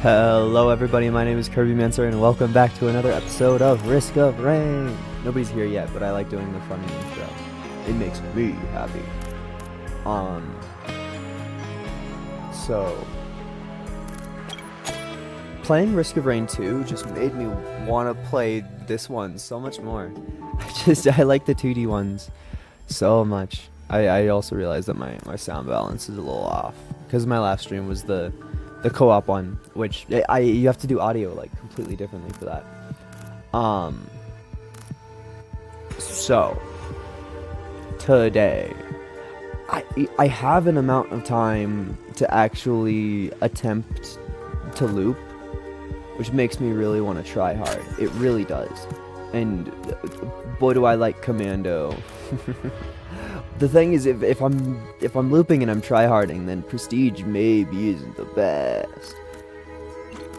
Hello everybody, my name is Kirby Mansour and welcome back to another episode of Risk of Rain. Nobody's here yet, but I like doing the funny intro. It makes me happy. So playing Risk of Rain 2 just made me want to play this one so much more. I like the 2D ones so much. I also realized that my sound balance is a little off because my last stream was the co-op one, which you have to do audio like completely differently for that. So today I have an amount of time to actually attempt to loop, which makes me really want to try hard. It really does. And boy do I like Commando. The thing is, if I'm looping and I'm tryharding, then Prestige maybe isn't the best.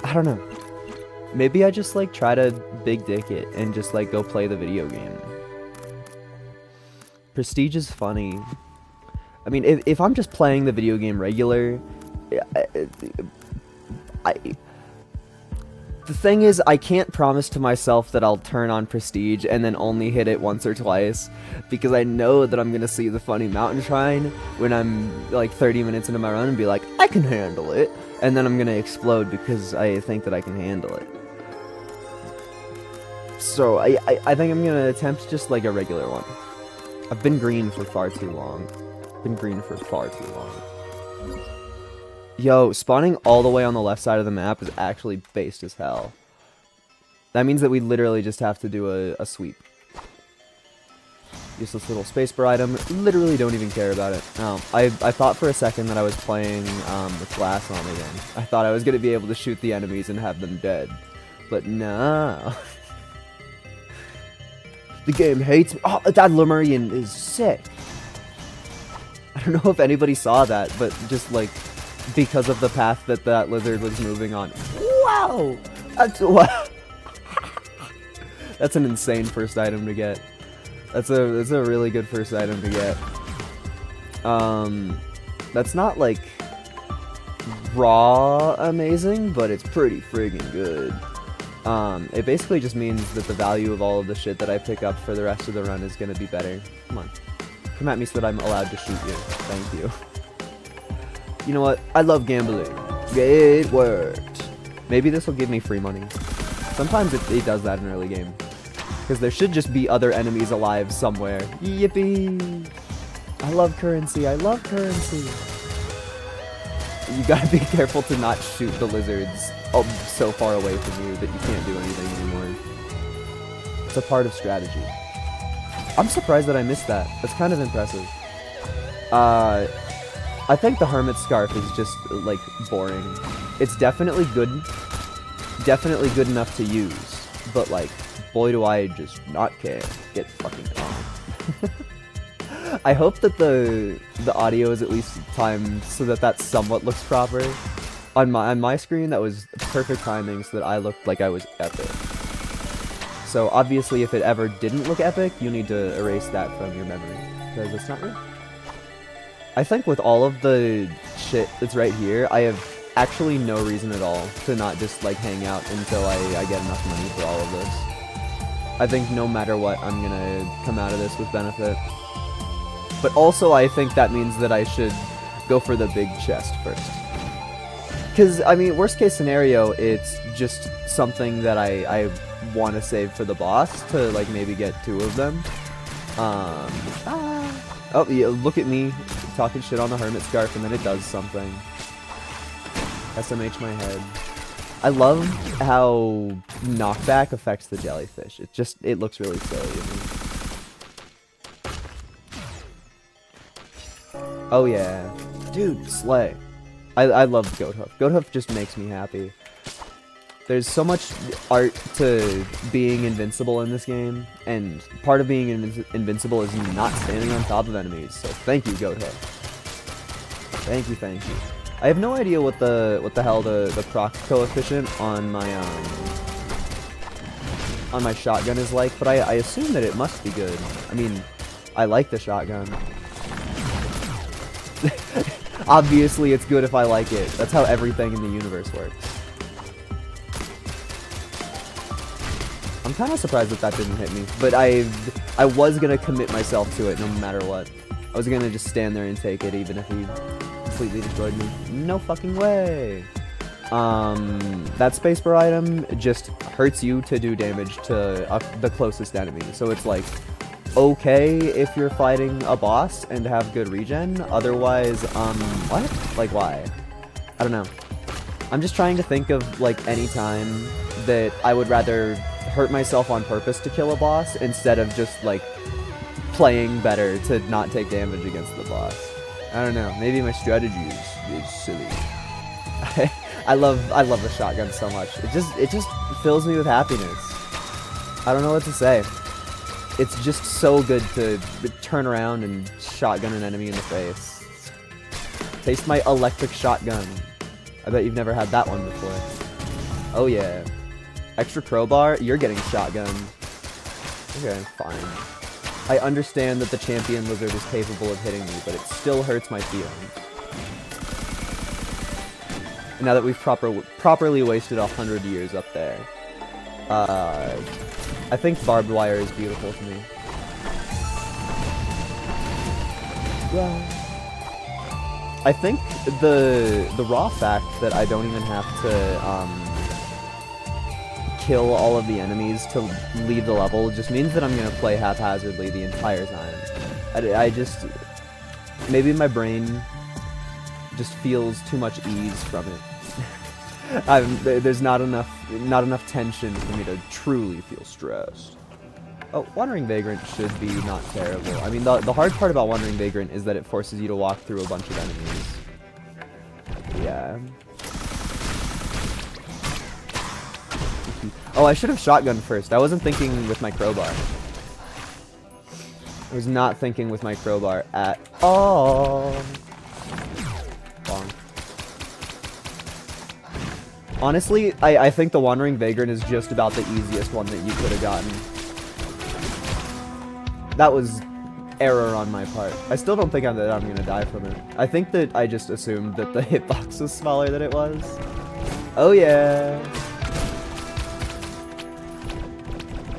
I don't know. Maybe I just like try to big dick it and just like go play the video game. Prestige is funny. I mean, if I'm just playing the video game regular, the thing is, I can't promise to myself that I'll turn on Prestige and then only hit it once or twice, because I know that I'm gonna see the funny mountain shrine when I'm like 30 minutes into my run and be like, I can handle it, and then I'm gonna explode because I think that I can handle it. So I think I'm gonna attempt just like a regular one. I've been green for far too long. Yo, spawning all the way on the left side of the map is actually based as hell. That means that we literally just have to do a sweep. Useless little spacebar item. Literally don't even care about it. No, I thought for a second that I was playing with glass on again. I thought I was going to be able to shoot the enemies and have them dead. But no. The game hates me. Oh, that Lemurian is sick. I don't know if anybody saw that, but just like, because of the path that lizard was moving on. Wow! That's an insane first item to get. That's a really good first item to get. That's not like raw amazing, but it's pretty friggin' good. It basically just means that the value of all of the shit that I pick up for the rest of the run is gonna be better. Come on. Come at me so that I'm allowed to shoot you. Thank you. You know what? I love gambling. It worked. Maybe this will give me free money. Sometimes it does that in early game. Because there should just be other enemies alive somewhere. Yippee! I love currency. I love currency. You gotta be careful to not shoot the lizards so far away from you that you can't do anything anymore. It's a part of strategy. I'm surprised that I missed that. That's kind of impressive. I think the Hermit Scarf is just, like, boring. It's definitely good enough to use, but, like, boy do I just not care. Get fucking on. I hope that the audio is at least timed so that somewhat looks proper. On my screen, that was perfect timing so that I looked like I was epic. So, obviously, if it ever didn't look epic, you need to erase that from your memory, because it's not real. I think with all of the shit that's right here, I have actually no reason at all to not just like hang out until I get enough money for all of this. I think no matter what, I'm gonna come out of this with benefit. But also I think that means that I should go for the big chest first. Because, I mean, worst case scenario, it's just something that I want to save for the boss to like maybe get 2 of them. Oh, yeah, look at me talking shit on the Hermit Scarf and then it does something. SMH my head. I love how knockback affects the jellyfish. It looks really silly to me. Oh yeah. Dude, slay. I love Goathoof. Goathoof just makes me happy. There's so much art to being invincible in this game, and part of being invincible is not standing on top of enemies, so thank you, Goathoof. Thank you, thank you. I have no idea what the hell the proc coefficient on my shotgun is like, but I assume that it must be good. I mean, I like the shotgun. Obviously, it's good if I like it. That's how everything in the universe works. I'm kind of surprised that that didn't hit me, but I was gonna commit myself to it no matter what. I was gonna just stand there and take it even if he completely destroyed me. No fucking way. That spacebar item just hurts you to do damage to the closest enemy. So it's like, okay if you're fighting a boss and have good regen. Otherwise, what? Like, why? I don't know. I'm just trying to think of, like, any time that I would rather hurt myself on purpose to kill a boss instead of just, like, playing better to not take damage against the boss. I don't know. Maybe my strategy is silly. I love the shotgun so much. It just fills me with happiness. I don't know what to say. It's just so good to turn around and shotgun an enemy in the face. Taste my electric shotgun. I bet you've never had that one before. Oh yeah. Extra crowbar? You're getting shotgun. Okay, fine. I understand that the champion lizard is capable of hitting me, but it still hurts my feelings. Now that we've properly wasted 100 years up there. I think barbed wire is beautiful to me. Yeah. I think the raw fact that I don't even have to kill all of the enemies to leave the level just means that I'm gonna play haphazardly the entire time. I just maybe my brain just feels too much ease from it. There's not enough tension for me to truly feel stressed. Oh, Wandering Vagrant should be not terrible. I mean, the hard part about Wandering Vagrant is that it forces you to walk through a bunch of enemies. Yeah. Oh, I should have shotgunned first. I wasn't thinking with my crowbar. I was not thinking with my crowbar at all. Bonk. Honestly, I think the Wandering Vagrant is just about the easiest one that you could have gotten. That was error on my part. I still don't think that I'm gonna die from it. I think that I just assumed that the hitbox was smaller than it was. Oh yeah.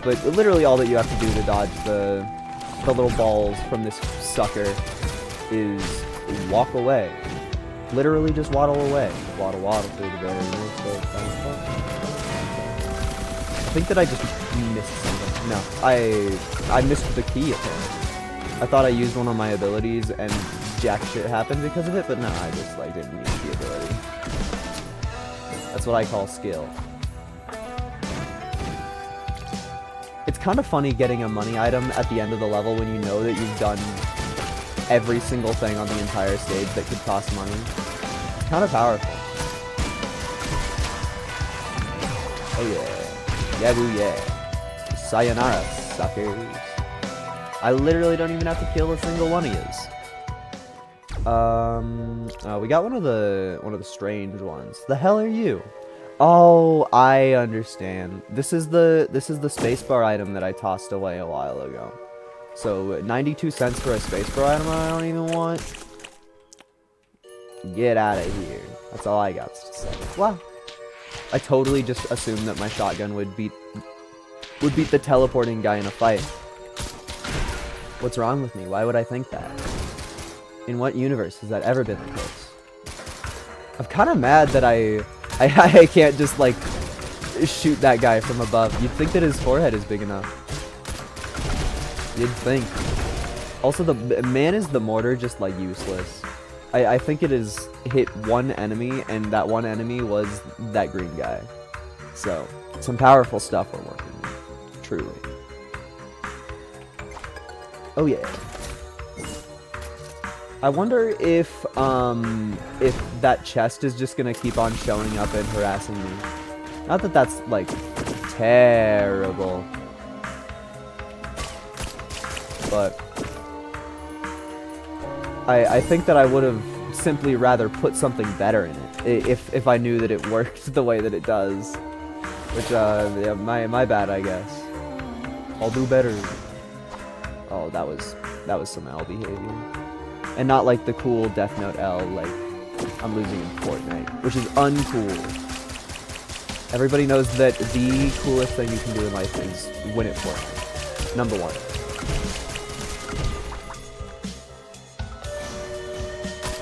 But literally all that you have to do to dodge the little balls from this sucker is walk away. Literally just waddle away. Waddle, waddle through the barrier. I think that I just missed something. No, I missed the key apparently. I thought I used one of my abilities and jack shit happened because of it, but no, I just like didn't use the ability. That's what I call skill. It's kind of funny getting a money item at the end of the level when you know that you've done every single thing on the entire stage that could cost money. It's kind of powerful. Oh yeah. Yaboo yeah. Sayonara, suckers. I literally don't even have to kill a single one of yous. We got one of the strange ones. The hell are you? Oh, I understand. This is the spacebar item that I tossed away a while ago. So 92 cents for a spacebar item I don't even want. Get out of here. That's all I got to say. Wow. I totally just assumed that my shotgun would beat the teleporting guy in a fight. What's wrong with me? Why would I think that? In what universe has that ever been the case? I'm kind of mad that I can't just like shoot that guy from above. You'd think that his forehead is big enough. You'd think. Also, man is the mortar just like useless. I think it has hit one enemy, and that one enemy was that green guy. So, some powerful stuff we're working with. Truly. Oh yeah. I wonder if that chest is just gonna keep on showing up and harassing me. Not that that's like terrible, but I think that I would have simply rather put something better in it if I knew that it worked the way that it does. Which yeah, my bad, I guess. I'll do better. Oh, that was some L behavior. And not like the cool Death Note L, like I'm losing in Fortnite, which is uncool. Everybody knows that the coolest thing you can do in life is win at Fortnite. Number one.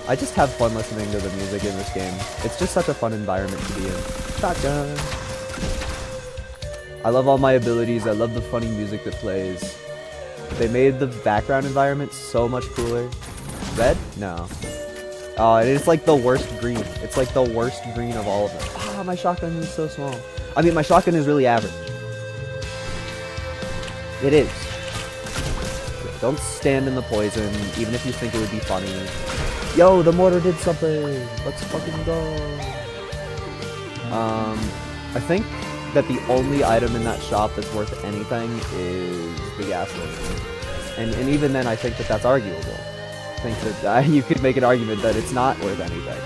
I just have fun listening to the music in this game. It's just such a fun environment to be in. Shotgun. I love all my abilities. I love the funny music that plays. They made the background environment so much cooler. Red? No. Oh, it is like the worst green. It's like the worst green of all of them. Ah, my shotgun is so small. I mean, my shotgun is really average. It is. Don't stand in the poison, even if you think it would be funny. Yo, the mortar did something. Let's fucking go. I think that the only item in that shop that's worth anything is the gasoline. And even then, I think that that's arguable. I think that you could make an argument that it's not worth anything.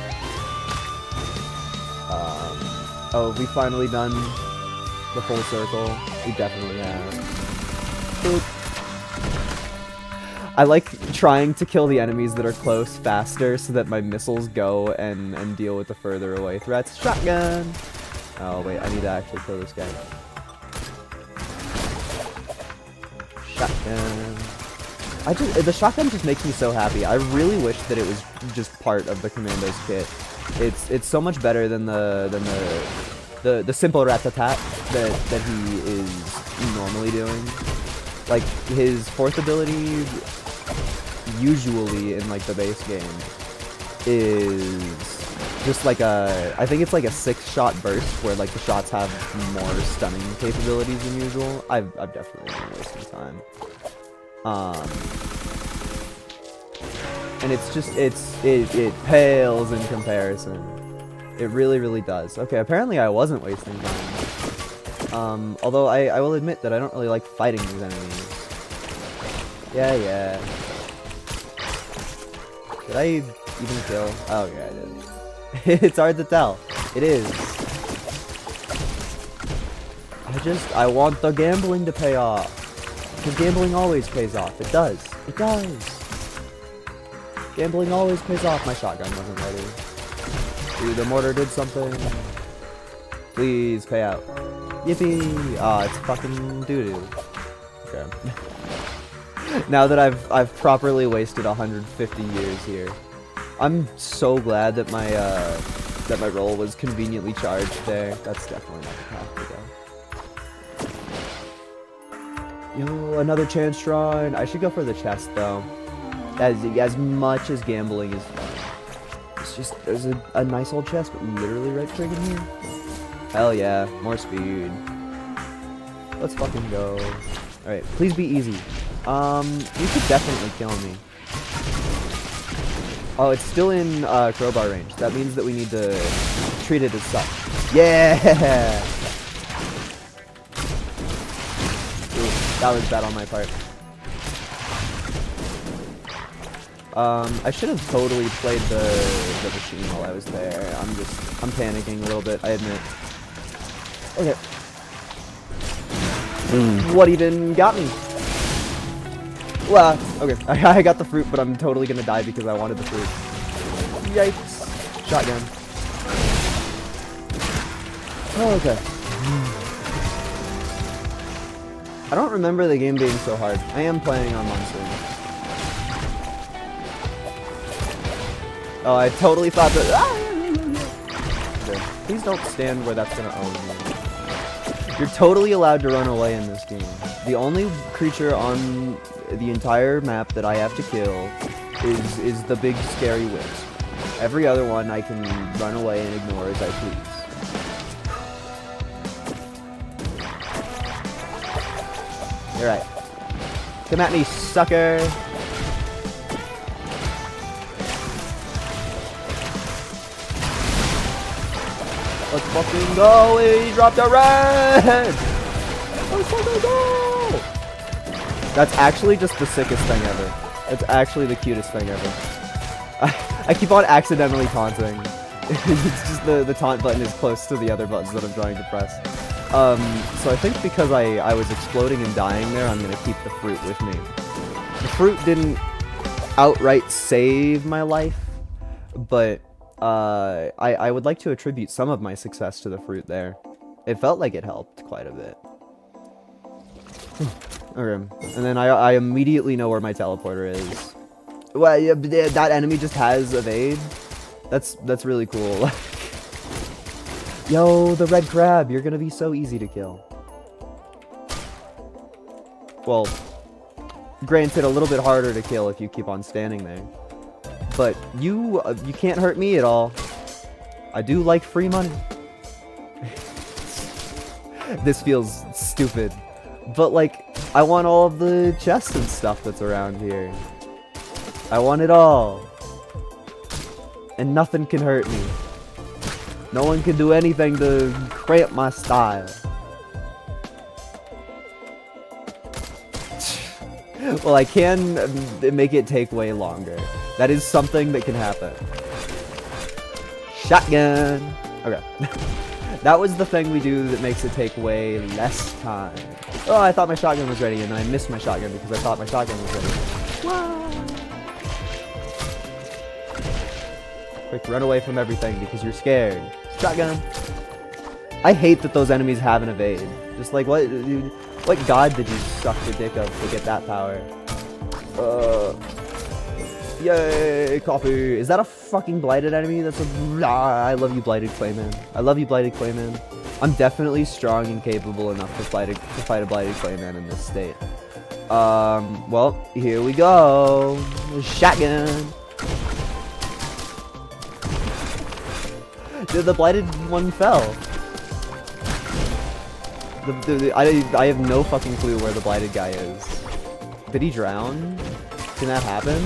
Oh, we finally done the full circle. We definitely have. Boop. I like trying to kill the enemies that are close faster so that my missiles go and deal with the further away threats. Shotgun! Oh wait, I need to actually kill this guy. Shotgun. The shotgun just makes me so happy. I really wish that it was just part of the Commandos kit. It's so much better than the simple rat-a-tat that he is normally doing. Like his fourth ability, usually in like the base game, is just like I think it's like a 6-shot burst where like the shots have more stunning capabilities than usual. I've definitely been wasting time. And it's just it pales in comparison. It really, really does. Okay, apparently I wasn't wasting time. Although I will admit that I don't really like fighting these enemies. Yeah. Did I even kill? Oh, yeah, I did. It's hard to tell. It is. I want the gambling to pay off. Because gambling always pays off. It does. It does. Gambling always pays off. My shotgun wasn't ready. Dude, the mortar did something. Please pay out. Yippee! Ah, it's fucking doo-doo. Okay. Now that I've properly wasted 150 years here, I'm so glad that my roll was conveniently charged there. That's definitely not the path to go. Yo, another chance shrine. I should go for the chest though. As much as gambling is fun, it's just there's a nice old chest, but literally right click in here. Hell yeah, more speed. Let's fucking go. Alright, please be easy. You could definitely kill me. Oh, it's still in crowbar range. That means that we need to treat it as such. Yeah! Ooh, that was bad on my part. I should have totally played the machine while I was there. I'm panicking a little bit, I admit. Okay. What even got me? Well, okay. I got the fruit, but I'm totally gonna die because I wanted the fruit. Yikes. Shotgun. Oh, okay. I don't remember the game being so hard. I am playing on Monster. Oh, I totally thought that... Ah! Okay. Please don't stand where that's gonna own you. You're totally allowed to run away in this game. The only creature on the entire map that I have to kill is the big scary wisp. Every other one I can run away and ignore as I please. You're right. Come at me, sucker! Let's fucking go! He dropped a red! Let's fucking go! That's actually just the sickest thing ever. It's actually the cutest thing ever. I keep on accidentally taunting. It's just the taunt button is close to the other buttons that I'm trying to press. So I think because I was exploding and dying there, I'm gonna keep the fruit with me. The fruit didn't outright save my life, but I would like to attribute some of my success to the fruit there. It felt like it helped quite a bit. Okay, and then I immediately know where my teleporter is. Well, yeah, that enemy just has evade. That's really cool. Yo, the red crab, you're gonna be so easy to kill. Well, granted, a little bit harder to kill if you keep on standing there. But you can't hurt me at all. I do like free money. This feels stupid. But like, I want all of the chests and stuff that's around here. I want it all. And nothing can hurt me. No one can do anything to cramp my style. Well, I can make it take way longer. That is something that can happen. Shotgun! Okay. That was the thing we do that makes it take way less time. Oh, I thought my shotgun was ready, and I missed my shotgun because I thought my shotgun was ready. Wow. Quick, run away from everything because you're scared. Shotgun! I hate that those enemies have an evade. Just like, what god did you suck the dick of to get that power? Yay, copy. Is that a fucking blighted enemy? That's a... I love you, blighted Clayman. I love you, blighted Clayman. I'm definitely strong and capable enough to fight a blighted Clayman in this state. Well, here we go. Shotgun. Dude, the blighted one fell. I have no fucking clue where the blighted guy is. Did he drown? Can that happen?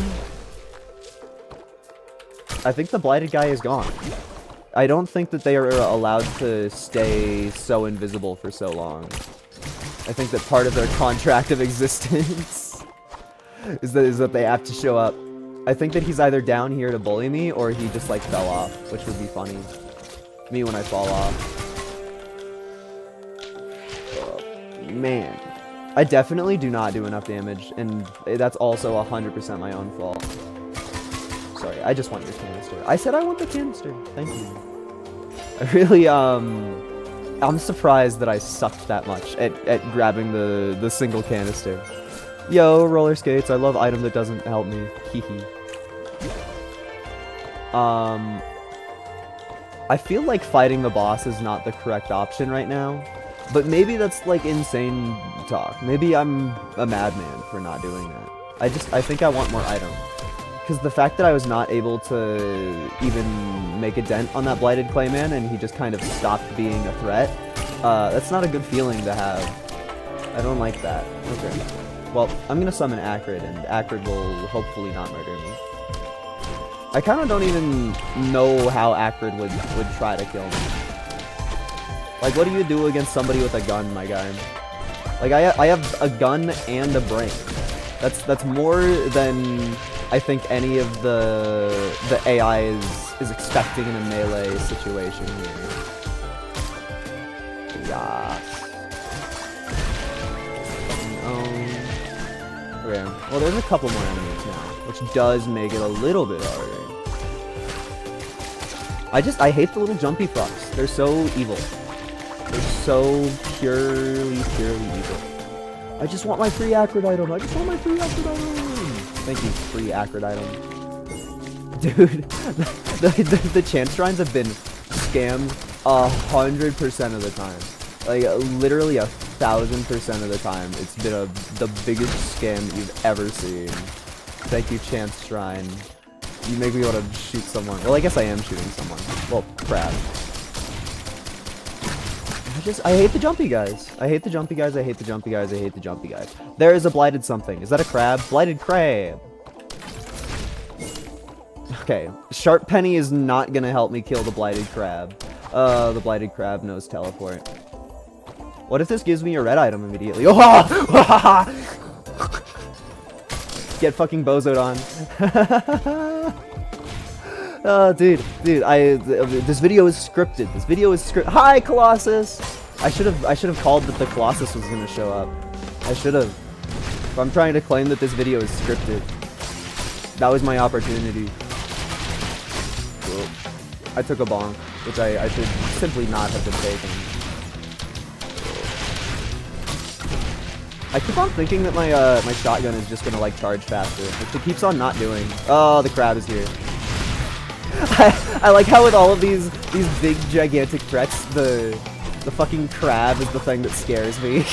I think the blighted guy is gone. I don't think that they are allowed to stay so invisible for so long. I think that part of their contract of existence is that they have to show up. I think that he's either down here to bully me or he just like fell off, which would be funny. Me when I fall off. Man. I definitely do not do enough damage, and that's also 100% my own fault. Sorry, I just want your canister. I said I want the canister. Thank you. I really, I'm surprised that I sucked that much at grabbing the single canister. Yo, roller skates, I love item that doesn't help me. Hehe. I feel like fighting the boss is not the correct option right now. But maybe that's like insane talk. Maybe I'm a madman for not doing that. I think I want more item. Because the fact that I was not able to even make a dent on that blighted Clayman and he just kind of stopped being a threat, that's not a good feeling to have. I don't like that. Okay. Well, I'm gonna summon Acrid, and Acrid will hopefully not murder me. I kind of don't even know how Acrid would try to kill me. Like, what do you do against somebody with a gun, my guy? Like, I have a gun and a brain. That's more than I think any of the AI is expecting in a melee situation here. Yes. Okay. Well, there's a couple more enemies now, which does make it a little bit harder. I hate the little jumpy frogs. They're so evil. They're so purely evil. I just want my free Acrid item. I just want my free Acrid item. Thank you, free Acrid item. Dude, the chance shrines have been scammed 100% of the time. Like, literally 1,000% of the time. It's been the biggest scam that you've ever seen. Thank you, chance shrine. You make me want to shoot someone. Well, I guess I am shooting someone. Well, crap. I hate the jumpy guys. I hate the jumpy guys. I hate the jumpy guys. I hate the jumpy guys. There is a blighted something. Is that a crab? Blighted crab. Okay. Sharp Penny is not gonna help me kill the blighted crab. The blighted crab knows teleport. What if this gives me a red item immediately? Oh! Get fucking bozoed on. Oh, dude, this video is scripted. This video is scripted. Hi, Colossus. I should have called that the Colossus was gonna show up. I should have. If I'm trying to claim that this video is scripted, that was my opportunity. Cool. I took a bonk, which I should simply not have been taking. I keep on thinking that my my shotgun is just gonna like charge faster, which it keeps on not doing. Oh, the crab is here. I like how with all of these big gigantic threats, the fucking crab is the thing that scares me.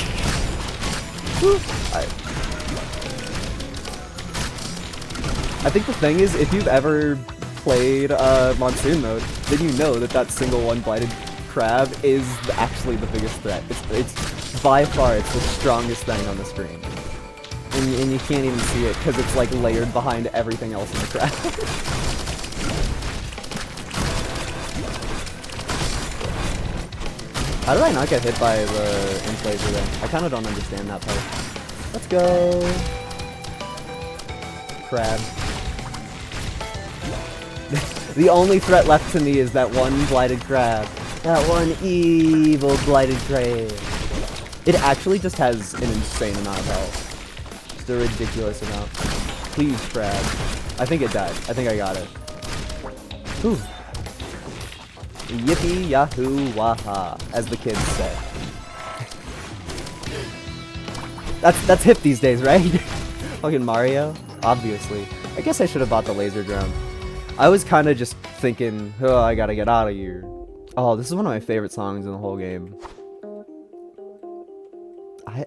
I think the thing is, if you've ever played Monsoon mode, then you know that that single one blighted crab is actually the biggest threat. It's by far it's the strongest thing on the screen, and you can't even see it because it's like layered behind everything else in the crab. How did I not get hit by the imp laser then? I kind of don't understand that part. Let's go. Crab. The only threat left to me is that one blighted crab. That one evil blighted crab. It actually just has an insane amount of health. Just a ridiculous amount. Please, crab. I think it died. I think I got it. Whew. Yippee yahoo waha, as the kids say. That's hip these days, right? Fucking Mario? Obviously. I guess I should have bought the laser drone. I was kind of just thinking, oh, I gotta get out of here. Oh, this is one of my favorite songs in the whole game.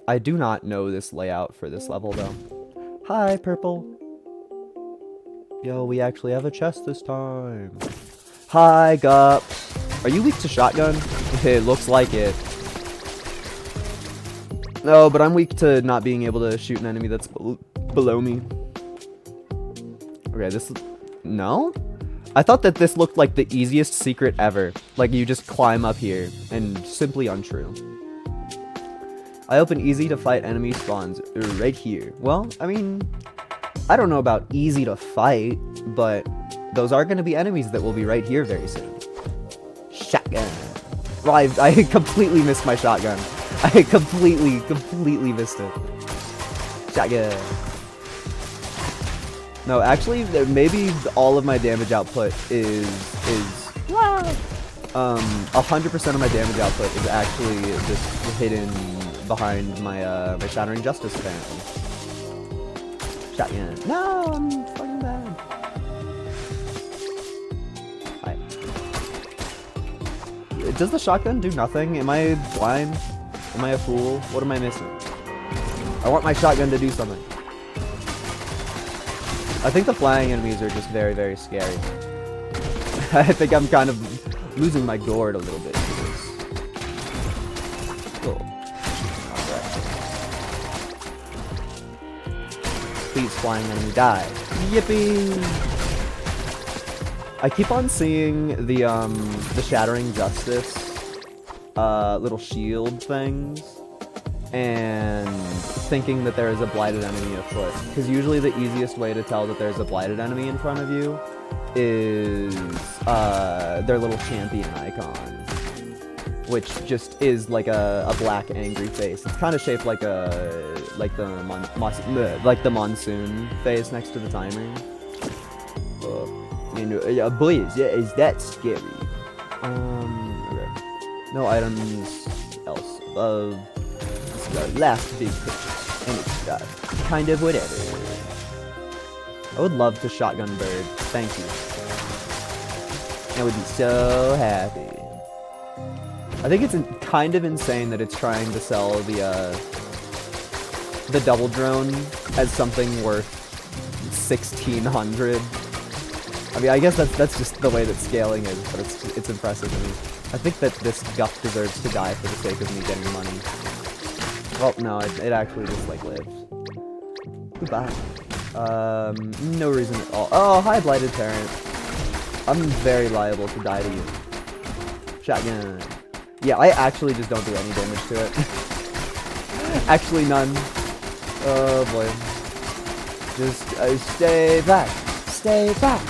I do not know this layout for this level, though. Hi, Purple. Yo, we actually have a chest this time. Hi, Gups. Are you weak to shotgun? It looks like it. No, but I'm weak to not being able to shoot an enemy that's below me. Okay, this... No? I thought that this looked like the easiest secret ever. Like, you just climb up here, and simply untrue. I open easy to fight enemy spawns right here. Well, I mean, I don't know about easy to fight, but those are going to be enemies that will be right here very soon. Shotgun. Well, I completely missed my shotgun. I completely missed it. Shotgun. No, actually, maybe all of my damage output is 100% of my damage output is actually just hidden behind my my Shattering Justice fan. Shotgun. No, I'm fucking bad. Hi. Does the shotgun do nothing? Am I blind? Am I a fool? What am I missing? I want my shotgun to do something. I think the flying enemies are just very scary. I think I'm kind of losing my gourd a little bit to this. Cool. Alright. Please, flying enemy, die. Yippee! I keep on seeing the Shattering Justice little shield things and thinking that there is a blighted enemy afoot, because usually the easiest way to tell that there's a blighted enemy in front of you is their little champion icon, which just is like a black angry face. It's kind of shaped like the monsoon face next to the timer. Boys, yeah, is that scary? Okay. No items else above. This is our last big purchase, and it's kind of whatever. I would love to shotgun bird. Thank you. I would be so happy. I think it's kind of insane that it's trying to sell the double drone as something worth 1,600. I mean, I guess that's just the way that scaling is, but it's impressive to me. I think that this guff deserves to die for the sake of me getting money. Well, no, it actually just like lives. Goodbye. No reason at all. Oh, hi, Blighted Parent. I'm very liable to die to you. Shotgun. Yeah, I actually just don't do any damage to it. Actually, none. Oh boy. Just stay back. Stay back.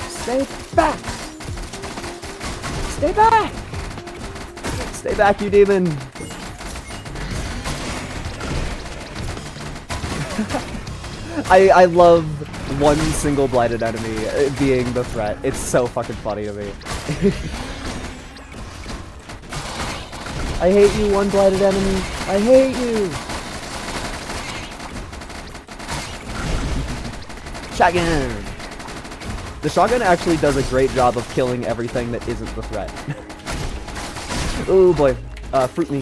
Stay back. Stay back. Stay back, you demon. I love one single blighted enemy being the threat. It's so fucking funny to me. I hate you, one blighted enemy. I hate you. Shotgun! The shotgun actually does a great job of killing everything that isn't the threat. Oh boy. Fruit me.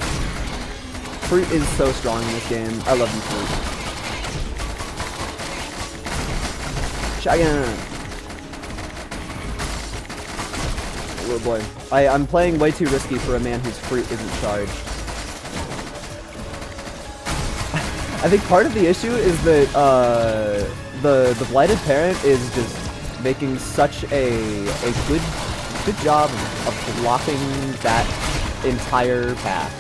Fruit is so strong in this game. I love you, Fruit. Shotgun! Oh boy. I'm playing way too risky for a man whose fruit isn't charged. I think part of the issue is that the Blighted Parent is just making such a good job of blocking that entire path.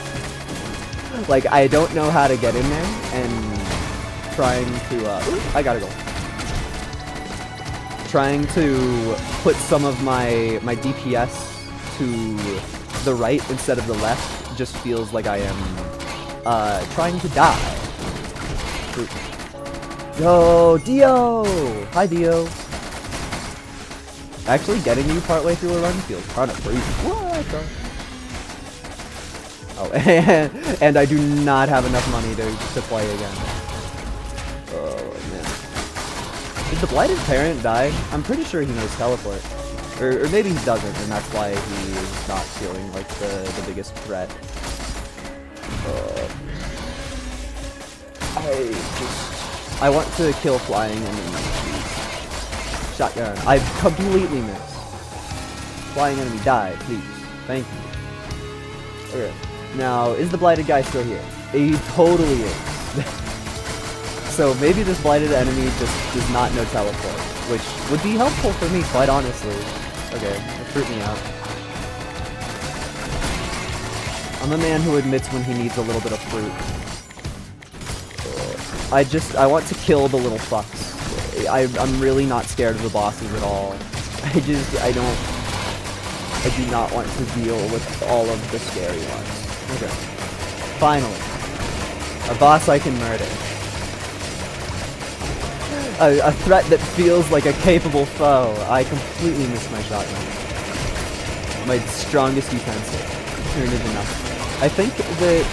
Like, I don't know how to get in there, and trying to I gotta go. Trying to put some of my DPS to the right instead of the left just feels like I am trying to die. Yo, Dio! Hi, Dio. Actually, getting you partway through a run feels kind of crazy. What? Oh, and I do not have enough money to play again. Oh, man. Did the Blighted Parent die? I'm pretty sure he knows teleport. Or maybe he doesn't, and that's why he is not feeling like the biggest threat. I want to kill flying enemies. Shotgun. I completely missed. Flying enemy, die, please. Thank you. Okay. Now, is the blighted guy still here? He totally is. So maybe this blighted enemy just does not know teleport, which would be helpful for me, quite honestly. Okay, it freaked me out. I'm a man who admits when he needs a little bit of fruit. I want to kill the little fucks. I'm really not scared of the bosses at all. I do not want to deal with all of the scary ones. Okay. Finally. A boss I can murder. A threat that feels like a capable foe. I completely missed my shotgun. My strongest utensil. Turned into nothing. I think that,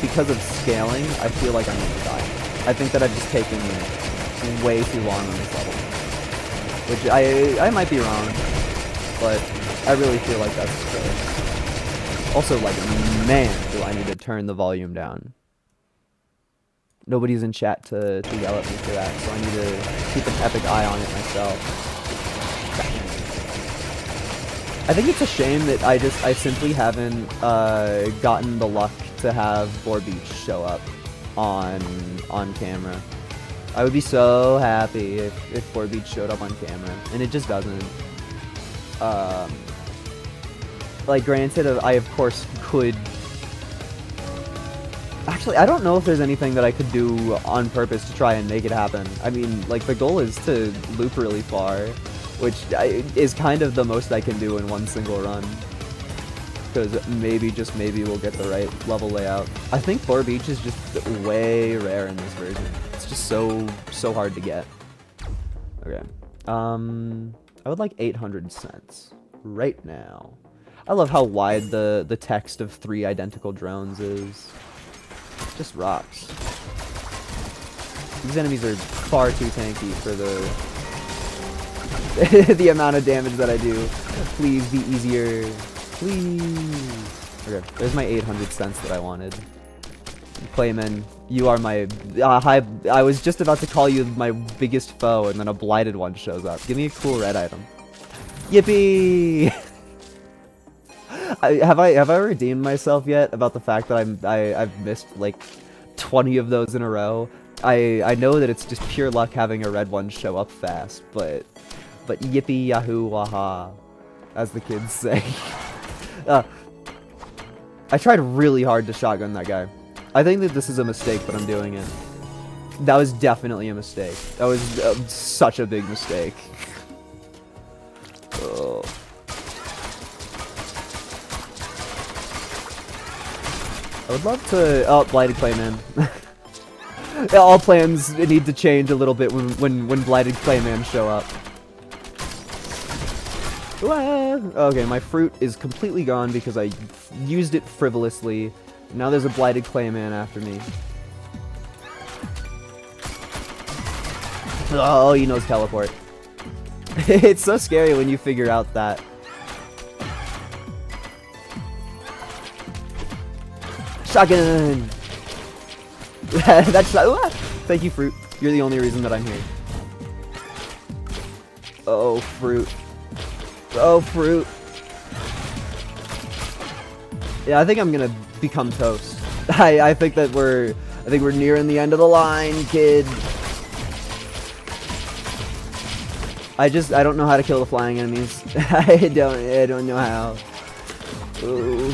because of scaling, I feel like I'm gonna die. I think that I've just taken way too long on this level. Which, I might be wrong, but I really feel like that's the case. Also, like, man, do I need to turn the volume down. Nobody's in chat to yell at me for that, so I need to keep an epic eye on it myself. I think it's a shame that I simply haven't gotten the luck to have Boar Beach show up on camera. I would be so happy if Boar Beach showed up on camera, and it just doesn't. Like, granted, I of course could. Actually, I don't know if there's anything that I could do on purpose to try and make it happen. I mean, like, the goal is to loop really far, which is kind of the most I can do in one single run. Because maybe, just maybe, we'll get the right level layout. I think Boar Beach is just way rare in this version. It's just so hard to get. Okay. I would like 800 cents right now. I love how wide the text of 3 identical drones is. Just rocks. These enemies are far too tanky for the amount of damage that I do. Please be easier. Please. Okay, there's my 800 cents that I wanted. Clayman, you are my... I was just about to call you my biggest foe, and then a blighted one shows up. Give me a cool red item. Yippee! Have I redeemed myself yet about the fact that I've missed like 20 of those in a row? I know that it's just pure luck having a red one show up fast, but yippee yahoo waha, as the kids say. I tried really hard to shotgun that guy. I think that this is a mistake, but I'm doing it. That was definitely a mistake. That was such a big mistake. Oh. I would love to... Oh, Blighted Clayman. All plans need to change a little bit when Blighted Clayman show up. Okay, my fruit is completely gone because I used it frivolously. Now there's a Blighted Clayman after me. Oh, he knows teleport. It's so scary when you figure out that. Shotgun! That's thank you, Fruit. You're the only reason that I'm here. Oh, Fruit. Oh, Fruit. Yeah, I think I'm gonna become toast. I think we're nearing the end of the line, kid. I don't know how to kill the flying enemies. I don't know how. Ooh.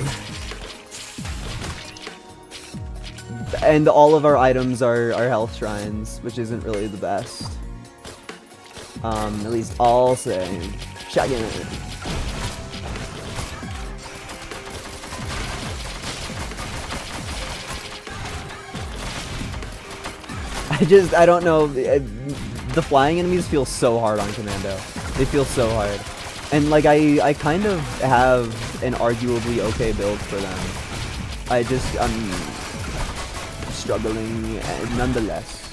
And all of our items are health shrines, which isn't really the best. At least I'll say. Shotgun. I don't know. The flying enemies feel so hard on Commando. They feel so hard. And like I kind of have an arguably okay build for them. I'm struggling nonetheless.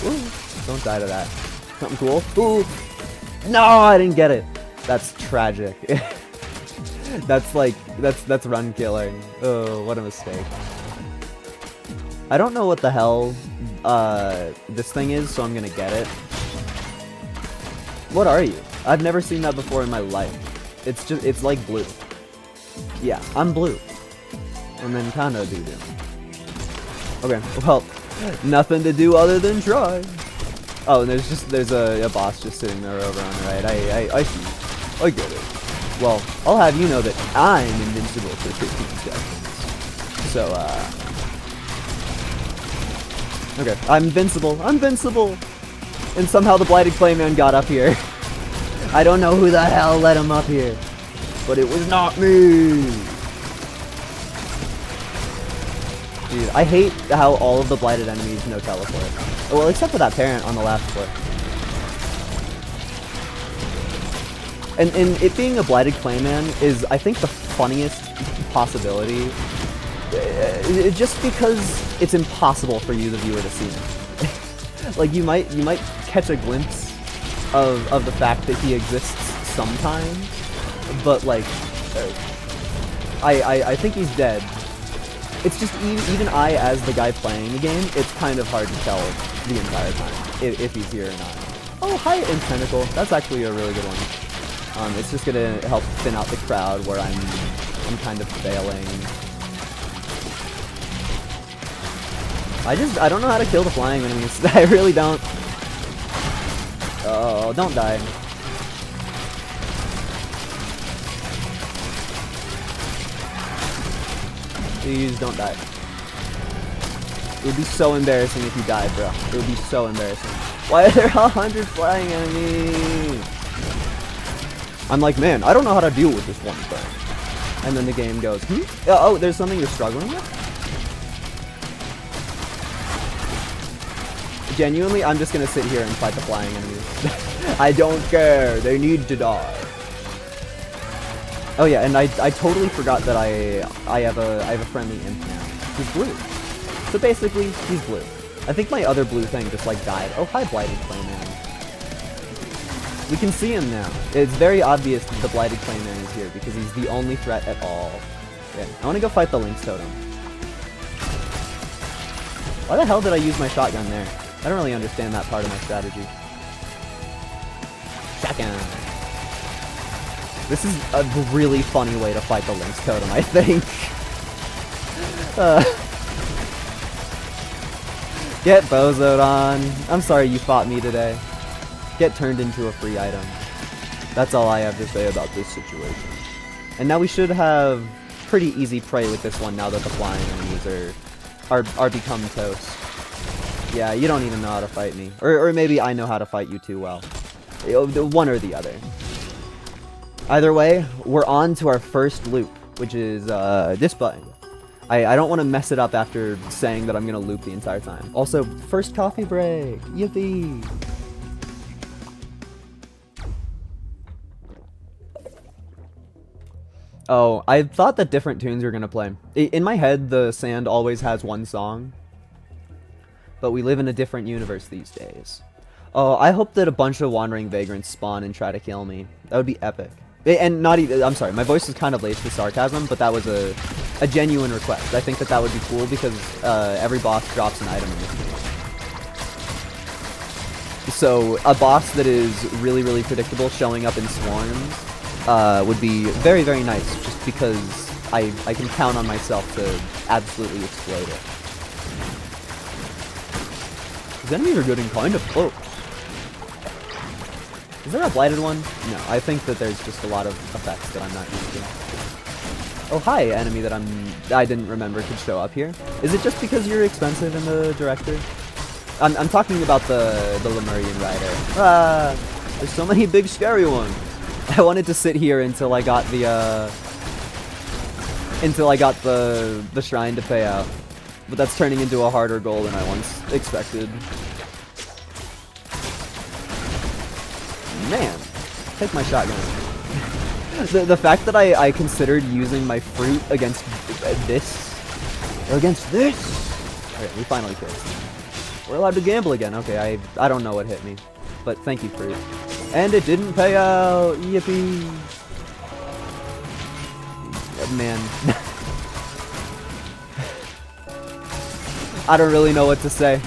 Ooh, don't die to that. Something cool. Ooh. No, I didn't get it. That's tragic. That's run killing. Oh, what a mistake. I don't know what the hell this thing is, so I'm gonna get it. What are you? I've never seen that before in my life. It's like blue. Yeah, I'm blue. And then kinda doo-doo. Okay, well, nothing to do other than try. Oh, and there's a boss just sitting there over on the right. I see. I get it. Well, I'll have you know that I'm invincible for 15 seconds. So, okay, I'm invincible. I'm invincible! And somehow the Blighted Clayman got up here. I don't know who the hell let him up here. But it was not me! Dude, I hate how all of the Blighted enemies know teleport. Oh, well, except for that parent on the left foot. And it being a Blighted Clayman is, I think, the funniest possibility. Just because it's impossible for you, the viewer, to see him. Like, you might catch a glimpse of the fact that he exists sometimes, but like, I think he's dead. It's just even I, as the guy playing the game, it's kind of hard to tell the entire time if he's here or not. Oh, hi, Intentacle. That's actually a really good one. It's just gonna help thin out the crowd where I'm kind of failing. I don't know how to kill the flying enemies. I really don't. Oh, don't die. Please don't die. It would be so embarrassing if you died, bro. It would be so embarrassing. Why are there 100 flying enemies? I'm like, man, I don't know how to deal with this one thing. And then the game goes, oh, there's something you're struggling with? Genuinely, I'm just gonna sit here and fight the flying enemies. I don't care. They need to die. Oh yeah, and I totally forgot that I have a friendly imp now. He's blue. So basically, he's blue. I think my other blue thing just like died. Oh, hi, Blighted Clayman. We can see him now. It's very obvious that the Blighted Clayman is here because he's the only threat at all. Yeah, I want to go fight the Lynx Totem. Why the hell did I use my shotgun there? I don't really understand that part of my strategy. Shotgun. This is a really funny way to fight the Lynx Totem, I think. Get bozoed on. I'm sorry you fought me today. Get turned into a free item. That's all I have to say about this situation. And now we should have pretty easy prey with this one now that the flying enemies are become toast. Yeah, you don't even know how to fight me. Or maybe I know how to fight you too well. One or the other. Either way, we're on to our first loop, which is this button. I don't want to mess it up after saying that I'm going to loop the entire time. Also, first coffee break. Yippee! Oh, I thought that different tunes were going to play. In my head, the sand always has one song. But we live in a different universe these days. Oh, I hope that a bunch of wandering vagrants spawn and try to kill me. That would be epic. And not even, I'm sorry, my voice is kind of laced with sarcasm, but that was a genuine request. I think that that would be cool because every boss drops an item in this game. So a boss that is really, really predictable showing up in swarms would be very, very nice just because I can count on myself to absolutely explode it. These enemies are getting kind of close. Is there a blighted one? No, I think that there's just a lot of effects that I'm not used to. Oh, hi, enemy that I didn't remember could show up here. Is it just because you're expensive in the director? I'm talking about the Lemurian rider. Ah, there's so many big scary ones. I wanted to sit here until I got the shrine to pay out, but that's turning into a harder goal than I once expected. Man, take my shotgun. The fact that I considered using my fruit against this, or against this. Okay, we finally killed. We're allowed to gamble again. Okay, I don't know what hit me, but thank you, fruit. And it didn't pay out. Yippee! Man, I don't really know what to say.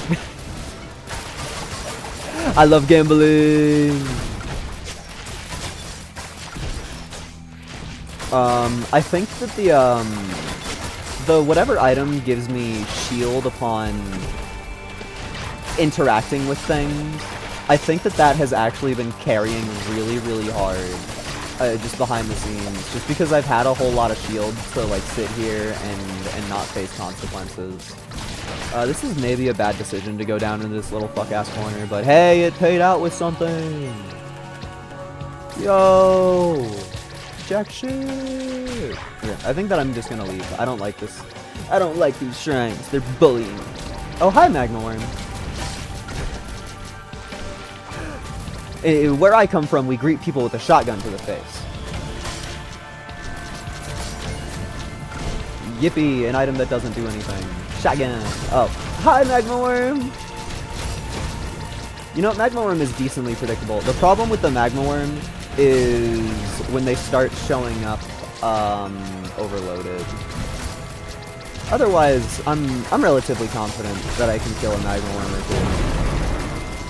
I love gambling. I think that the whatever item gives me shield upon interacting with things, I think that that has actually been carrying really, really hard, just behind the scenes, just because I've had a whole lot of shield to like sit here and not face consequences. This is maybe a bad decision to go down into this little fuck-ass corner, but hey, it paid out with something! Yo! Jack shit! Okay, I think that I'm just gonna leave. I don't like this. I don't like these shrines. They're bullying me. Oh, hi, Magma Worm. Where I come from, we greet people with a shotgun to the face. Yippee, an item that doesn't do anything. Shotgun. Oh, hi, Magma Worm. You know, Magma Worm is decently predictable. The problem with the Magma Worm is when they start showing up overloaded. Otherwise, I'm relatively confident that I can kill a Magma Worm or two.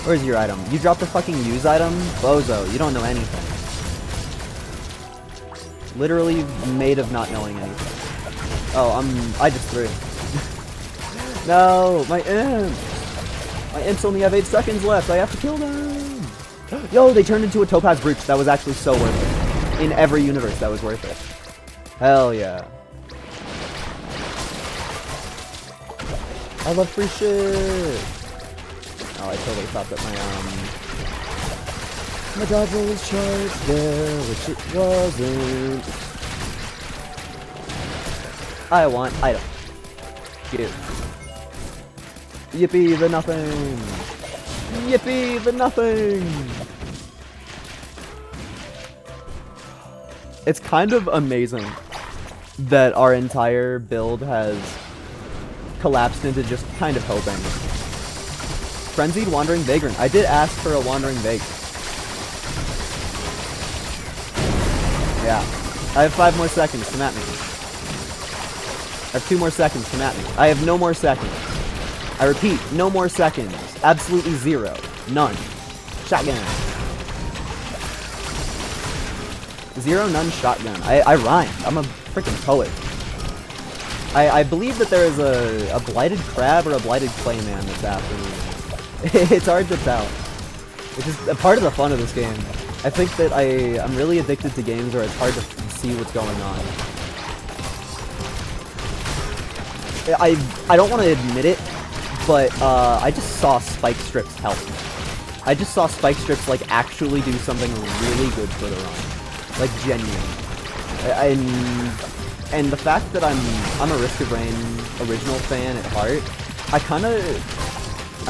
Where's your item? You dropped the fucking use item? Bozo, you don't know anything. Literally made of not knowing anything. Oh, I just threw. No, my imps! My imps only have 8 seconds left. I have to kill them. Yo, they turned into a Topaz Brooch. That was actually so worth it. In every universe, that was worth it. Hell yeah. I love free shit. Oh, I totally thought that my dodge roll was charged there, which it wasn't. I want item. Give. Yippee the nothing. Yippee the nothing. It's kind of amazing that our entire build has collapsed into just kind of hoping. Frenzied Wandering Vagrant. I did ask for a Wandering Vagrant. Yeah. I have 5 more seconds. Come at me. I have 2 more seconds. Come at me. I have no more seconds. I repeat, no more seconds. Absolutely 0. None. Shotgun. 0, none, shotgun. I rhymed. I'm a freaking poet. I believe that there is a blighted crab or a blighted clayman that's after me. It's hard to tell. It's just a part of the fun of this game. I think that I'm really addicted to games where it's hard to see what's going on. I don't want to admit it, but I just saw Spike Strips help. I just saw Spike Strips like actually do something really good for the run, like genuine. And the fact that I'm a Risk of Rain original fan at heart, I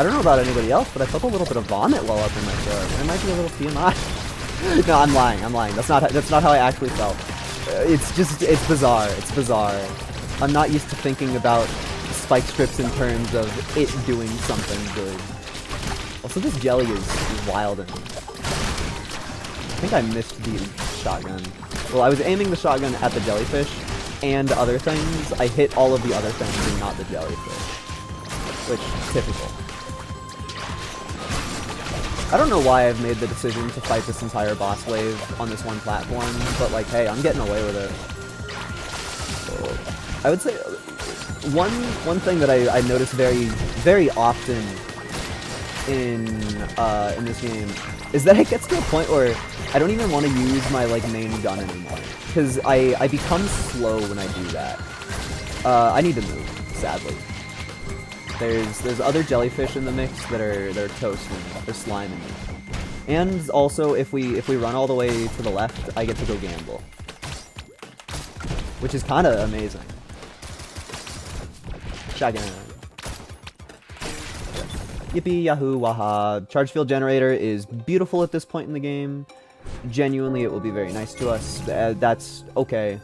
don't know about anybody else, but I felt a little bit of vomit well up in my throat. It might be a little TMI. No, I'm lying. That's not how I actually felt. It's bizarre. It's bizarre. I'm not used to thinking about Spike Strips in terms of it doing something good. Also, this jelly is wild and... I think I missed the shotgun. Well, I was aiming the shotgun at the jellyfish and other things. I hit all of the other things and not the jellyfish. Which, typical. I don't know why I've made the decision to fight this entire boss wave on this one platform, but like, hey, I'm getting away with it. So, I would say one thing that I notice very often in this game is that it gets to a point where I don't even want to use my like main gun anymore, because I become slow when I do that. I need to move, sadly. There's other jellyfish in the mix that are toasting, they're sliming me. And also, if we run all the way to the left, I get to go gamble, which is kind of amazing. Shotgun. Yippee yahoo waha. Charge field generator is beautiful at this point in the game. Genuinely, it will be very nice to us. That's okay.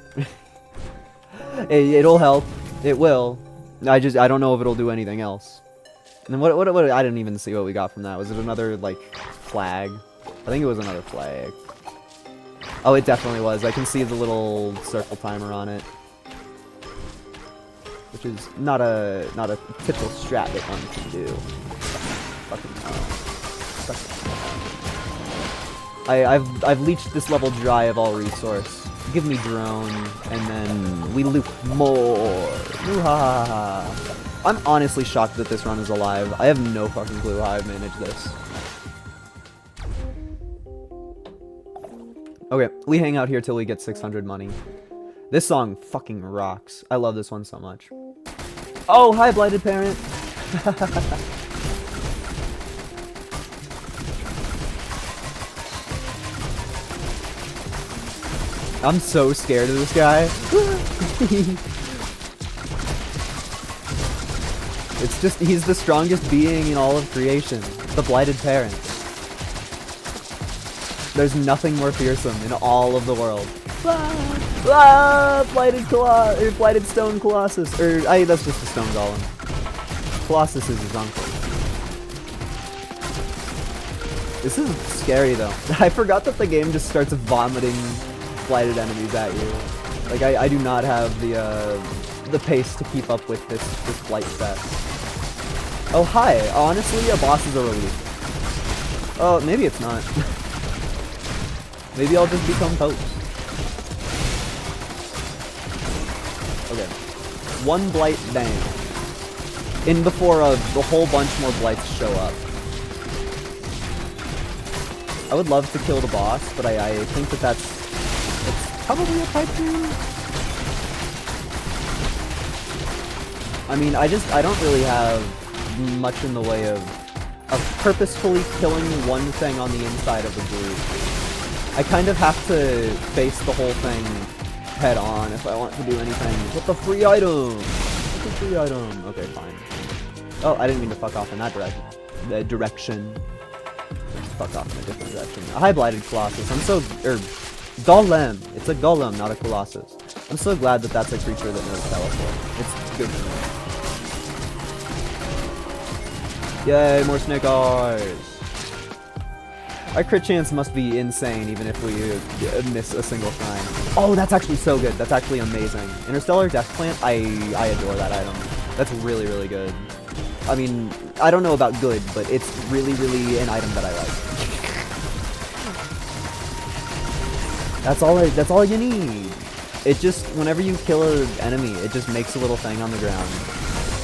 It'll help. It will. I don't know if it'll do anything else. And then what I didn't even see what we got from that. Was it another like flag? I think it was another flag. Oh, it definitely was. I can see the little circle timer on it, which is not a typical strat that one can do. Fucking no. I've leached this level dry of all resource. Give me drone, and then we loop more. Ooh-ha-ha-ha. I'm honestly shocked that this run is alive. I have no fucking clue how I've managed this. Okay, we hang out here till we get 600 money. This song fucking rocks. I love this one so much. Oh, hi, Blighted Parent. I'm so scared of this guy. It's just, he's the strongest being in all of creation. The Blighted Parent. There's nothing more fearsome in all of the world. Blighted Stone Colossus. That's just a stone golem. Colossus is his uncle. This is scary though. I forgot that the game just starts vomiting blighted enemies at you. Like I do not have the pace to keep up with this blight fest. Oh hi, honestly a boss is a relief. Oh, maybe it's not. Maybe I'll just become toast. Okay. One blight bang. In before a whole bunch more blights show up. I would love to kill the boss, but I think that's probably a pipe dream. I mean, I don't really have much in the way of purposefully killing one thing on the inside of a group. I kind of have to face the whole thing head on if I want to do anything. What the free item? What the free item? Okay, fine. Oh, I didn't mean to fuck off in that direction. Fuck off in a different direction. A high blighted Colossus. I'm so golem. It's a golem, not a Colossus. I'm so glad that that's a creature that knows teleport. It's good for me. Yay, more snake eyes. Our crit chance must be insane even if we miss a single shrine. Oh, that's actually so good. That's actually amazing. Interstellar Death Plant, I adore that item. That's really, really good. I mean, I don't know about good, but it's really, really an item that I like. That's all you need. It just, whenever you kill an enemy, it just makes a little thing on the ground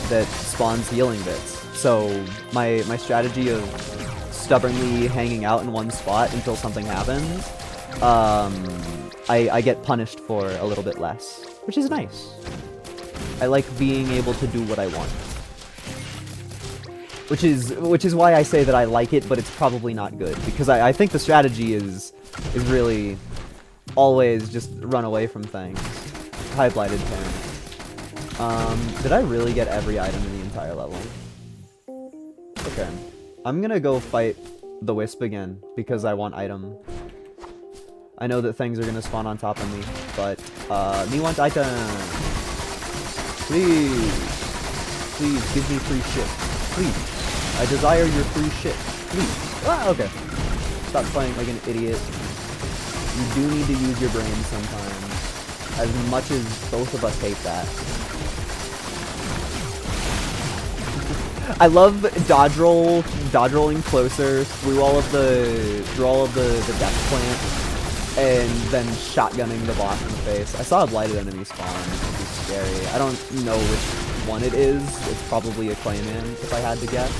that spawns healing bits. So my strategy of stubbornly hanging out in one spot until something happens, I get punished for a little bit less, which is nice. I like being able to do what I want. Which is why I say that I like it, but it's probably not good, because I think the strategy is really always just run away from things. High Blighted Parent. Did I really get every item in the entire level? Okay. I'm gonna go fight the Wisp again, because I want item. I know that things are gonna spawn on top of me, but, me want item! Please! Please, give me free shit. Please! I desire your free shit. Please. Ah, okay. Stop playing like an idiot. You do need to use your brain sometimes. As much as both of us hate that. I love dodge rolling closer through all of the death plant, and then shotgunning the boss in the face. I saw a blighted enemy spawn, which is scary. I don't know which one it is. It's probably a Clayman, if I had to guess.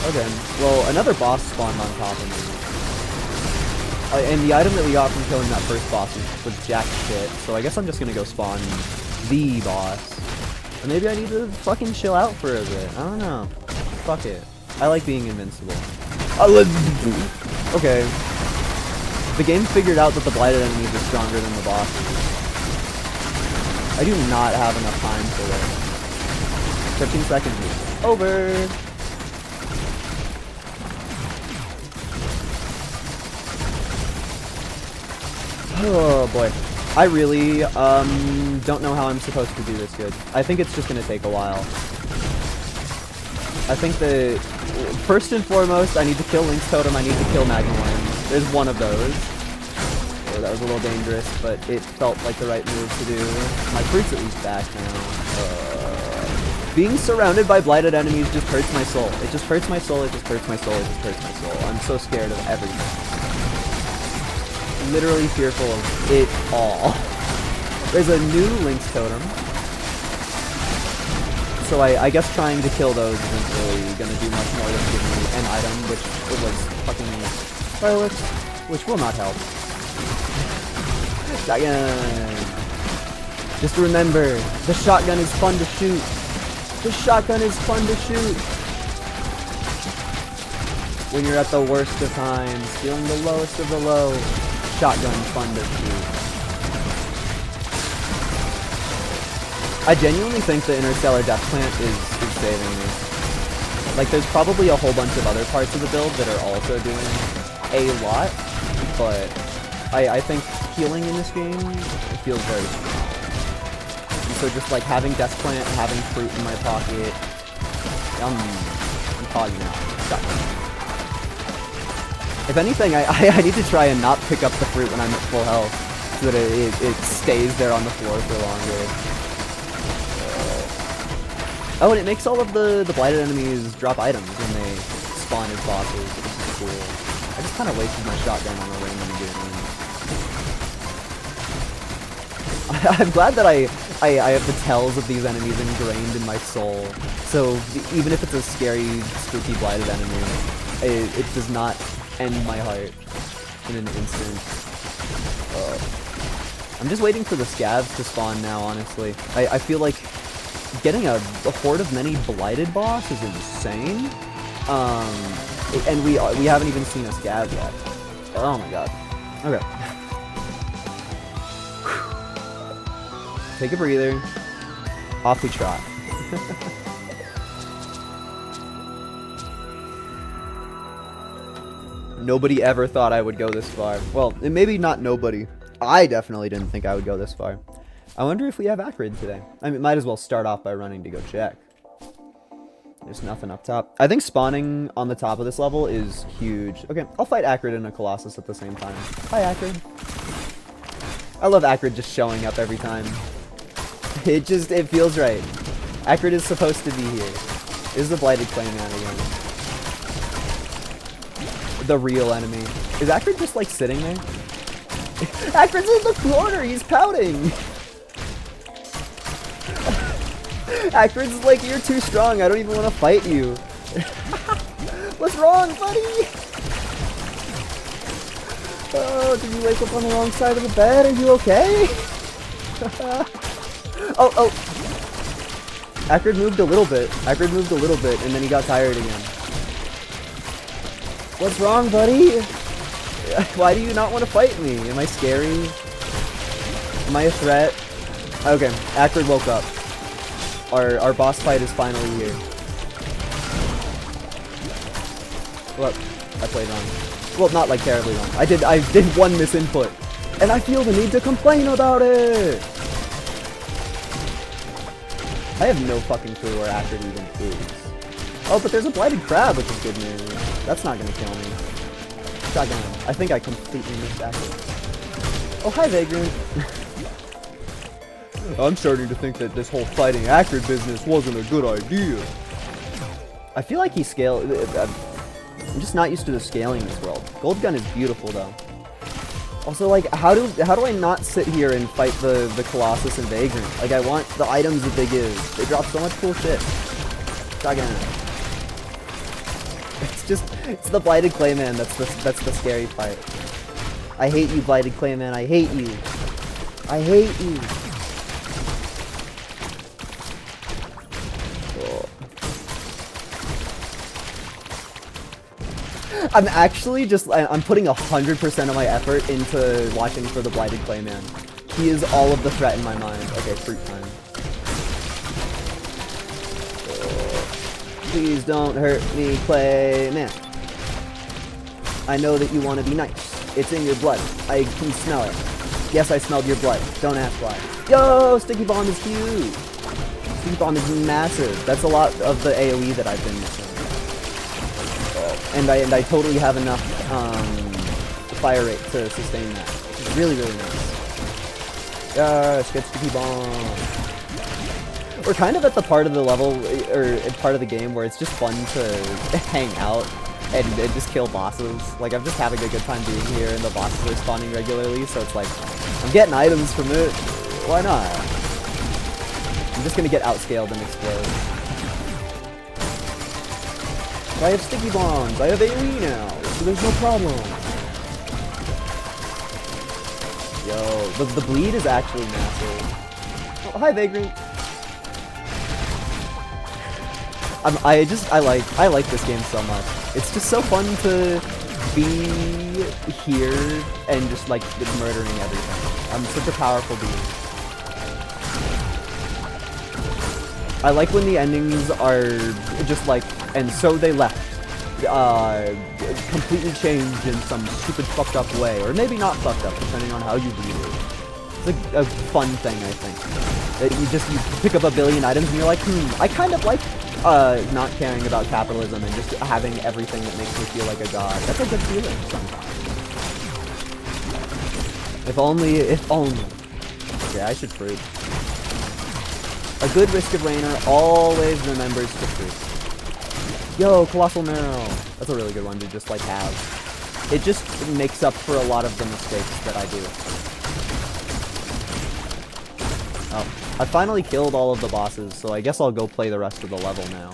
Okay, well, another boss spawned on top of me. And the item that we got from killing that first boss was jack shit, so I guess I'm just gonna go spawn the boss. Or maybe I need to fucking chill out for a bit. I don't know. Fuck it. I like being invincible. Okay. The game figured out that the blighted enemies are stronger than the bosses. I do not have enough time for this. 15 seconds. Over. Oh boy. I really don't know how I'm supposed to do this good. I think it's just gonna take a while. I think that first and foremost, I need to kill Link's Totem, I need to kill Magnemite. There's one of those. So that was a little dangerous, but it felt like the right move to do. My fruit's at least back now. Being surrounded by blighted enemies just hurts my soul. It just hurts my soul, it just hurts my soul, it just hurts my soul. I'm so scared of everything. Literally fearful of it all. There's a new Link's Totem. So I guess trying to kill those isn't really gonna do much more than give me an item, which it was fucking fireworks, which will not help. Shotgun! Just remember, the shotgun is fun to shoot. The shotgun is fun to shoot. When you're at the worst of times, feeling the lowest of the low. Shotgun fun to shoot. I genuinely think the Interstellar Death Plant is saving me. Like, there's probably a whole bunch of other parts of the build that are also doing a lot, but I think healing in this game, it feels very strong. And so just like having Death Plant, having fruit in my pocket, I'm talking now. Shotgun. If anything, I need to try and not pick up the fruit when I'm at full health, so that it stays there on the floor for longer. Oh, and it makes all of the blighted enemies drop items when they spawn as bosses, which is cool. I just kind of wasted my shotgun on a random game. I'm glad that I have the tells of these enemies ingrained in my soul, so even if it's a scary, spooky blighted enemy, it does not end my heart in an instant. I'm just waiting for the scavs to spawn now, honestly. I feel like getting a horde of many blighted boss is insane. And we haven't even seen a scav yet. Oh my god. Okay. Take a breather. Off we trot. Nobody ever thought I would go this far. Well, maybe not nobody. I definitely didn't think I would go this far. I wonder if we have Acrid today. I mean, might as well start off by running to go check. There's nothing up top. I think spawning on the top of this level is huge. Okay, I'll fight Acrid and a Colossus at the same time. Hi, Acrid. I love Acrid just showing up every time. It feels right. Acrid is supposed to be here. This is the Blighted Clayman again. The real enemy. Is Acrid just like sitting there? Acrid's in the corner, he's pouting! Acrid's like, you're too strong, I don't even want to fight you. What's wrong, buddy? Oh, did you wake up on the wrong side of the bed? Are you okay? Oh. Acrid moved a little bit. Acrid moved a little bit, and then he got tired again. What's wrong, buddy? Why do you not want to fight me? Am I scary? Am I a threat? Okay, Acrid woke up. Our boss fight is finally here. Well, I played wrong. Well, not like terribly wrong. I did one misinput, and I feel the need to complain about it. I have no fucking clue where Acrid even is. Oh, but there's a blighted crab, which is good news. That's not gonna kill me. Shotgun. I think I completely missed Acrid. Oh, hi, Vagrant. I'm starting to think that this whole fighting Acrid business wasn't a good idea. I feel like he scaled. I'm just not used to the scaling in this world. Gold Gun is beautiful, though. Also, like, how do I not sit here and fight the Colossus and Vagrant? Like, I want the items that they give. They drop so much cool shit. Shotgun. It's the Blighted Clayman that's the scary part. I hate you, Blighted Clayman. I hate you. I hate you. I'm actually I'm putting 100% of my effort into watching for the Blighted Clayman. He is all of the threat in my mind. Okay, fruit time. Please don't hurt me, Clayman. I know that you want to be nice. It's in your blood. I can smell it. Yes, I smelled your blood. Don't ask why. Yo, Sticky Bomb is huge. Sticky Bomb is massive. That's a lot of the AoE that I've been missing. And I totally have enough fire rate to sustain that. It's really, really nice. Yes, get Sticky Bomb. We're kind of at the part of the level, or part of the game, where it's just fun to hang out and just kill bosses. Like, I'm just having a good time being here, and the bosses are spawning regularly, so it's like, I'm getting items from it. Why not? I'm just gonna get outscaled and explode. I have Sticky Bombs, I have AoE now, so there's no problem. Yo, the bleed is actually massive. Oh, hi, Vagrant. I like this game so much. It's just so fun to be here and just like murdering everything. I'm such a powerful being. I like when the endings are just like, and so they left, completely changed in some stupid fucked up way, or maybe not fucked up, depending on how you view it. It's like a fun thing, I think. That you pick up a billion items and you're like, I kind of like not caring about capitalism and just having everything that makes me feel like a god. That's a good feeling sometimes. If only. Okay, I should fruit. A good Risk of Rainer always remembers to fruit. Yo, Colossal Marrow. That's a really good one to just like have. It just makes up for a lot of the mistakes that I do. Oh, I finally killed all of the bosses, so I guess I'll go play the rest of the level now.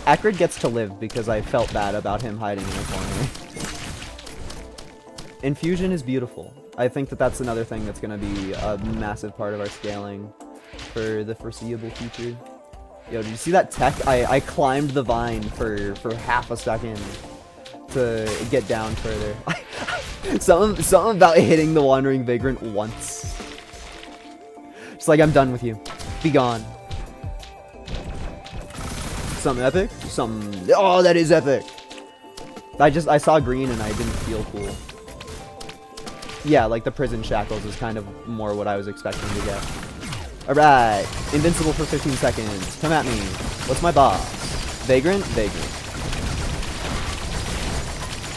Acrid gets to live because I felt bad about him hiding in a corner. Infusion is beautiful. I think that that's another thing that's going to be a massive part of our scaling for the foreseeable future. Yo, did you see that tech? I climbed the vine for half a second to get down further. Something about hitting the Wandering Vagrant once. It's like, I'm done with you. Be gone. Something epic? Oh, that is epic! I saw green and I didn't feel cool. Yeah, like the prison shackles is kind of more what I was expecting to get. Alright, invincible for 15 seconds. Come at me. What's my boss? Vagrant? Vagrant.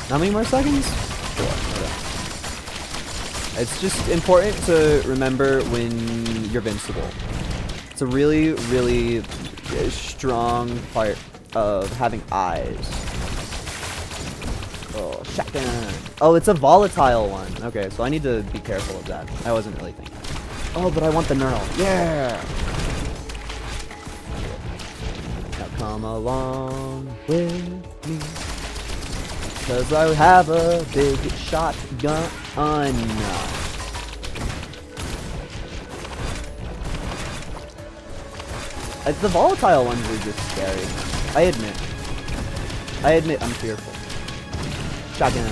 How many more seconds? 4. Okay. It's just important to remember when you're invincible. It's a really, really strong part of having eyes. Oh, shotgun. Oh, it's a volatile one. Okay, so I need to be careful of that. I wasn't really thinking. Oh, but I want the knurl. Yeah! Now come along with me, 'cause I have a big shotgun. The volatile ones are just scary. I admit I'm fearful. Shotgun.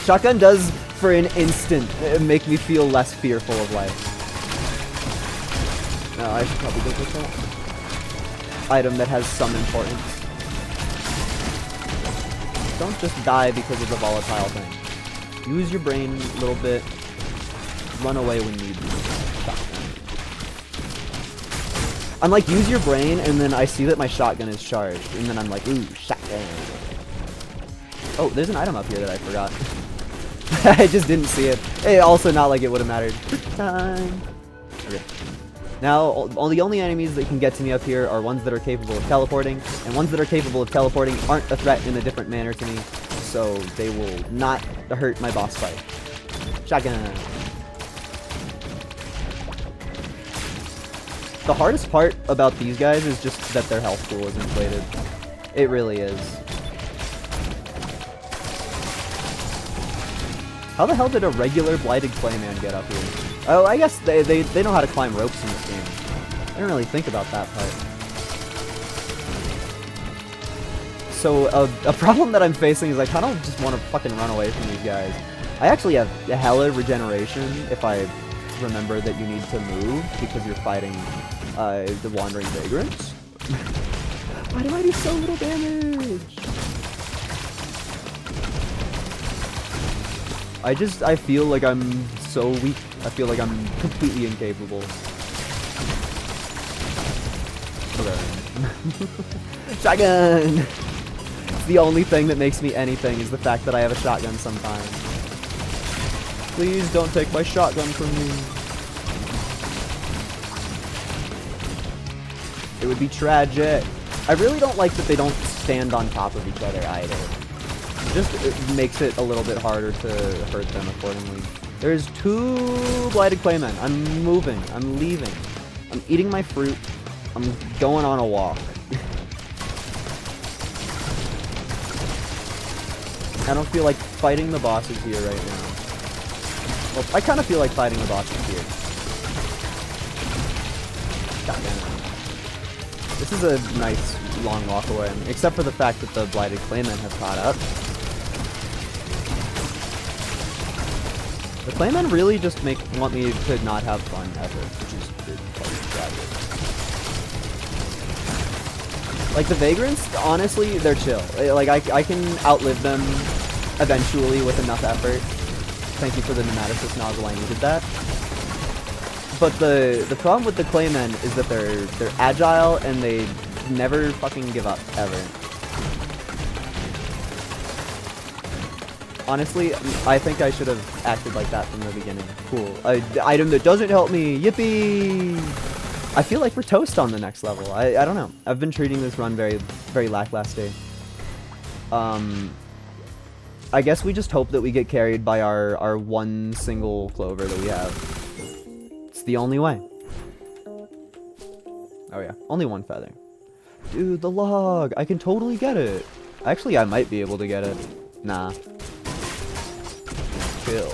Shotgun does, for an instant, make me feel less fearful of life. No, I should probably go with that. Item that has some importance. Don't just die because of the volatile thing. Use your brain a little bit. Run away when need be. I'm like, use your brain, and then I see that my shotgun is charged, and then I'm like, ooh, shotgun. Oh, there's an item up here that I forgot. I just didn't see it. Hey, also not like it would have mattered. Time. Okay. Now, the only enemies that can get to me up here are ones that are capable of teleporting, and ones that are capable of teleporting aren't a threat in a different manner to me, so they will not hurt my boss fight. Shotgun. The hardest part about these guys is just that their health pool is inflated. It really is. How the hell did a regular Blighted Clayman get up here? Oh, I guess they know how to climb ropes in this game. I didn't really think about that part. So, a problem that I'm facing is I kind of just want to fucking run away from these guys. I actually have hella regeneration if I remember that you need to move because you're fighting the Wandering Vagrants. Why do I do so little damage? I feel like I'm so weak. I feel like I'm completely incapable. Okay. Shotgun! It's the only thing that makes me anything is the fact that I have a shotgun sometimes. Please don't take my shotgun from me. It would be tragic. I really don't like that they don't stand on top of each other either. It makes it a little bit harder to hurt them accordingly. There's 2 Blighted Claymen. I'm moving. I'm leaving. I'm eating my fruit. I'm going on a walk. I don't feel like fighting the bosses here right now. Well, I kind of feel like fighting the bosses here. This is a nice long walk away, except for the fact that the Blighted Claymen have caught up. The Claymen really just want me to not have fun ever, which is tragic. Like, the Vagrants, honestly, they're chill. Like, I can outlive them eventually with enough effort. Thank you for the Nematocyst nozzle, I needed that. But the problem with the Claymen is that they're agile and they never fucking give up, ever. Honestly, I think I should have acted like that from the beginning. Cool. Item that doesn't help me. Yippee! I feel like we're toast on the next level. I don't know. I've been treating this run very, very lackluster. I guess we just hope that we get carried by our one single clover that we have. It's the only way. Oh yeah, only 1 feather. Dude, the log! I can totally get it! Actually, I might be able to get it. Nah. Chill.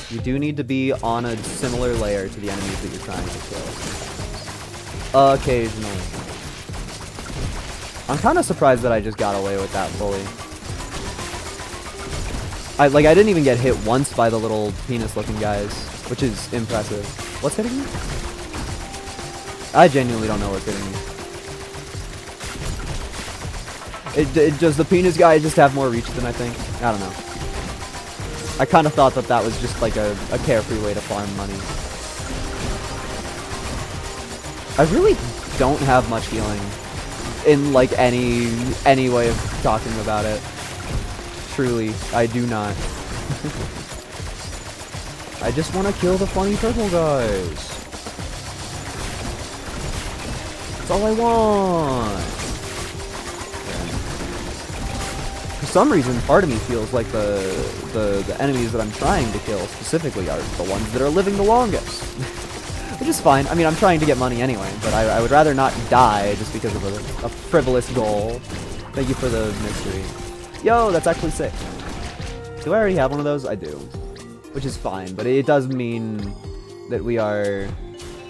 You do need to be on a similar layer to the enemies that you're trying to kill. Occasionally. I'm kind of surprised that I just got away with that fully. I didn't even get hit once by the little penis-looking guys, which is impressive. What's hitting me? I genuinely don't know what's hitting me. Does the penis guy just have more reach than I think? I don't know. I kind of thought that was just like a carefree way to farm money. I really don't have much healing in like any way of talking about it. Truly, I do not. I just want to kill the funny purple guys. That's all I want. For some reason, part of me feels like the enemies that I'm trying to kill specifically are the ones that are living the longest. Which is fine. I mean, I'm trying to get money anyway, but I would rather not die just because of a frivolous goal. Thank you for the mystery. Yo, that's actually sick. Do I already have one of those? I do. Which is fine, but it does mean that we are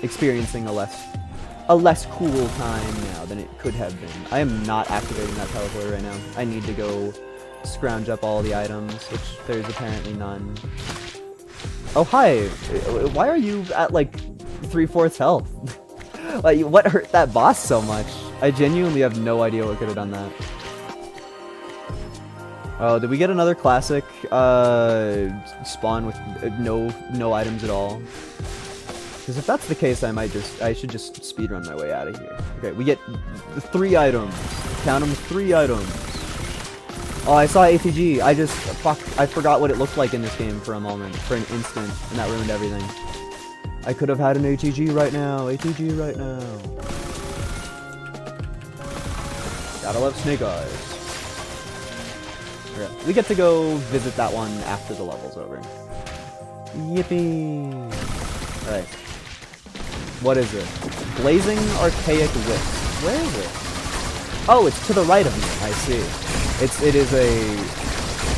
experiencing a less cool time now than it could have been. I am not activating that teleporter right now. I need to go scrounge up all the items, which there's apparently none. Oh, hi! Why are you at, like, 3/4 health? Like, what hurt that boss so much? I genuinely have no idea what could have done that. Oh, did we get another classic spawn with no items at all? Because if that's the case, I should just speedrun my way out of here. Okay, we get 3 items. Count them, 3 items. Oh, I saw ATG. I forgot what it looked like in this game for a moment, for an instant, and that ruined everything. I could have had an ATG right now. ATG right now. Gotta love Snake Eyes. Okay, we get to go visit that one after the level's over. Yippee! Alright. What is it? Blazing Archaic Wisp. Where is it? Oh, it's to the right of me. I see. It is a...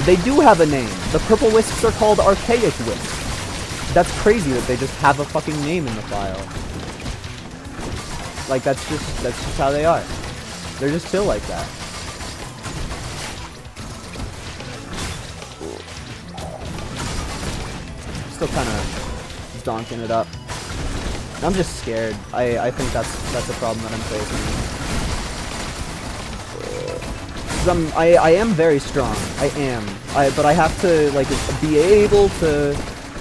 They do have a name. The purple wisps are called Archaic Wisps. That's crazy that they just have a fucking name in the file. Like, that's just how they are. They're just chill like that. Still kind of donking it up. I'm just scared. I think that's a problem that I'm facing. I am very strong. I am. But I have to like be able to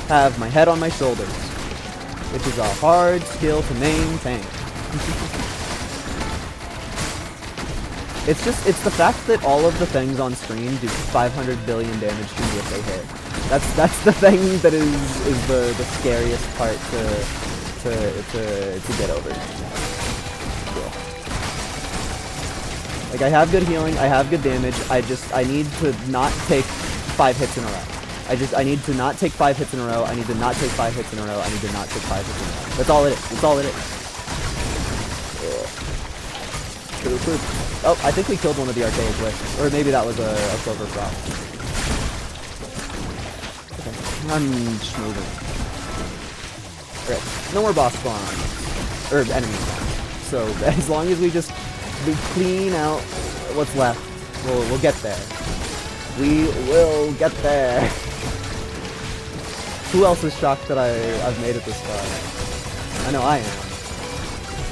have my head on my shoulders, which is a hard skill to maintain. It's the fact that all of the things on screen do 500 billion damage to me if they hit. That's the thing that is the scariest part to get over. Cool. Like, I have good healing, I have good damage, I need to not take 5 hits in a row. I need to not take 5 hits in a row, I need to not take 5 hits in a row, I need to not take 5 hits in a row. That's all it is, that's all it is. Oh, I think we killed one of the Archaic Wisps, or maybe that was a Silver Frost. Okay, I'm just moving. Okay, no more boss spawns, or enemy spawns. So, as long as we clean out what's left, we'll get there. We will get there. Who else is shocked that I've made it this far? I know I am.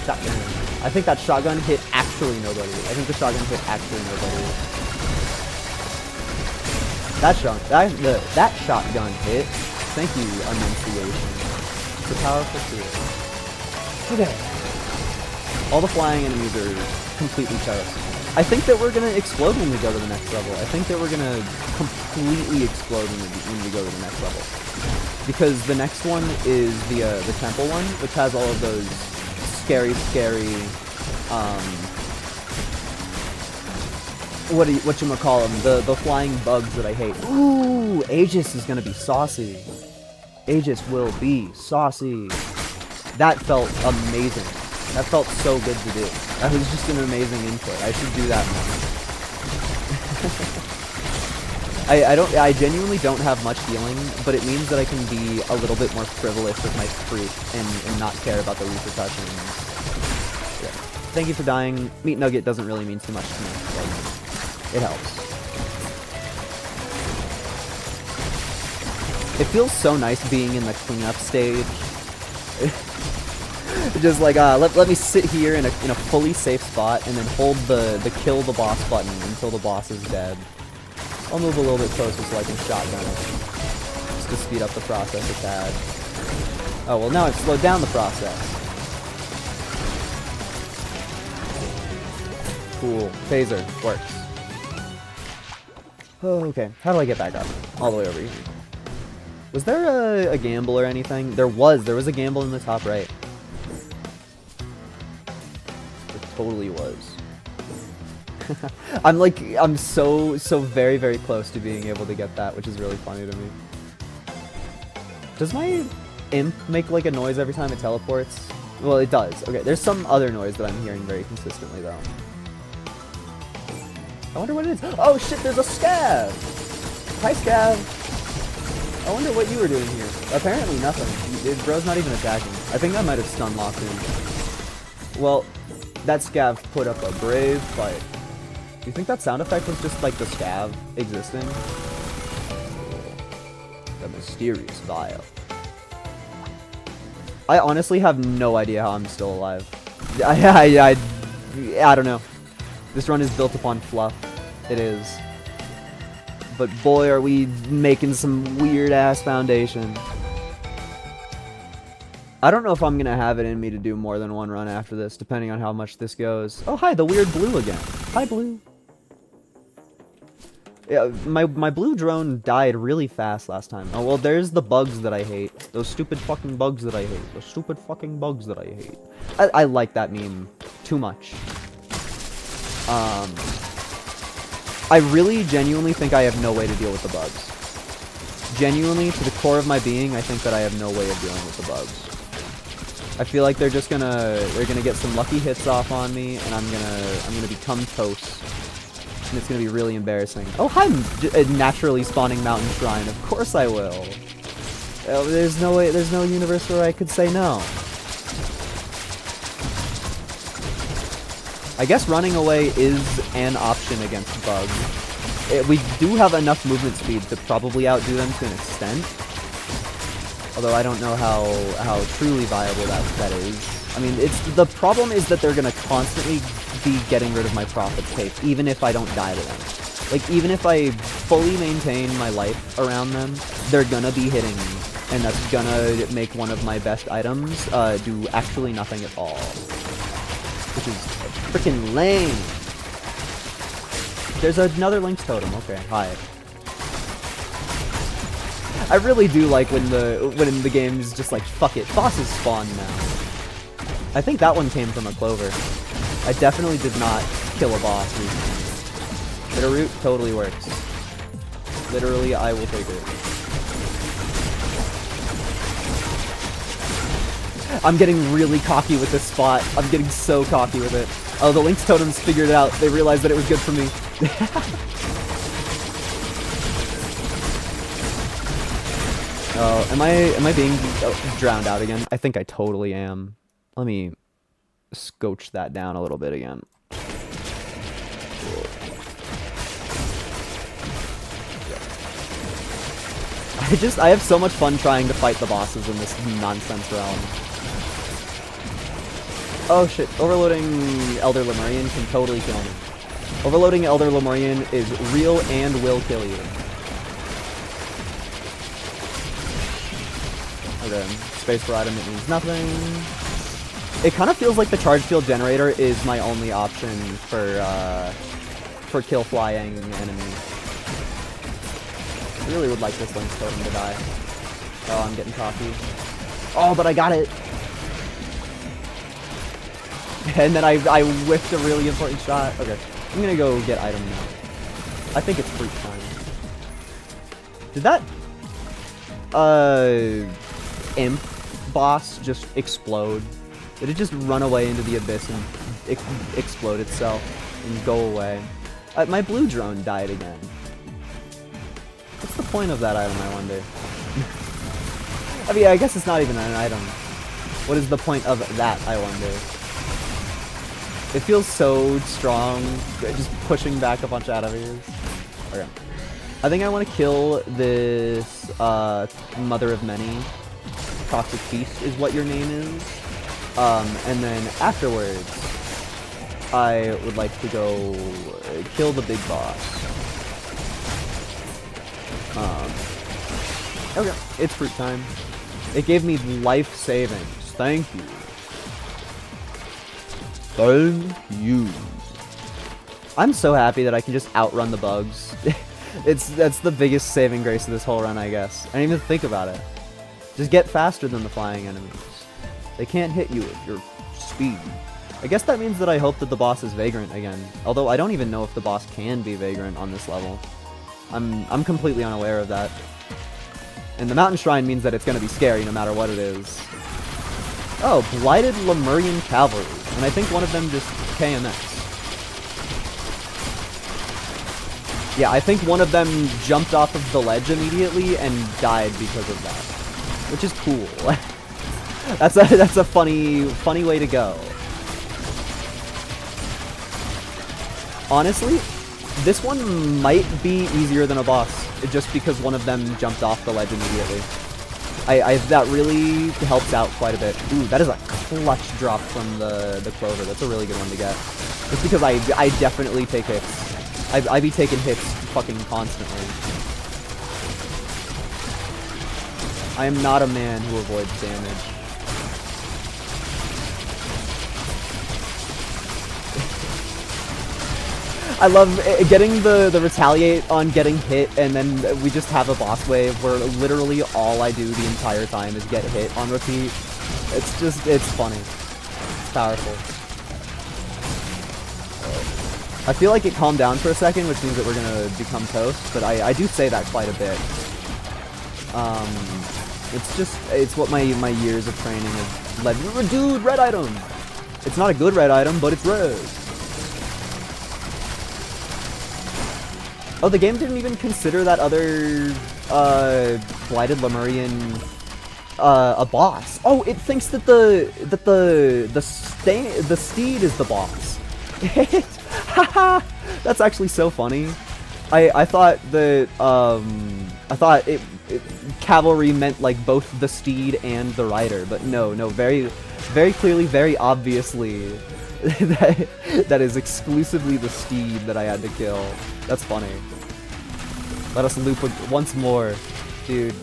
Shotgun. I think that shotgun hit actually nobody. I think the shotgun hit actually nobody. That shotgun hit. Thank you, Annunciation. It's a powerful tool. Okay. All the flying enemies are completely toast. I think that we're gonna explode when we go to the next level. I think that we're gonna completely explode when we go to the next level. Because the next one is the temple one, which has all of those scary, whatchamacallem, the flying bugs that I hate. Ooh, Aegis is gonna be saucy. Aegis will be saucy. That felt amazing. That felt so good to do. That was just an amazing input. I should do that more. I genuinely don't have much healing, but it means that I can be a little bit more frivolous with my fruit and not care about the repercussions. Yeah. Thank you for dying. Meat Nugget doesn't really mean too much to me. Like, it helps. It feels so nice being in the cleanup stage. Just like, let me sit here in a fully safe spot and then hold the kill the boss button until the boss is dead. I'll move a little bit closer so I can shotgun it, just to speed up the process a tad. Oh, well now I've slowed down the process. Cool. Phaser. Works. Oh, okay. How do I get back up? All the way over here. Was there a gamble or anything? There was a gamble in the top right. Totally was. I'm so very, very close to being able to get that, which is really funny to me. Does my imp make like a noise every time it teleports? Well, it does. Okay, there's some other noise that I'm hearing very consistently though. I wonder what it is. Oh shit, there's a Scav! Hi Scav! I wonder what you were doing here. Apparently nothing. Bro's not even attacking. I think I might have stun locked him. Well, that Scav put up a brave fight. Do you think that sound effect was just like the Scav existing? The mysterious vial. I honestly have no idea how I'm still alive. I don't know. This run is built upon fluff. It is. But boy, are we making some weird-ass foundation. I don't know if I'm gonna have it in me to do more than one run after this, depending on how much this goes. Oh, hi, the weird blue again. Hi, blue. Yeah, my blue drone died really fast last time. Oh, well, there's the bugs that I hate. Those stupid fucking bugs that I hate. Those stupid fucking bugs that I hate. I like that meme too much. I really genuinely think I have no way to deal with the bugs. Genuinely, to the core of my being, I think that I have no way of dealing with the bugs. I feel like they're gonna get some lucky hits off on me, and I'm gonna become toast. And it's gonna be really embarrassing. Oh, hi, naturally spawning mountain shrine. Of course I will. There's no way, there's no universe where I could say no. I guess running away is an option against bugs. We do have enough movement speed to probably outdo them to an extent. Although I don't know how truly viable that is. I mean, the problem is that they're gonna constantly be getting rid of my Prophet's Cape, even if I don't die to them. Like, even if I fully maintain my life around them, they're gonna be hitting me. And that's gonna make one of my best items do actually nothing at all. Which is freaking lame. There's another Lynx totem. Okay, hi. I really do like when the game is just like, fuck it, bosses spawn now. I think that one came from a Clover. I definitely did not kill a boss recently. Bitterroot totally works. Literally, I will take it. I'm getting really cocky with this spot. I'm getting so cocky with it. Oh, the Lynx totems figured it out. They realized that it was good for me. Oh, am I being drowned out again? I think I totally am. Let me scotch that down a little bit again. I have so much fun trying to fight the bosses in this nonsense realm. Oh shit, overloading Elder Lemurian can totally kill me. Overloading Elder Lemurian is real and will kill you. Okay, space for item, it means nothing. It kind of feels like the charge field generator is my only option for kill flying enemies. I really would like this Lynx totem to die. Oh, I'm getting cocky. Oh, but I got it! And then I whiffed a really important shot. Okay, I'm gonna go get item now. I think it's fruit time. Did that imp boss just explode? Did it just run away into the abyss and explode itself and go away? My blue drone died again. What's the point of that item, I wonder? I mean, I guess it's not even an item. What is the point of that, I wonder? It feels so strong, just pushing back a bunch of enemies. Okay. I think I want to kill this Mother of Many. Toxic Beast is what your name is. And then afterwards, I would like to go kill the big boss. Okay, it's fruit time. It gave me life savings. Thank you. Thank you. I'm so happy that I can just outrun the bugs. That's the biggest saving grace of this whole run, I guess. I didn't even think about it. Just get faster than the flying enemies. They can't hit you with your speed. I guess that means that I hope that the boss is Vagrant again. Although I don't even know if the boss can be Vagrant on this level. I'm completely unaware of that. And the Mountain Shrine means that it's going to be scary no matter what it is. Oh, Blighted Lemurian Cavalry. And I think one of them just KMX. Yeah, I think one of them jumped off of the ledge immediately and died because of that. Which is cool. That's a funny way to go. Honestly, this one might be easier than a boss, just because one of them jumped off the ledge immediately. That really helps out quite a bit. Ooh, that is a clutch drop from the Clover. That's a really good one to get. Just because I definitely take hits. I be taking hits fucking constantly. I am not a man who avoids damage. I love getting the retaliate on getting hit, and then we just have a boss wave where literally all I do the entire time is get hit on repeat. It's funny. It's powerful. I feel like it calmed down for a second, which means that we're gonna become toast, but I do say that quite a bit. It's what my years of training have led me. Dude, red item! It's not a good red item, but it's red. Oh, the game didn't even consider that other, Blighted Lemurian, a boss. Oh, it thinks that the steed is the boss. Haha! That's actually so funny. I thought that, cavalry meant like both the steed and the rider, but no, very clearly, very obviously, that is exclusively the steed that I had to kill. That's funny. Let us loop once more. Dude,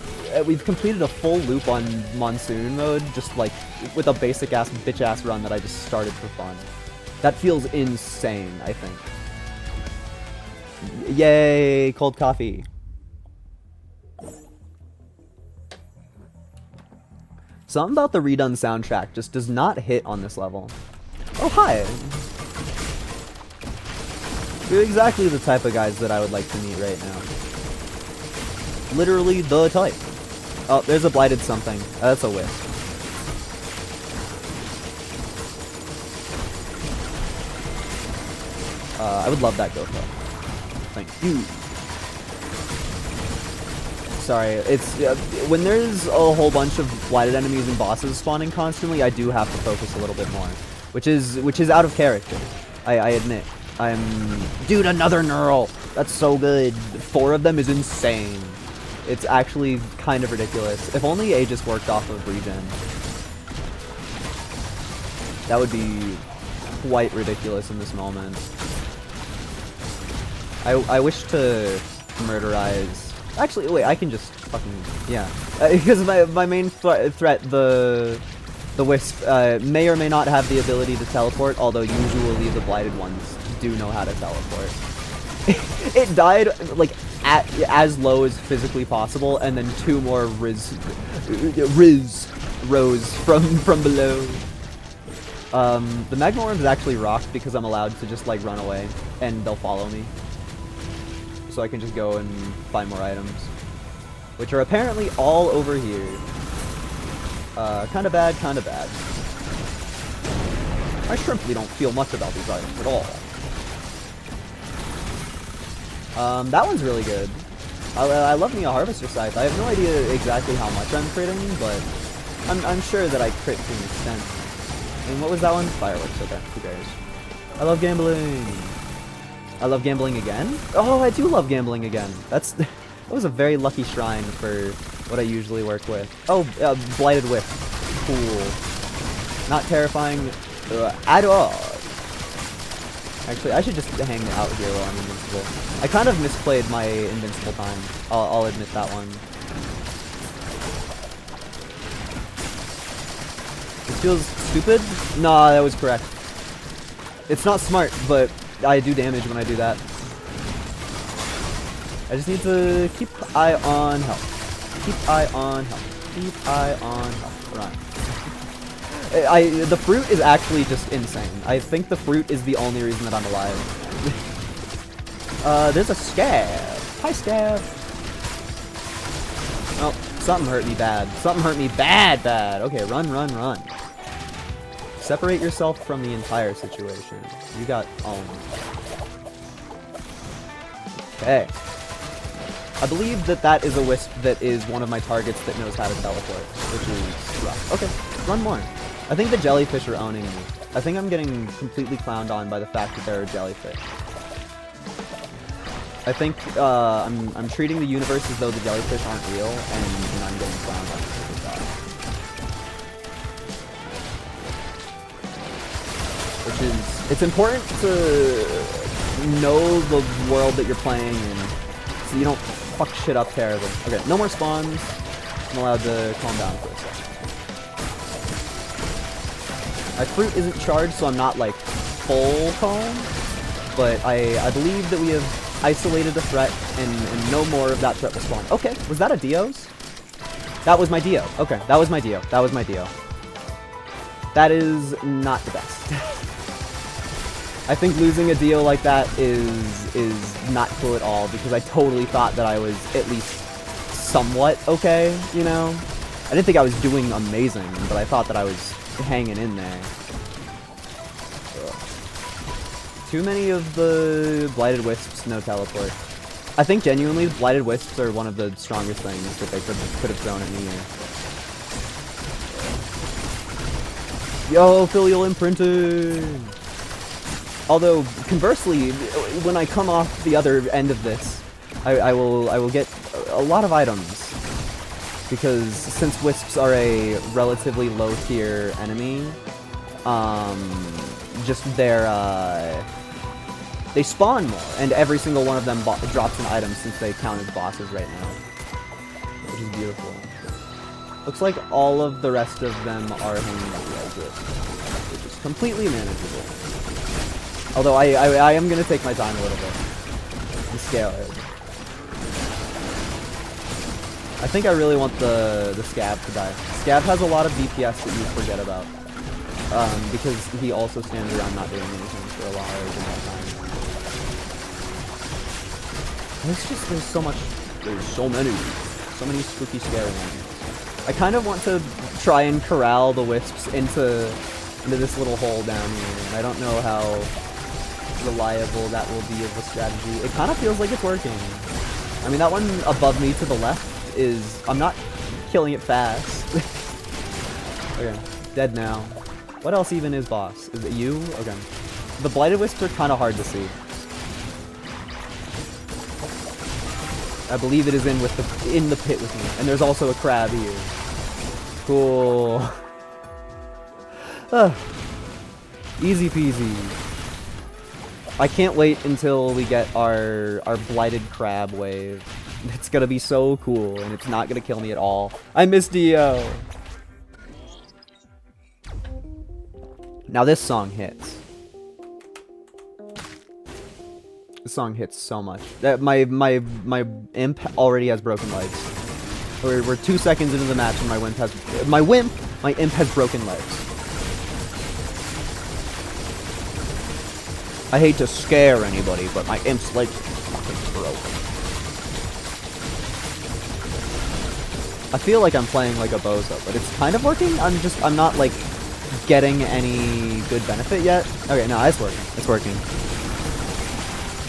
we've completed a full loop on Monsoon mode, just like with a basic ass bitch ass run that I just started for fun. That feels insane, I think. Yay, cold coffee. Something about the redone soundtrack just does not hit on this level. Oh, hi! You're exactly the type of guys that I would like to meet right now. Literally the type. Oh, there's a blighted something. That's a wisp. I would love that GoPro. Thank you. Sorry, it's when there's a whole bunch of blighted enemies and bosses spawning constantly, I do have to focus a little bit more, which is out of character. I admit. Dude, another Knurl. That's so good. 4 of them is insane. It's actually kind of ridiculous. If only Aegis worked off of regen. That would be quite ridiculous in this moment. I wish to murderize. Actually, wait, I can just fucking, yeah. Because my main threat, the Wisp, may or may not have the ability to teleport, although usually the blighted ones do know how to teleport. It died, like, as low as physically possible, and then 2 more rose from below. The Magma Worms actually rocked because I'm allowed to just, like, run away, and they'll follow me. So I can just go and find more items, which are apparently all over here. Kinda bad, kinda bad. I shrimply don't feel much about these items at all. That one's really good. I love me a Harvester Scythe. I have no idea exactly how much I'm critting, but I'm sure that I crit to an extent. And what was that one? Fireworks, okay, who cares. I love gambling. I love gambling again? Oh, I do love gambling again. That was a very lucky shrine for what I usually work with. Oh, Blighted Whip. Cool. Not terrifying at all. Actually, I should just hang out here while I'm invincible. I kind of misplayed my invincible time. I'll admit that one. This feels stupid? Nah, that was correct. It's not smart, but I do damage when I do that. I just need to keep eye on health. Keep eye on health. Keep eye on health. Run. The fruit is actually just insane. I think the fruit is the only reason that I'm alive. There's a Scab. Hi, Scab. Oh, something hurt me bad. Something hurt me bad. Okay, run. Separate yourself from the entire situation. You got owned. Okay. I believe that is a Wisp that is one of my targets that knows how to teleport, which is rough. Okay, run more. I think the jellyfish are owning me. I think I'm getting completely clowned on by the fact that there are jellyfish. I think I'm treating the universe as though the jellyfish aren't real, and I'm getting clowned on because of that. Which is, it's important to know the world that you're playing in, so you don't fuck shit up terribly. Okay, no more spawns. I'm allowed to calm down for a second. My fruit isn't charged, so I'm not like full calm. but I believe that we have isolated the threat, and no more of that threat will spawn. Okay, was that a Dio's? That was my Dio. Okay, that was my Dio. That was my Dio. That is not the best. I think losing a Dio like that is not cool at all, because I totally thought that I was at least somewhat okay, you know? I didn't think I was doing amazing, but I thought that I was hanging in there. Too many of the Blighted Wisps, no teleport. I think genuinely Blighted Wisps are one of the strongest things that they could have thrown at me here. Yo, filial imprinting! Although, conversely, when I come off the other end of this, I will get a lot of items. Because since Wisps are a relatively low tier enemy, just they spawn more, and every single one of them drops an item since they count as bosses right now, which is beautiful. Looks like all of the rest of them are hanging out the exit, which is completely manageable. Although I am gonna take my time a little bit to scale it. I think I really want the Scab to die. Scab has a lot of DPS that you forget about, because he also stands around not doing anything for a large amount of time. There's so many spooky, scary ones. I kind of want to try and corral the Wisps into this little hole down here, and I don't know how reliable that will be of a strategy. It kind of feels like it's working. I mean, that one above me to the left is... I'm not killing it fast. Okay, dead now. What else even is boss? Is it you? Okay. The Blighted Wisps are kind of hard to see. I believe it is in the pit with me, and there's also a crab here. Cool. Easy peasy. I can't wait until we get our blighted crab wave. It's gonna be so cool, and it's not gonna kill me at all. I miss Dio. Now this song hits. This song hits so much. That my imp already has broken legs. We're 2 seconds into the match, and my imp has broken legs. I hate to scare anybody, but my imp's legs are fucking broken. I feel like I'm playing like a bozo, but it's kind of working. I'm not like getting any good benefit yet. Okay, no, it's working. It's working.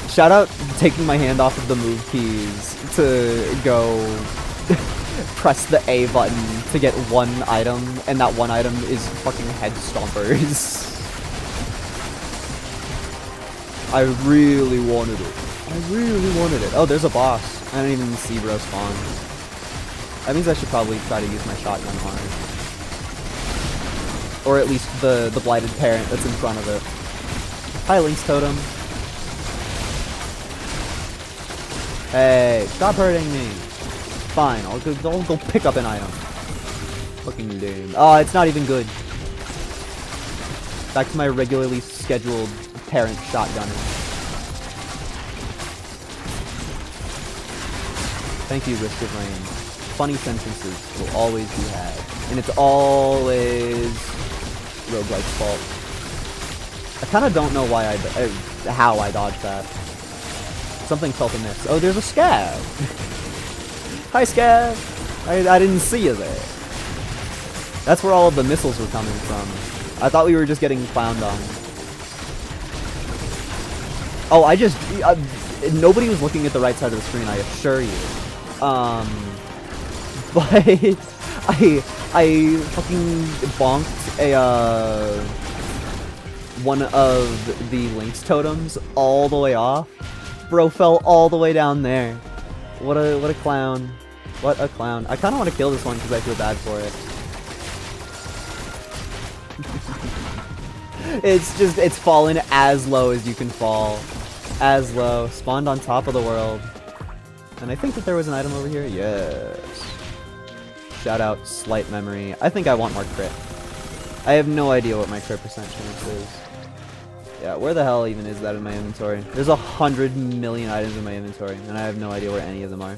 Shout out taking my hand off of the move keys to go press the A button to get one item, and that one item is fucking head stompers. I really wanted it. I really wanted it. Oh, there's a boss. I didn't even see bro spawn. That means I should probably try to use my shotgun hard. Or at least the blighted parent that's in front of it. Hi, Link's Totem. Hey, stop hurting me. Fine, I'll go pick up an item. Fucking lame. Oh, it's not even good. Back to my regularly scheduled parent shotgunner. Thank you, Risk of Rain. Funny sentences will always be had. And it's always Roguelike's fault. I kind of don't know why how I dodged that. Something felt amiss. Oh, there's a Scab! Hi, Scab! I didn't see you there. That's where all of the missiles were coming from. I thought we were just getting clowned on. Oh, nobody was looking at the right side of the screen, I assure you. But I fucking bonked one of the Link's totems all the way off. Bro fell all the way down there. What a clown. What a clown. I kind of want to kill this one because I feel bad for it. It's fallen as low as you can fall. As low. Spawned on top of the world. And I think that there was an item over here. Yes. Shout out Slight Memory. I think I want more crit. I have no idea what my crit percent chance is. Yeah, where the hell even is that in my inventory? There's 100 million items in my inventory, and I have no idea where any of them are.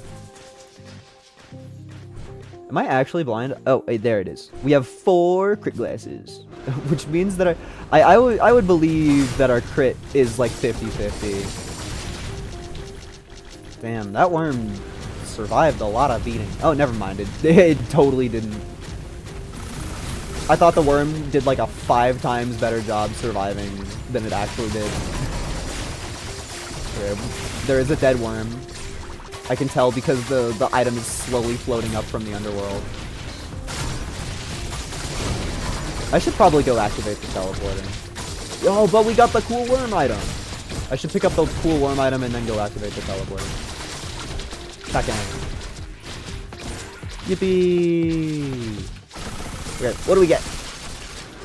Am I actually blind? Oh, wait, there it is. We have 4 crit glasses, which means that I would believe that our crit is like 50-50. Damn, that worm survived a lot of beating. Oh, never mind. It totally didn't. I thought the worm did like a 5 times better job surviving than it actually did. There is a dead worm. I can tell because the item is slowly floating up from the underworld. I should probably go activate the teleporting. Oh, but we got the cool worm item. I should pick up the cool worm item and then go activate the teleporting. Second. Yippee! Okay, what do we get?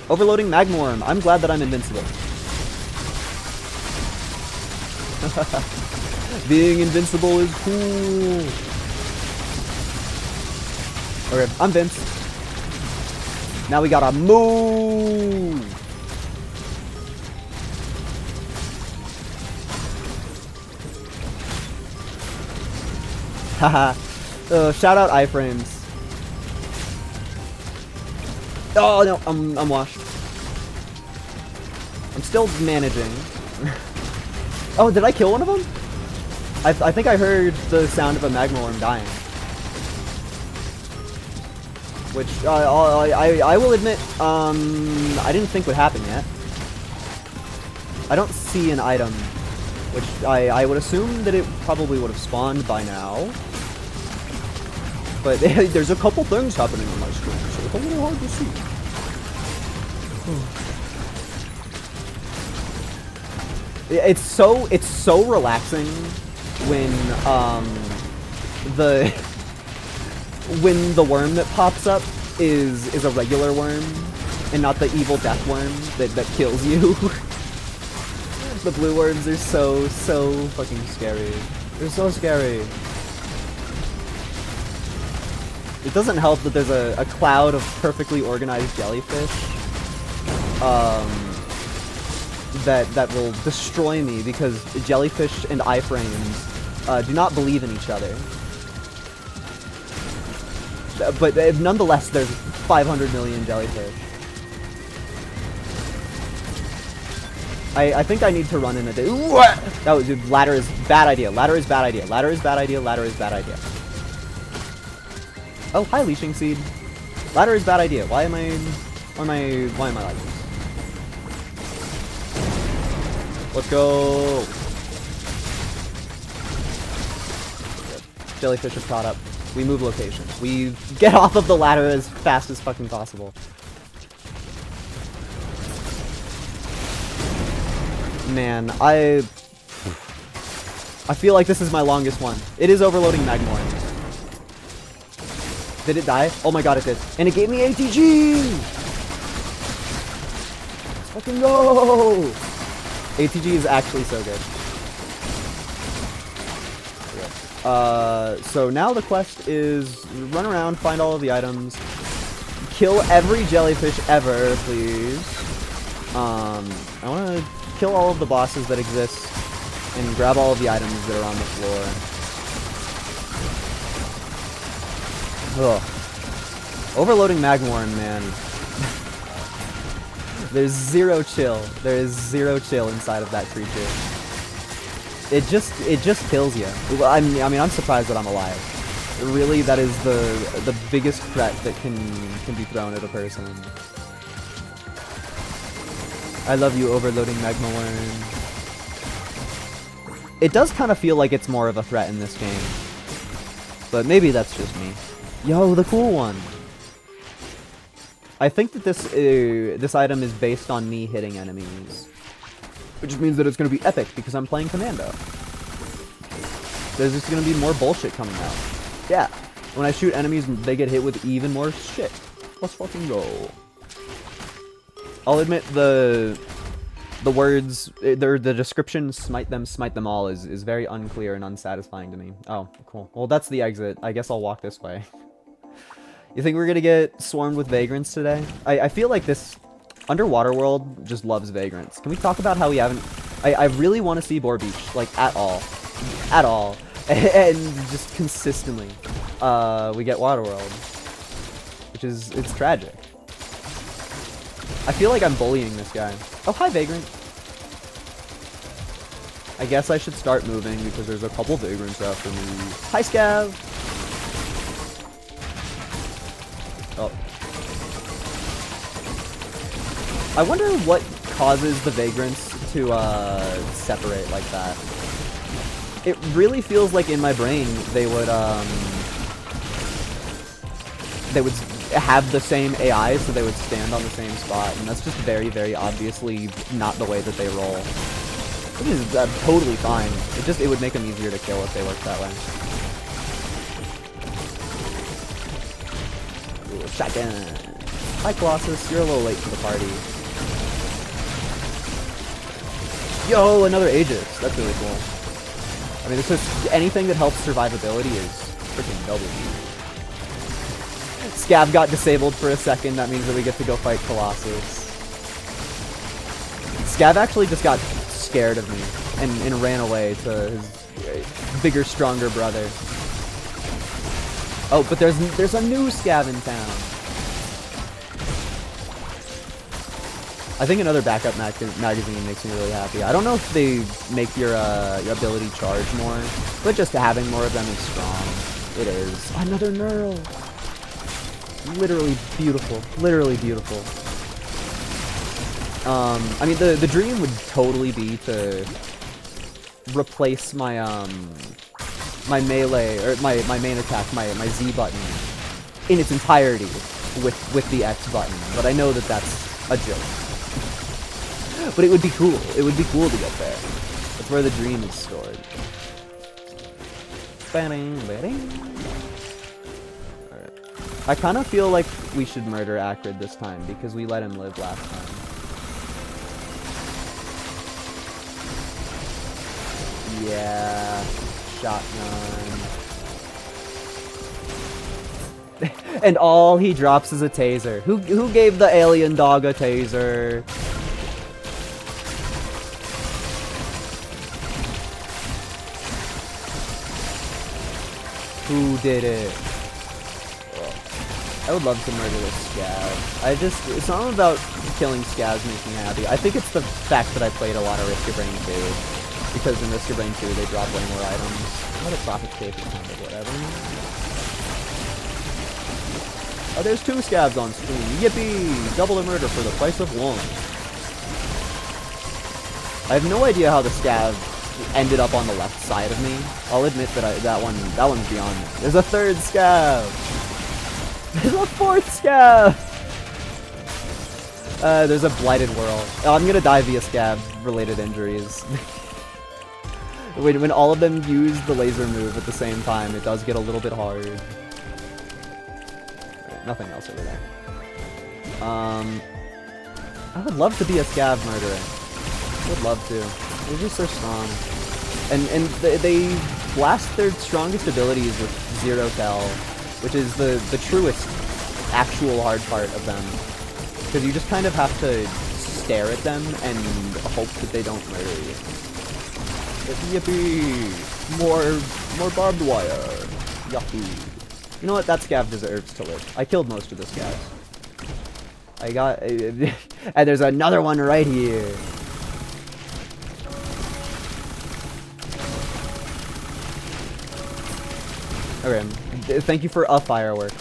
Overloading Magmorm. I'm glad that I'm invincible. Being invincible is cool. Okay, I'm Vince. Now we gotta move. Haha. Shout out iframes. Oh no, I'm washed. I'm still managing. Oh, did I kill one of them? I think I heard the sound of a Magmorm dying. Which, I will admit, I didn't think would happen yet. I don't see an item, which I would assume that it probably would have spawned by now. But there's a couple things happening on my screen, so it's a little hard to see. It's so relaxing when the worm that pops up is a regular worm and not the evil death worm that kills you. The blue worms are so fucking scary. They're so scary. It doesn't help that there's a cloud of perfectly organized jellyfish that will destroy me because jellyfish and iframes do not believe in each other. But nonetheless, there's 500 million jellyfish. I think I need to run in a day. That was ladder is bad idea. Ladder is bad idea. Ladder is bad idea. Ladder is bad idea. Oh, hi, Leashing Seed. Ladder is bad idea. Why am I like this? Let's go. Jellyfish have caught up. We move location. We get off of the ladder as fast as fucking possible. Man, I feel like this is my longest one. It is overloading Magmorm. Did it die? Oh my god, it did. And it gave me ATG! Let's fucking go! ATG is actually so good. So now the quest is run around, find all of the items, kill every jellyfish ever, please. I want to kill all of the bosses that exist and grab all of the items that are on the floor. Ugh. Overloading Magmorm, man. There's zero chill. There is zero chill inside of that creature. It just kills you. I mean, I'm surprised that I'm alive. Really, that is the biggest threat that can be thrown at a person. I love you, overloading Magmorm. It does kind of feel like it's more of a threat in this game, but maybe that's just me. Yo, the cool one. I think that this item is based on me hitting enemies, which means that it's going to be epic because I'm playing Commando. There's just going to be more bullshit coming out. Yeah, when I shoot enemies, they get hit with even more shit. Let's fucking go. I'll admit the words, the description, smite them all is very unclear and unsatisfying to me. Oh, cool. Well, that's the exit. I guess I'll walk this way. You think we're gonna get swarmed with vagrants today? I feel like this Underwater World just loves Vagrants. Can we talk about how we haven't... I really want to see Boar Beach, like, at all. At all. And just consistently, we get Waterworld. Which is... it's tragic. I feel like I'm bullying this guy. Oh, hi, Vagrant. I guess I should start moving because there's a couple Vagrants after me. Hi, Scav! Oh. I wonder what causes the Vagrants to separate like that. It really feels like in my brain they would have the same AI, so they would stand on the same spot, and that's just very, very obviously not the way that they roll. Which is totally fine. It would make them easier to kill if they worked that way. Ooh, shotgun. Hi, Colossus. You're a little late to the party. Yo, another Aegis. That's really cool. I mean, it's just anything that helps survivability is freaking W. Scav got disabled for a second. That means that we get to go fight Colossus. Scav actually just got scared of me and ran away to his bigger, stronger brother. Oh, but there's a new Scav in town. I think another backup magazine makes me really happy. I don't know if they make your ability charge more, but just having more of them is strong. It is. Another Knurl! Literally beautiful. Literally beautiful. I mean, the dream would totally be to replace my, my melee, or my main attack, my Z button, in its entirety with the X button, but I know that that's a joke. But it would be cool. It would be cool to get there. That's where the dream is stored. Alright. I kind of feel like we should murder Acrid this time, because we let him live last time. Yeah. Shotgun. And all he drops is a taser. Who gave the alien dog a taser? Who did it? Oh, I would love to murder this Scav. It's not about killing Scavs makes me happy. I think it's the fact that I played a lot of Risk of Rain 2. Because in Risk of Rain 2, they drop way more items. What a profit tape is kind of whatever. Oh, there's 2 Scavs on screen. Yippee! Double the murder for the price of 1. I have no idea how the Scav ended up on the left side of me. I'll admit that that one's beyond me. There's a 3rd Scav! There's a 4th Scav! There's a Blighted Whirl. Oh, I'm gonna die via Scav-related injuries. When all of them use the laser move at the same time, it does get a little bit hard. Right, nothing else over there. I would love to be a Scav murderer. I would love to. They're just so strong. And they blast their strongest abilities with zero tell, which is the truest actual hard part of them. Because you just kind of have to stare at them and hope that they don't murder you. Yippee! More barbed wire. Yahoo! You know what? That Scav deserves to live. I killed most of the Scavs. I got... and there's another one right here. Okay, thank you for a firework.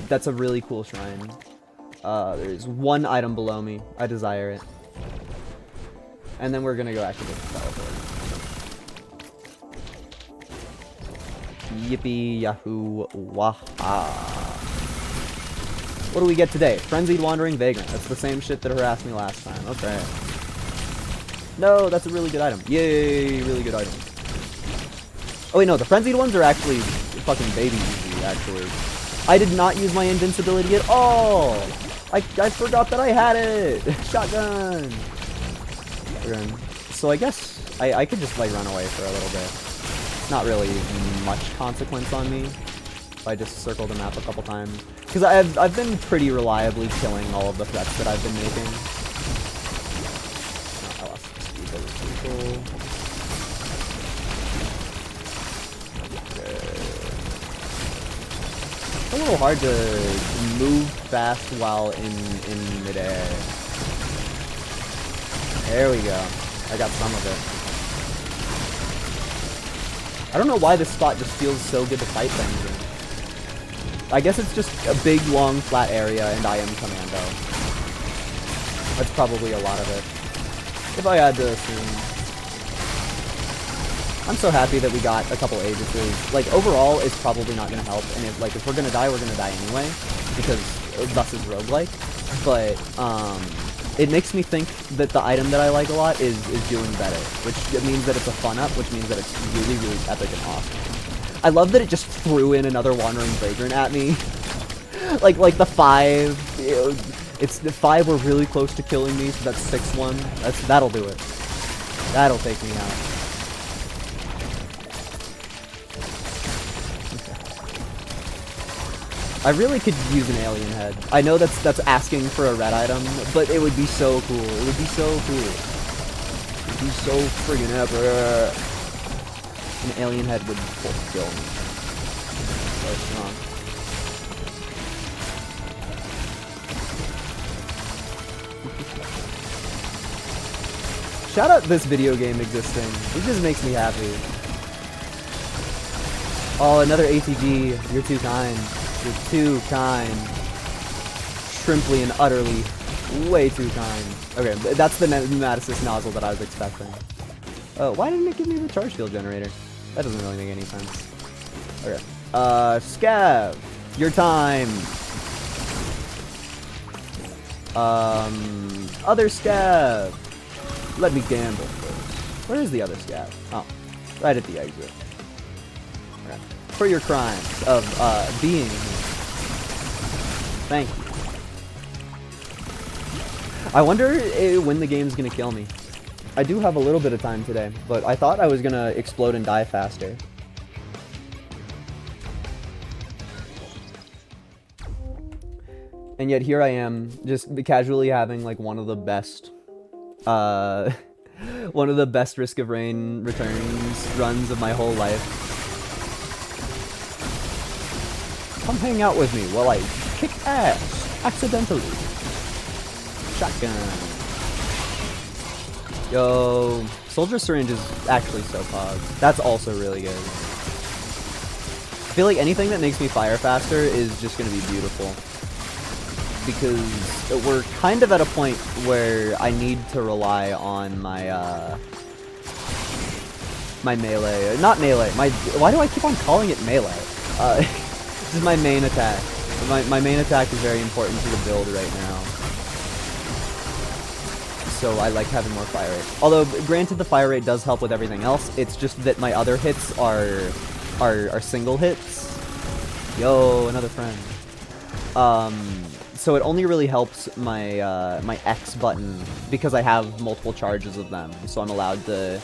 That's a really cool shrine. There's 1 item below me. I desire it. And then we're gonna go activate the teleport. Yippee yahoo waha. What do we get today? Frenzied Wandering Vagrant. That's the same shit that harassed me last time. Okay. No, that's a really good item. Yay, really good item. Oh wait, no, the frenzied ones are actually fucking baby easy, actually. I did not use my invincibility at all! I forgot that I had it! Shotgun! Okay. So I guess I could just like run away for a little bit. Not really much consequence on me. if I just circle the map a couple times. Because I've been pretty reliably killing all of the threats that I've been making. Oh, I lost some speed, that was pretty cool. It's a little hard to move fast while in midair. There we go. I got some of it. I don't know why this spot just feels so good to fight things in. I guess it's just a big, long, flat area, and I am Commando. That's probably a lot of it. If I had to assume. I'm so happy that we got a couple Aegises. Like, overall, it's probably not going to help, and if we're going to die, we're going to die anyway, because thus is roguelike. But, it makes me think that the item that I like a lot is doing better, which means that it's a fun up, which means that it's really, really epic and awesome. I love that it just threw in another Wandering Vagrant at me. like the 5, you know, it's the 5 were really close to killing me, so that's 6-1. That'll do it. That'll take me out. I really could use an alien head. I know that's asking for a red item, but it would be so cool. It would be so cool. It would be so friggin' epic. An alien head would kill me. So strong. Shout out this video game existing. It just makes me happy. Oh, another ATG. You're too kind. You're too kind. Shrimply and utterly way too kind. Okay, that's the Pneumaticus nozzle that I was expecting. Oh, why didn't it give me the charge field generator? That doesn't really make any sense. Okay. Scav, your time. Other Scav. Let me gamble first. Where is the other Scav? Oh, right at the exit. Okay. For your crimes of being here. Thank you. I wonder when the game's gonna kill me. I do have a little bit of time today, but I thought I was gonna explode and die faster. And yet here I am, just casually having like one of the best Risk of Rain returns runs of my whole life. Come hang out with me while I kick ass accidentally. Shotgun. Yo, Soldier Syringe is actually so pog. That's also really good. I feel like anything that makes me fire faster is just gonna be beautiful. Because we're kind of at a point where I need to rely on my, my melee. Not melee, why do I keep on calling it melee? This is my main attack. My main attack is very important to the build right now. So I like having more fire rate. Although, granted, the fire rate does help with everything else. It's just that my other hits are single hits. Yo, another friend. So it only really helps my my X button because I have multiple charges of them. So I'm allowed to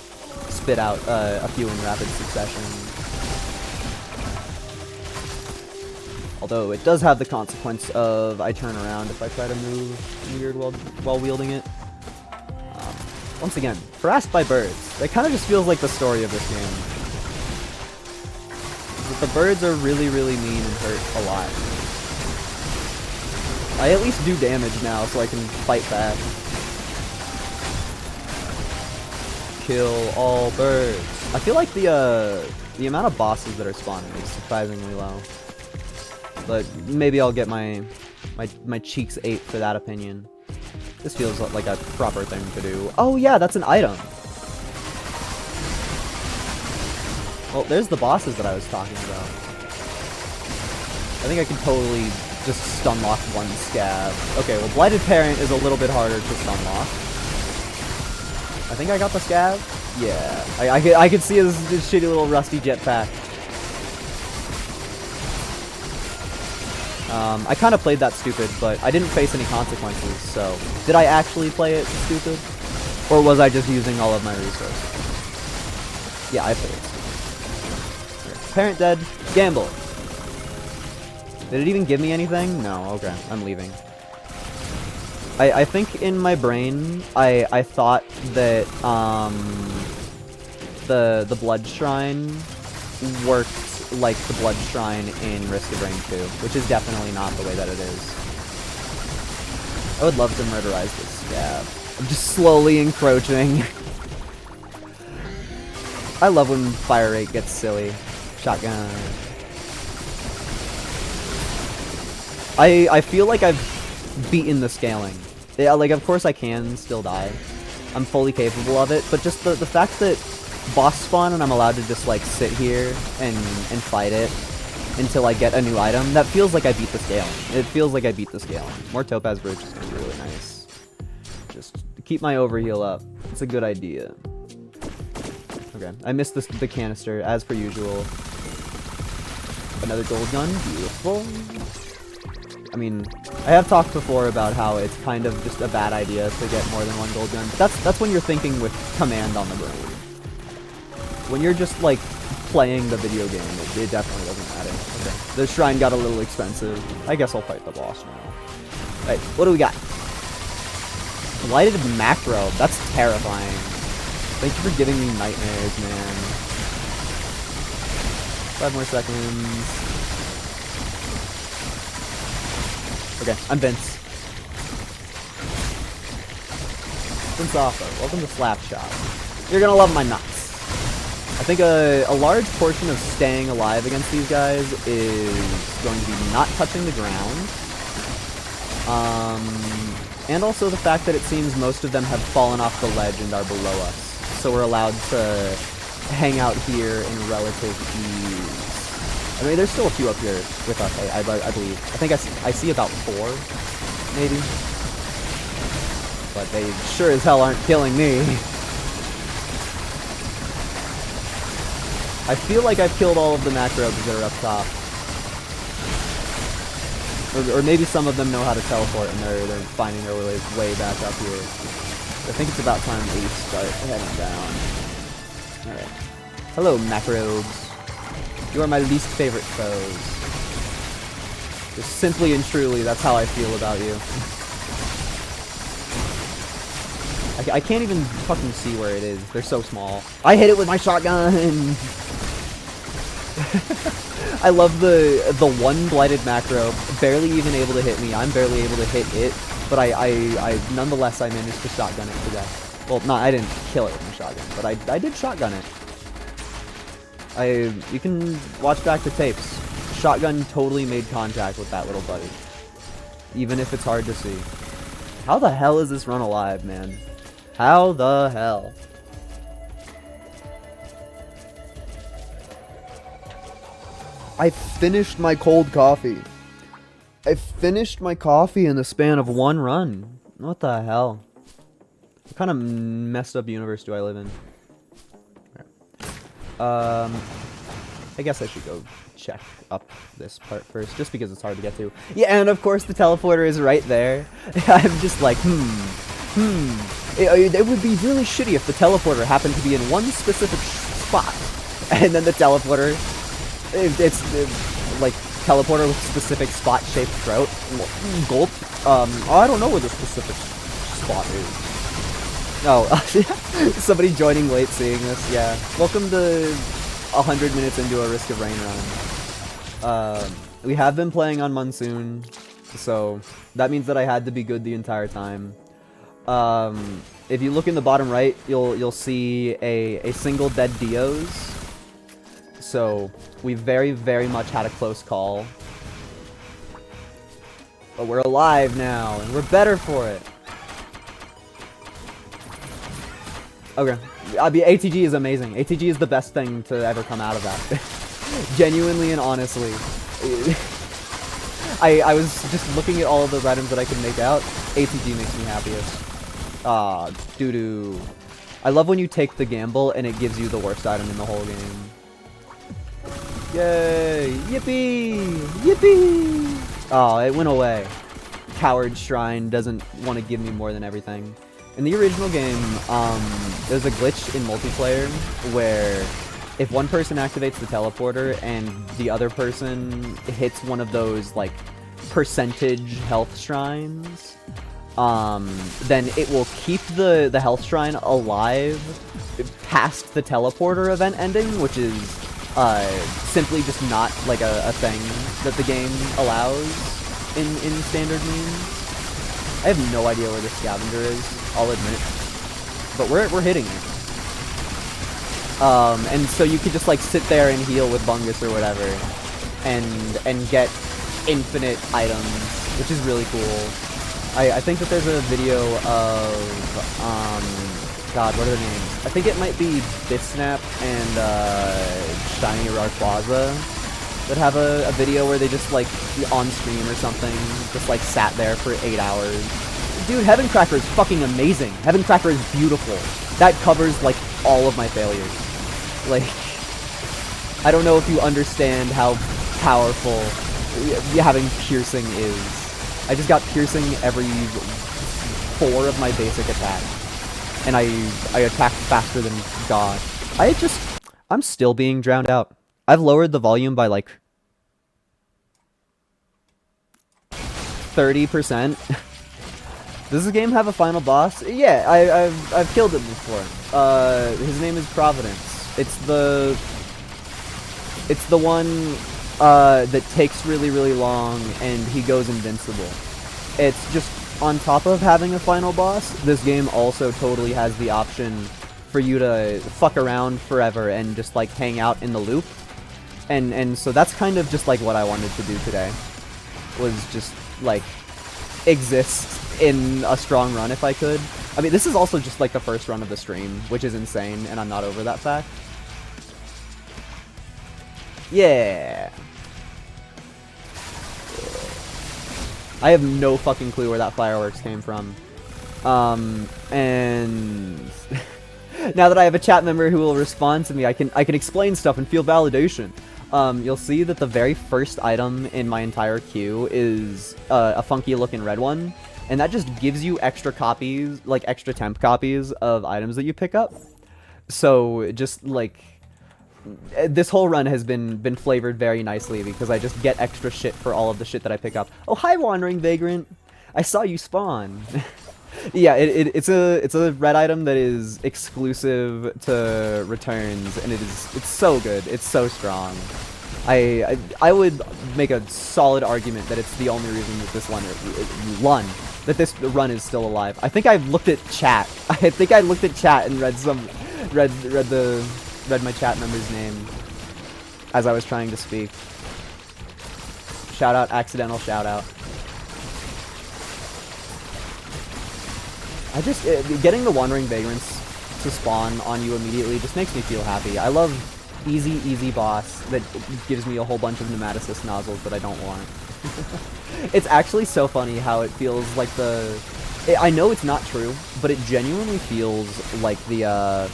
spit out a few in rapid succession. Although it does have the consequence of I turn around if I try to move weird while wielding it. Once again, harassed by birds. That kind of just feels like the story of this game. But the birds are really, really mean and hurt a lot. I at least do damage now, so I can fight back. Kill all birds. I feel like the amount of bosses that are spawning is surprisingly low. But maybe I'll get my cheeks ate for that opinion. This feels like a proper thing to do. Oh yeah, that's an item. Well, there's the bosses that I was talking about. I think I can totally just stun lock one Scav. Okay, well, Blighted Parent is a little bit harder to stun lock. I think I got the Scav? Yeah. I could see his shitty little rusty jetpack. I kind of played that stupid, but I didn't face any consequences, so... Did I actually play it stupid? Or was I just using all of my resources? Yeah, I played it stupid. Parent dead. Gamble. Did it even give me anything? No, okay, I'm leaving. I think in my brain, I thought that, the Blood Shrine worked like the Blood Shrine in Risk of Rain 2, which is definitely not the way that it is. I would love to murderize this scab. I'm just slowly encroaching. I love when fire rate gets silly. Shotgun. I feel like I've beaten the scaling. Yeah, like, of course I can still die. I'm fully capable of it, but just the fact that boss spawn and I'm allowed to just, like, sit here and fight it until I get a new item, that feels like I beat the scaling. It feels like I beat the scaling. More Topaz Bridge is gonna be really nice. Just keep my overheal up. It's a good idea. Okay, I missed the canister, as per usual. Another gold gun, beautiful. I mean, I have talked before about how it's kind of just a bad idea to get more than one gold gun. That's when you're thinking with command on the brain. When you're just, like, playing the video game, it definitely doesn't matter. Okay. The shrine got a little expensive. I guess I'll fight the boss now. Alright, what do we got? Blighted Macro. That's terrifying. Thank you for giving me nightmares, man. 5 more seconds. Okay, I'm Vince. Vince Offa, welcome to Slapshot. You're gonna love my nuts. I think a large portion of staying alive against these guys is going to be not touching the ground. And also the fact that it seems most of them have fallen off the ledge and are below us. So we're allowed to hang out here in relative ease. I mean, there's still a few up here with us, I believe. I think I see about 4, maybe. But they sure as hell aren't killing me. I feel like I've killed all of the macros that are up top. Or maybe some of them know how to teleport and they're finding their way back up here. I think it's about time we start heading down. Alright. Hello, macrobes. You are my least favorite foes. Just simply and truly, that's how I feel about you. I can't even fucking see where it is. They're so small. I hit it with my shotgun! I love the one blighted macro, barely even able to hit me. I'm barely able to hit it, but I nonetheless I managed to shotgun it to death. Well, no, I didn't kill it with my shotgun, but I did shotgun it. You can watch back the tapes. Shotgun totally made contact with that little buddy. Even if it's hard to see. How the hell is this run alive, man? How the hell? I finished my cold coffee. I finished my coffee in the span of 1 run. What the hell? What kind of messed up universe do I live in? I guess I should go check up this part first, just because it's hard to get to. Yeah, and of course the teleporter is right there. I'm just like, It would be really shitty if the teleporter happened to be in one specific spot, and then the teleporter, it's like teleporter with specific spot-shaped throat. Gulp. I don't know where the specific spot is. Oh, somebody joining late seeing this, yeah. Welcome to 100 minutes into a Risk of Rain run. We have been playing on Monsoon, so that means that I had to be good the entire time. If you look in the bottom right, you'll see a single dead Dios. So we very, very much had a close call. But we're alive now, and we're better for it. Okay. ATG is amazing. ATG is the best thing to ever come out of that. Genuinely and honestly. I was just looking at all of the items that I could make out. ATG makes me happiest. Ah, doo-doo. I love when you take the gamble and it gives you the worst item in the whole game. Yay! Yippee! Yippee! Oh, it went away. Coward Shrine doesn't want to give me more than everything. In the original game, there's a glitch in multiplayer where if one person activates the teleporter and the other person hits one of those, like, percentage health shrines, then it will keep the health shrine alive past the teleporter event ending, which is simply just not like a thing that the game allows in standard means. I have no idea where the scavenger is, I'll admit, but we're hitting it. And so you could just like sit there and heal with Bungus or whatever, and get infinite items, which is really cool. I think that there's a video of, God, what are their names? I think it might be Bisnap and, Shiny Rayquaza that have a video where they just, like, on stream or something, just, like, sat there for 8 hours. Dude, Heaven Cracker is fucking amazing. Heaven Cracker is beautiful. That covers, like, all of my failures. Like, I don't know if you understand how powerful having Piercing is. I just got Piercing every 4 of my basic attacks, and I attack faster than God. I'm still being drowned out. I've lowered the volume by like 30%. Does this game have a final boss? Yeah, I've killed him before. His name is Providence. It's the one that takes really long, and he goes invincible. It's just, on top of having a final boss, this game also totally has the option for you to fuck around forever and just, like, hang out in the loop. And so that's kind of just, like, what I wanted to do today. Was just, like, exist in a strong run if I could. I mean, this is also just, like, the first run of the stream, which is insane, and I'm not over that fact. Yeah. I have no fucking clue where that fireworks came from. And now that I have a chat member who will respond to me, I can explain stuff and feel validation. You'll see that the very first item in my entire queue is a funky looking red one, and that just gives you extra copies, like extra temp copies of items that you pick up. So just like, this whole run has been flavored very nicely because I just get extra shit for all of the shit that I pick up. Oh, hi, Wandering Vagrant. I saw you spawn. Yeah, it's a red item that is exclusive to returns, and it's so good. It's so strong. I would make a solid argument that it's the only reason that this this run is still alive. I think I looked at chat. I think I looked at chat and read my chat member's name as I was trying to speak. Shout out, accidental shout out. I just, getting the Wandering Vagrants to spawn on you immediately just makes me feel happy. I love easy boss that gives me a whole bunch of Pneumaticist nozzles that I don't want. It's actually so funny how it feels like I know it's not true, but it genuinely feels like the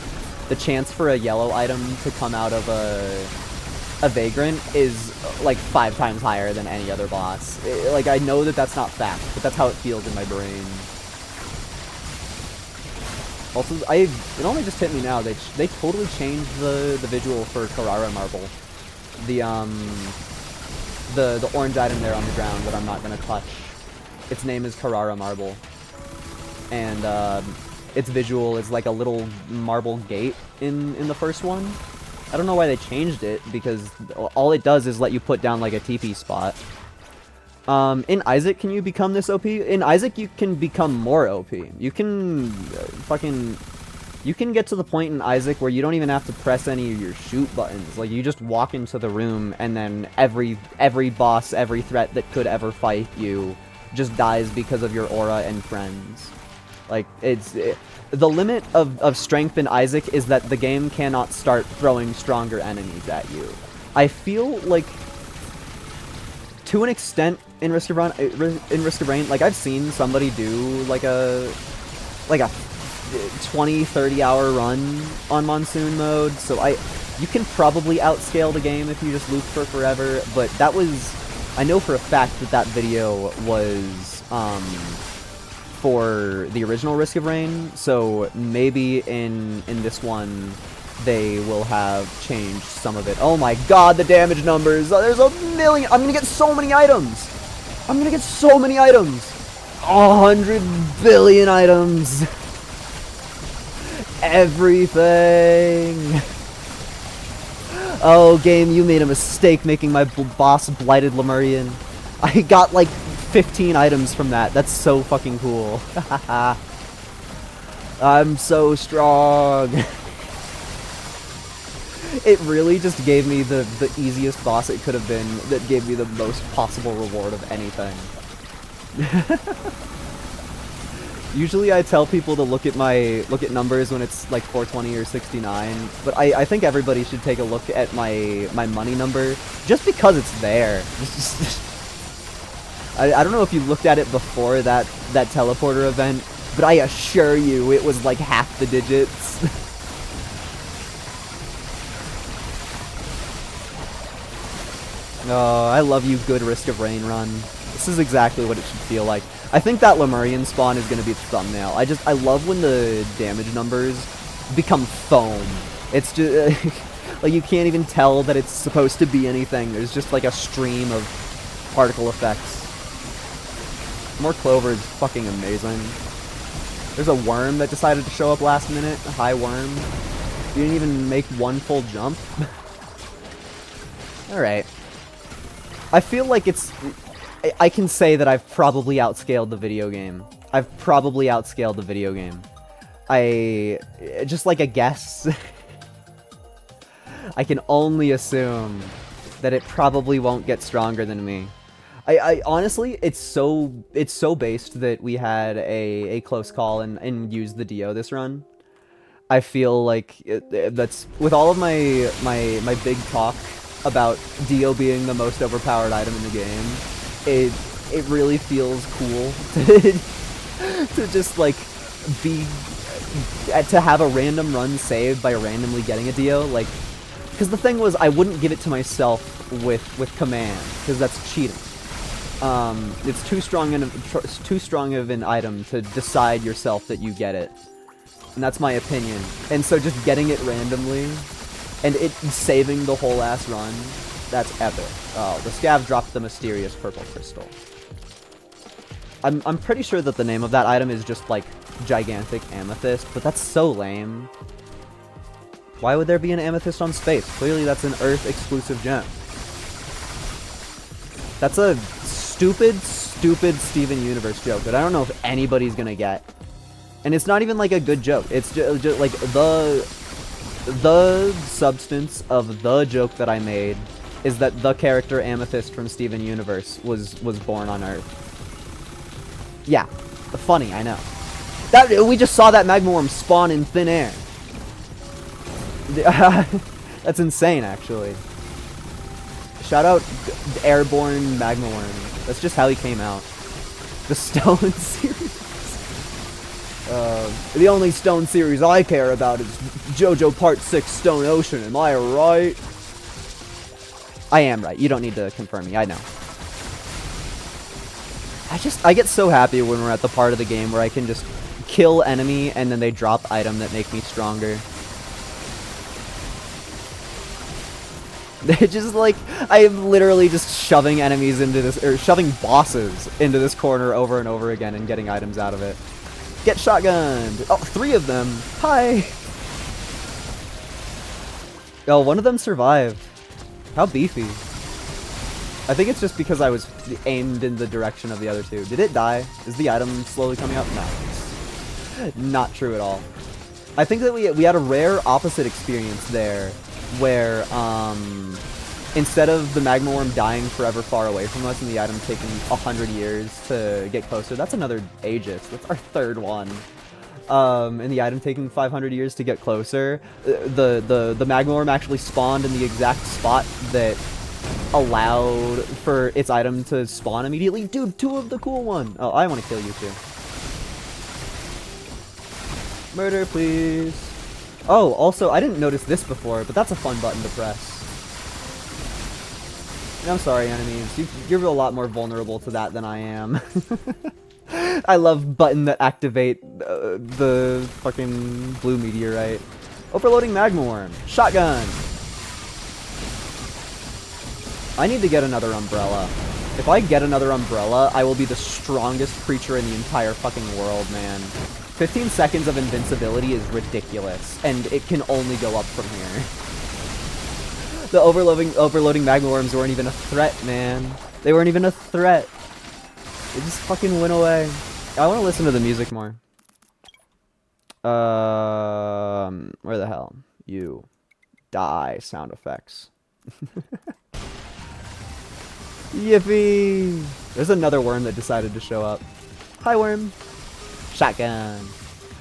chance for a yellow item to come out of a Vagrant is like 5 times higher than any other boss. Like, I know that that's not fact, but that's how it feels in my brain. Also, it only just hit me now. They totally changed the visual for Carrara Marble. The orange item there on the ground that I'm not gonna clutch. Its name is Carrara Marble, and its visual is like a little marble gate in the first one. I don't know why they changed it, because all it does is let you put down like a TP spot. In Isaac, can you become this OP? In Isaac, you can become more OP. You can you can get to the point in Isaac where you don't even have to press any of your shoot buttons. Like, you just walk into the room, and then every boss, every threat that could ever fight you just dies because of your aura and friends. Like, the limit of strength in Isaac is that the game cannot start throwing stronger enemies at you. I feel like, to an extent, in Risk of Rain, like, I've seen somebody do like a 20-30 hour run on Monsoon mode, so you can probably outscale the game if you just loop for forever, but that was, I know for a fact that video was for the original Risk of Rain, so maybe in this one they will have changed some of it. Oh my god, the damage numbers! There's a million! I'm gonna get so many items! I'm gonna get so many items! 100 billion items! Everything! Oh, game, you made a mistake making my boss Blighted Lemurian. I got like 15 items from that. That's so fucking cool. I'm so strong. It really just gave me the easiest boss it could have been that gave me the most possible reward of anything. Usually I tell people to look at numbers when it's like 420 or 69, but I think everybody should take a look at my money number just because it's there. I don't know if you looked at it before that teleporter event, but I assure you it was like half the digits. Oh, I love you, good Risk of Rain run. This is exactly what it should feel like. I think that Lemurian spawn is going to be the thumbnail. I love when the damage numbers become foam. It's just, like, you can't even tell that it's supposed to be anything. There's just, like, a stream of particle effects. More Clover is fucking amazing. There's a worm that decided to show up last minute. A high worm. You didn't even make one full jump. Alright. I feel like it's... I can say that I've probably outscaled the video game. I've probably outscaled the video game. Just like a guess. I can only assume that it probably won't get stronger than me. I honestly, it's so based that we had a close call and used the Dio this run. I feel like that's, with all of my big talk about Dio being the most overpowered item in the game, it really feels cool to just like to have a random run saved by randomly getting a Dio, like, because the thing was I wouldn't give it to myself with command because that's cheating. It's too strong of an item to decide yourself that you get it, and that's my opinion. And so just getting it randomly and it saving the whole ass run, that's epic. Oh, the Scav dropped the mysterious purple crystal. I'm pretty sure that the name of that item is just like gigantic amethyst, but that's so lame. Why would there be an amethyst on space? Clearly that's an Earth exclusive gem. That's a stupid Steven Universe joke that I don't know if anybody's gonna get. And it's not even like a good joke. It's just like the substance of the joke that I made is that the character Amethyst from Steven Universe was born on Earth. Yeah, funny, I know. We just saw that Magma Worm spawn in thin air. That's insane, actually. Shout out Airborne Magma Worm. That's just how he came out. The Stone series. The only Stone series I care about is JoJo Part 6 Stone Ocean. Am I right? I am right. You don't need to confirm me. I know. I get so happy when we're at the part of the game where I can just kill enemy and then they drop item that make me stronger. They're just like, I am literally just shoving enemies into this, or shoving bosses into this corner over and over again and getting items out of it. Get shotgunned! Oh, 3 of them! Hi! Oh, one of them survived. How beefy. I think it's just because I was aimed in the direction of the other 2. Did it die? Is the item slowly coming up? No. Not true at all. I think that we had a rare opposite experience there, where, instead of the Magma Worm dying forever far away from us and the item taking 100 years to get closer, that's another Aegis. That's our 3rd one. And the item taking 500 years to get closer, the Magma Worm actually spawned in the exact spot that allowed for its item to spawn immediately. Dude, 2 of the cool one. Oh, I want to kill you too. Murder, please. Oh, also, I didn't notice this before, but that's a fun button to press. I'm sorry, enemies. You're a lot more vulnerable to that than I am. I love button that activate the fucking blue meteorite. Overloading Magma Worm. Shotgun. I need to get another umbrella. If I get another umbrella, I will be the strongest creature in the entire fucking world, man. 15 seconds of invincibility is ridiculous, and it can only go up from here. The overloading Magma Worms weren't even a threat, man. They weren't even a threat. They just fucking went away. I want to listen to the music more. Where the hell? You. Die sound effects. Yippee! There's another worm that decided to show up. Hi, worm. Shotgun.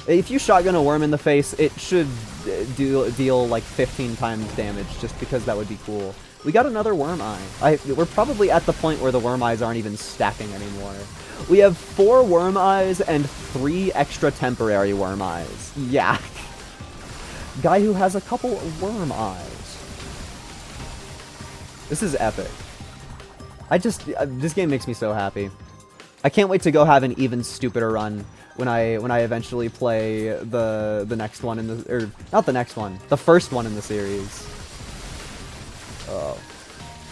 If you shotgun a worm in the face, it should deal like 15 times damage, just because that would be cool. We got another worm eye. We're probably at the point where the worm eyes aren't even stacking anymore. We have 4 worm eyes and 3 extra temporary worm eyes. Yeah. Guy who has a couple worm eyes. This is epic. This game makes me so happy. I can't wait to go have an even stupider run when I eventually play the next one in the, or not the next one, the first one in the series. Oh.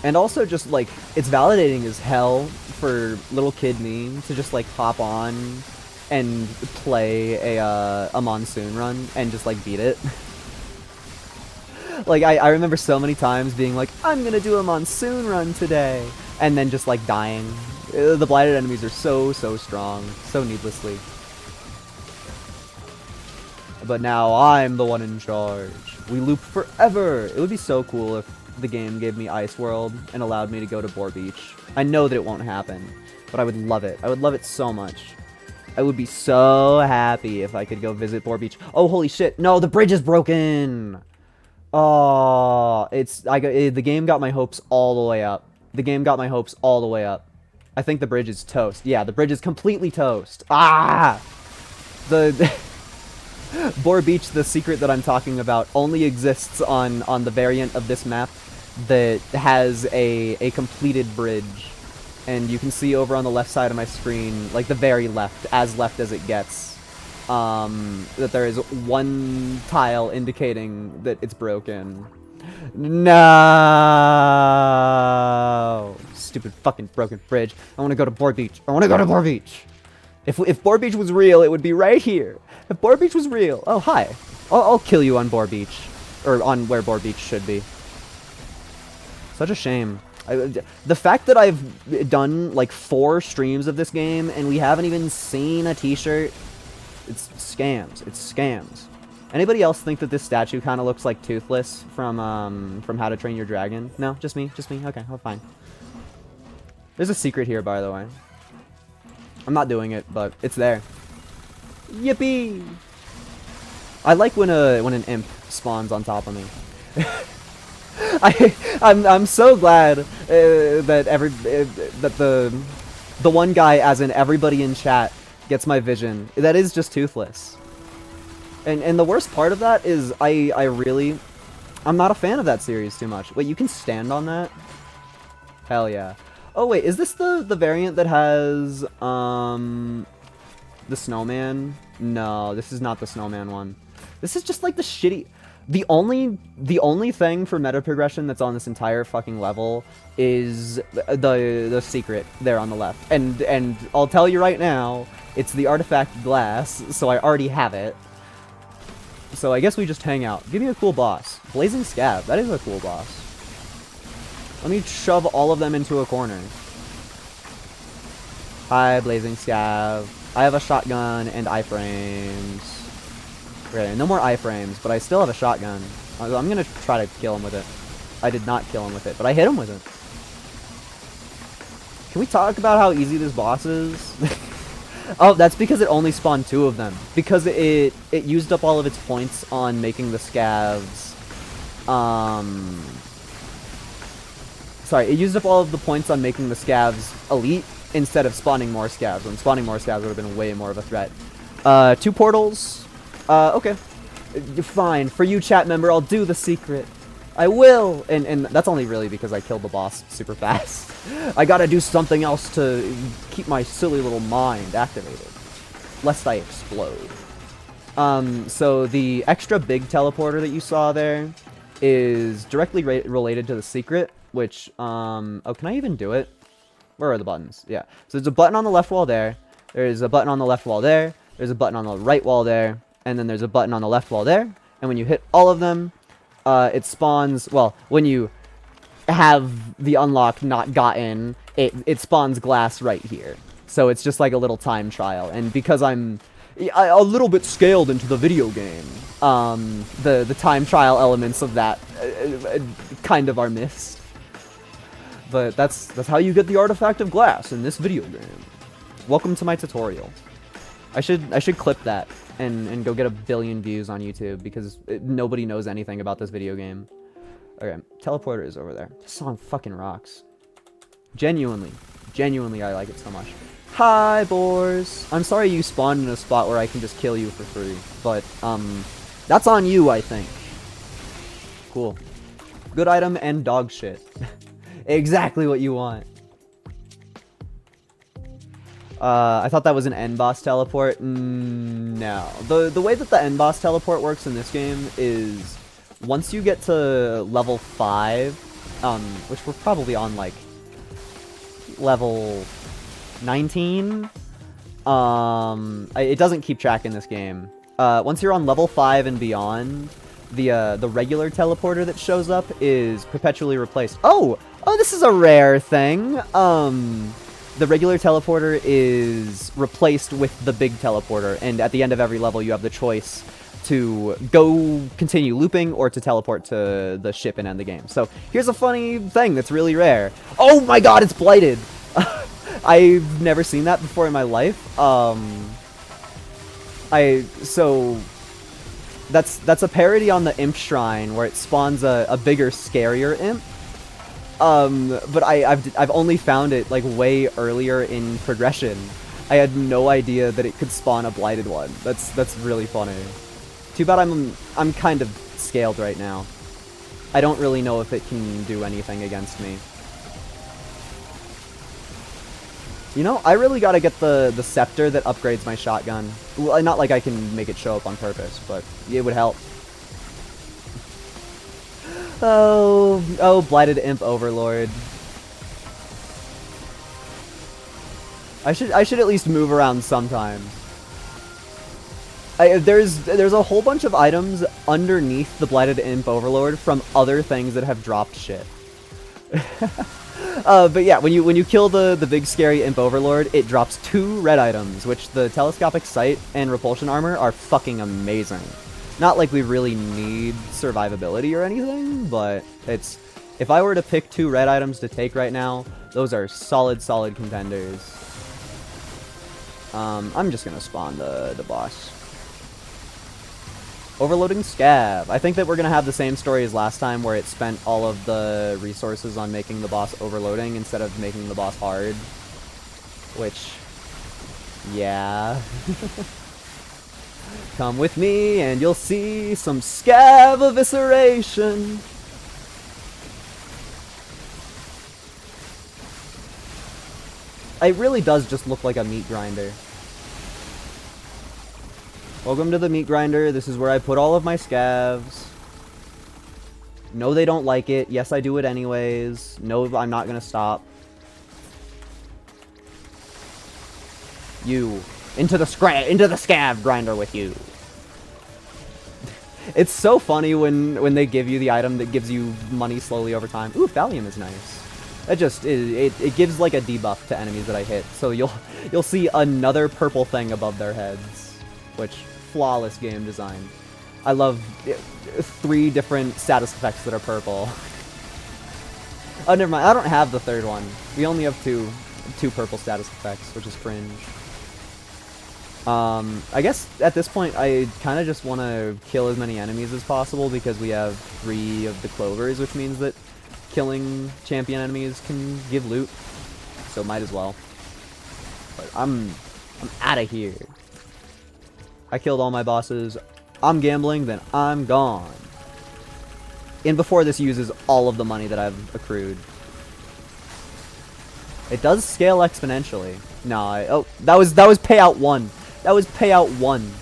And also just like, it's validating as hell for little kid me to just like hop on and play a monsoon run and just like beat it. Like I remember so many times being like, I'm gonna do a monsoon run today, and then just like dying. The blighted enemies are so strong, so needlessly. But now I'm the one in charge. We loop forever. It would be so cool if the game gave me Ice World and allowed me to go to Boar Beach. I know that it won't happen, but I would love it. I would love it so much. I would be so happy if I could go visit Boar Beach. Oh, holy shit. No, the bridge is broken. Oh, the game got my hopes all the way up. The game got my hopes all the way up. I think the bridge is toast. Yeah, the bridge is completely toast. Ah! The Boar Beach, the secret that I'm talking about, only exists on the variant of this map that has a completed bridge. And you can see over on the left side of my screen, like the very left as it gets, that there is one tile indicating that it's broken. No! Stupid fucking broken bridge. I want to go to Boar Beach. I want to go to Boar Beach. If Boar Beach was real, it would be right here. If Boar Beach was real. Oh, hi. I'll kill you on Boar Beach. Or on where Boar Beach should be. Such a shame. The fact that I've done like 4 streams of this game and we haven't even seen a t-shirt, it's scams. It's scams. Anybody else think that this statue kind of looks like Toothless from How to Train Your Dragon? No? Just me? Just me? Okay, well, fine. There's a secret here, by the way. I'm not doing it, but it's there. Yippee! I like when an imp spawns on top of me. I'm so glad that the one guy, as in everybody in chat, gets my vision. That is just Toothless. And the worst part of that is I'm not a fan of that series too much. Wait, you can stand on that? Hell yeah. Oh wait, is this the variant that has the snowman? No, this is not the snowman one. This is just like the shitty. The only thing for meta progression that's on this entire fucking level is the secret there on the left. And I'll tell you right now, it's the artifact glass, so I already have it. So I guess we just hang out. Give me a cool boss. Blazing Scab, that is a cool boss. Let me shove all of them into a corner. Hi, Blazing Scab. I have a shotgun and iframes. Okay, no more iframes, but I still have a shotgun. I'm gonna try to kill him with it. I did not kill him with it, but I hit him with it. Can we talk about how easy this boss is? Oh, that's because it only spawned 2 of them. Because it used up all of its points on making the scavs. Sorry, it used up all of the points on making the scavs elite instead of spawning more scavs. When spawning more scavs would have been way more of a threat. 2 portals. Okay. Fine. For you, chat member, I'll do the secret. I will! And that's only really because I killed the boss super fast. I gotta do something else to keep my silly little mind activated. Lest I explode. So the extra big teleporter that you saw there is directly related to the secret, which, oh, can I even do it? Where are the buttons? Yeah. So there's a button on the left wall there. There's a button on the left wall there. There's a button on the right wall there. And then there's a button on the left wall there. And when you hit all of them, it spawns, well, when you have the unlock not gotten, it spawns glass right here. So it's just like a little time trial. And because I'm a little bit scaled into the video game, the time trial elements of that kind of are missed. But that's how you get the artifact of glass in this video game. Welcome to my tutorial. I should clip that and go get 1 billion views on YouTube because nobody knows anything about this video game. Okay, teleporter is over there. This song fucking rocks. Genuinely, I like it so much. Hi, boars. I'm sorry you spawned in a spot where I can just kill you for free, but that's on you, I think. Cool. Good item and dog shit. Exactly what you want. I thought that was an end boss teleport. No. The way that the end boss teleport works in this game is once you get to level 5, which we're probably on like level 19. It doesn't keep track in this game. Once you're on level 5 and beyond, the regular teleporter that shows up is perpetually replaced. Oh, this is a rare thing. The regular teleporter is replaced with the big teleporter, and at the end of every level you have the choice to go continue looping or to teleport to the ship and end the game. So here's a funny thing that's really rare. Oh my god, it's blighted! I've never seen that before in my life. So that's a parody on the Imp Shrine where it spawns a bigger, scarier imp. But I've only found it like way earlier in progression. I had no idea that it could spawn a blighted one. That's really funny. Too bad I'm kind of scaled right now. I don't really know if it can do anything against me. You know, I really gotta get the scepter that upgrades my shotgun. Well, not like I can make it show up on purpose, but it would help. Oh, blighted imp overlord. I should at least move around sometimes. There's a whole bunch of items underneath the blighted imp overlord from other things that have dropped shit. But yeah, when you kill the big scary imp overlord, it drops 2 red items, which the telescopic sight and repulsion armor are fucking amazing. Not like we really need survivability or anything, but it's, if I were to pick 2 red items to take right now, those are solid contenders. I'm just gonna spawn the boss. Overloading Scav. I think that we're gonna have the same story as last time, where it spent all of the resources on making the boss overloading instead of making the boss hard. Which, yeah. Come with me and you'll see some Scav evisceration. It really does just look like a meat grinder. Welcome to the meat grinder. This is where I put all of my scavs. No, they don't like it. Yes, I do it anyways. No, I'm not gonna stop. You. Into the scav grinder with you. It's so funny when they give you the item that gives you money slowly over time. Ooh, Thallium is nice. It gives like a debuff to enemies that I hit. So you'll see another purple thing above their heads, which flawless game design. I love 3 different status effects that are purple. Oh, never mind. I don't have the 3rd one. We only have two purple status effects, which is cringe. I guess at this point I kind of just want to kill as many enemies as possible because we have 3 of the clovers, which means that killing champion enemies can give loot. So might as well. But I'm out of here. I killed all my bosses. I'm gambling, then I'm gone. And before this uses all of the money that I've accrued. It does scale exponentially. No, oh, that was payout 1. That was payout 1.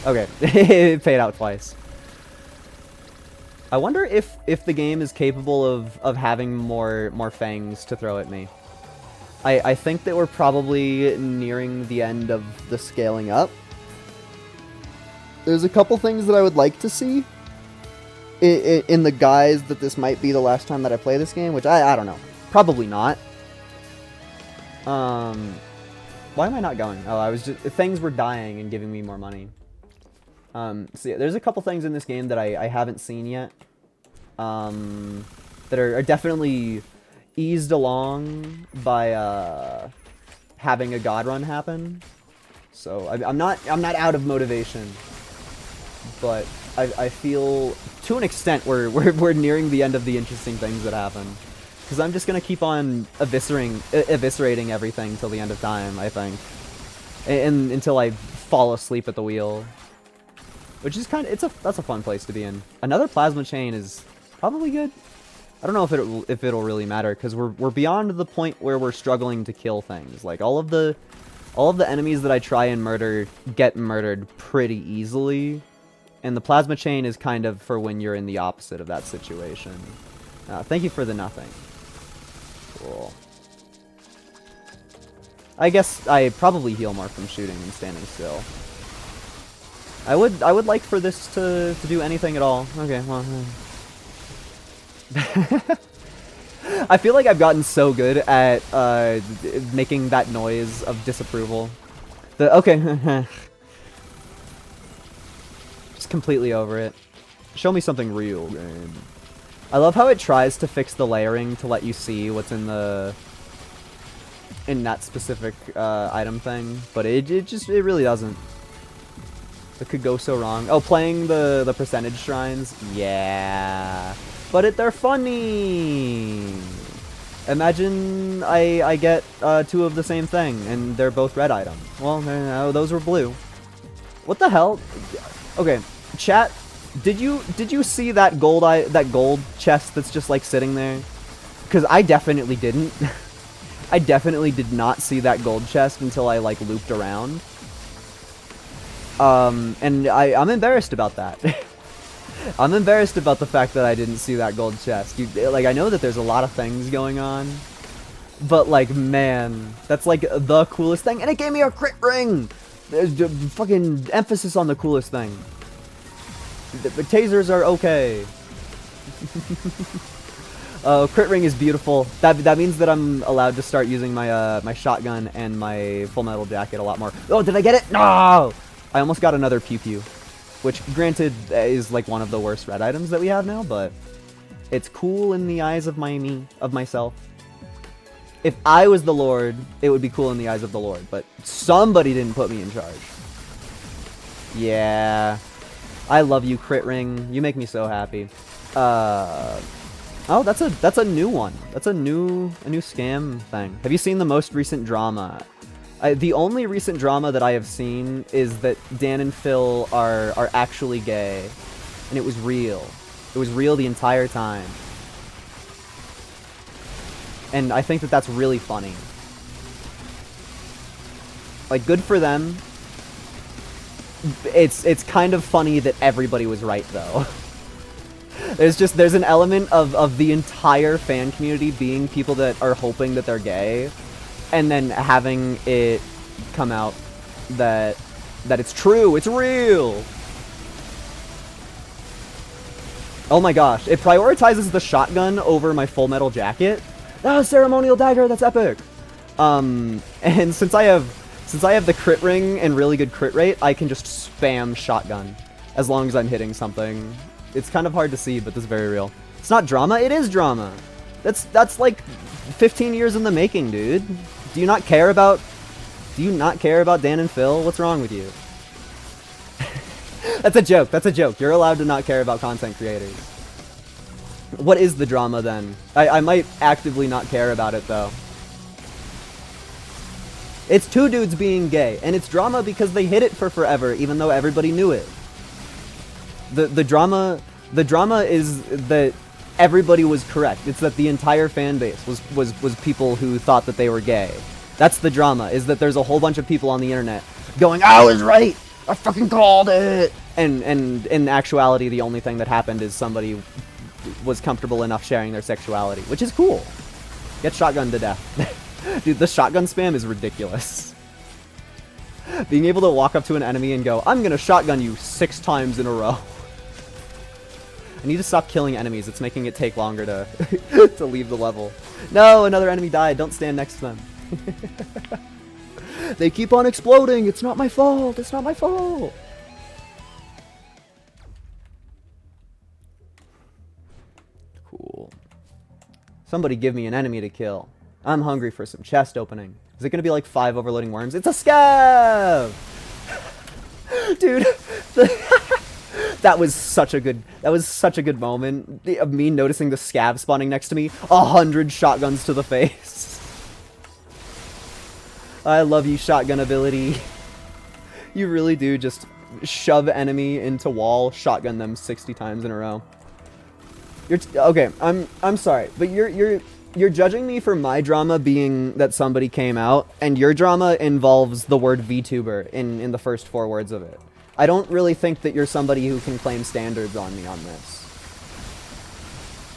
Okay, it paid out twice. I wonder if the game is capable of having more fangs to throw at me. I think that we're probably nearing the end of the scaling up. There's a couple things that I would like to see in the guise that this might be the last time that I play this game, which I don't know. Probably not. Why am I not going? Oh, I was just... Things were dying and giving me more money. So yeah, there's a couple things in this game that I haven't seen yet. That are definitely eased along by having a god run happen. So I'm not out of motivation, but I feel to an extent we're nearing the end of the interesting things that happen. Because I'm just gonna keep on eviscerating everything till the end of time, I think, and until I fall asleep at the wheel, which is that's a fun place to be in. Another plasma chain is probably good. I don't know if it'll really matter because we're beyond the point where we're struggling to kill things. Like all of the enemies that I try and murder get murdered pretty easily, and the plasma chain is kind of for when you're in the opposite of that situation. Thank you for the nothing. Cool. I guess I probably heal more from shooting than standing still. I would like for this to do anything at all. Okay, well. I feel like I've gotten so good at making that noise of disapproval. Okay. Just completely over it. Show me something real, game. I love how it tries to fix the layering to let you see what's in that specific item thing, but it really doesn't. It could go so wrong. Oh, playing the percentage shrines? Yeah. But they're funny! Imagine I get two of the same thing, and they're both red items. Well, no, those were blue. What the hell? Okay, chat, did you see that gold chest that's just like sitting there? Because I definitely didn't. I definitely did not see that gold chest until I like looped around. And I'm embarrassed about that. I'm embarrassed about the fact that I didn't see that gold chest. Like, I know that there's a lot of things going on, but like, man, that's like the coolest thing, and it gave me a crit ring! There's fucking emphasis on the coolest thing. The tasers are okay. Crit ring is beautiful. That means that I'm allowed to start using my my shotgun and my full metal jacket a lot more. Oh, did I get it? No! I almost got another pew pew, which granted is like one of the worst red items that we have now, but it's cool in the eyes of myself. If I was the Lord, it would be cool in the eyes of the Lord, but somebody didn't put me in charge. Yeah. I love you, Crit Ring. You make me so happy. Oh, that's a new one. That's a new scam thing. Have you seen the most recent drama? The only recent drama that I have seen is that Dan and Phil are actually gay, and it was real. It was real the entire time. And I think that that's really funny. Like, good for them. It's kind of funny that everybody was right, though. There's an element of the entire fan community being people that are hoping that they're gay, and then having it come out that it's true, it's real. Oh my gosh, it prioritizes the shotgun over my full metal jacket. Ah, ceremonial dagger, that's epic. And since I have the crit ring and really good crit rate, I can just spam shotgun as long as I'm hitting something. It's kind of hard to see, but this is very real. It's not drama, it is drama. That's like 15 years in the making, dude. Do you not care about Dan and Phil? What's wrong with you? That's a joke. That's a joke. You're allowed to not care about content creators. What is the drama then? I might actively not care about it though. It's two dudes being gay, and it's drama because they hid it for forever, even though everybody knew it. The drama is that everybody was correct. It's that the entire fan base was people who thought that they were gay. That's the drama, is that there's a whole bunch of people on the internet going, I was right! I fucking called it! And in actuality, the only thing that happened is somebody was comfortable enough sharing their sexuality, which is cool. Get shotgunned to death. Dude, the shotgun spam is ridiculous. Being able to walk up to an enemy and go, I'm gonna shotgun you 6 times in a row. I need to stop killing enemies. It's making it take longer to to leave the level. No, another enemy died. Don't stand next to them. They keep on exploding. It's not my fault. It's not my fault. Cool. Somebody give me an enemy to kill. I'm hungry for some chest opening. Is it going to be like 5 overloading worms? It's a scav! Dude, that was such a good moment of me noticing the scav spawning next to me. 100 shotguns to the face. I love you, shotgun ability. You really do just shove enemy into wall, shotgun them 60 times in a row. Okay, I'm sorry, but you're judging me for my drama being that somebody came out, and your drama involves the word VTuber in the first 4 words of it. I don't really think that you're somebody who can claim standards on me on this.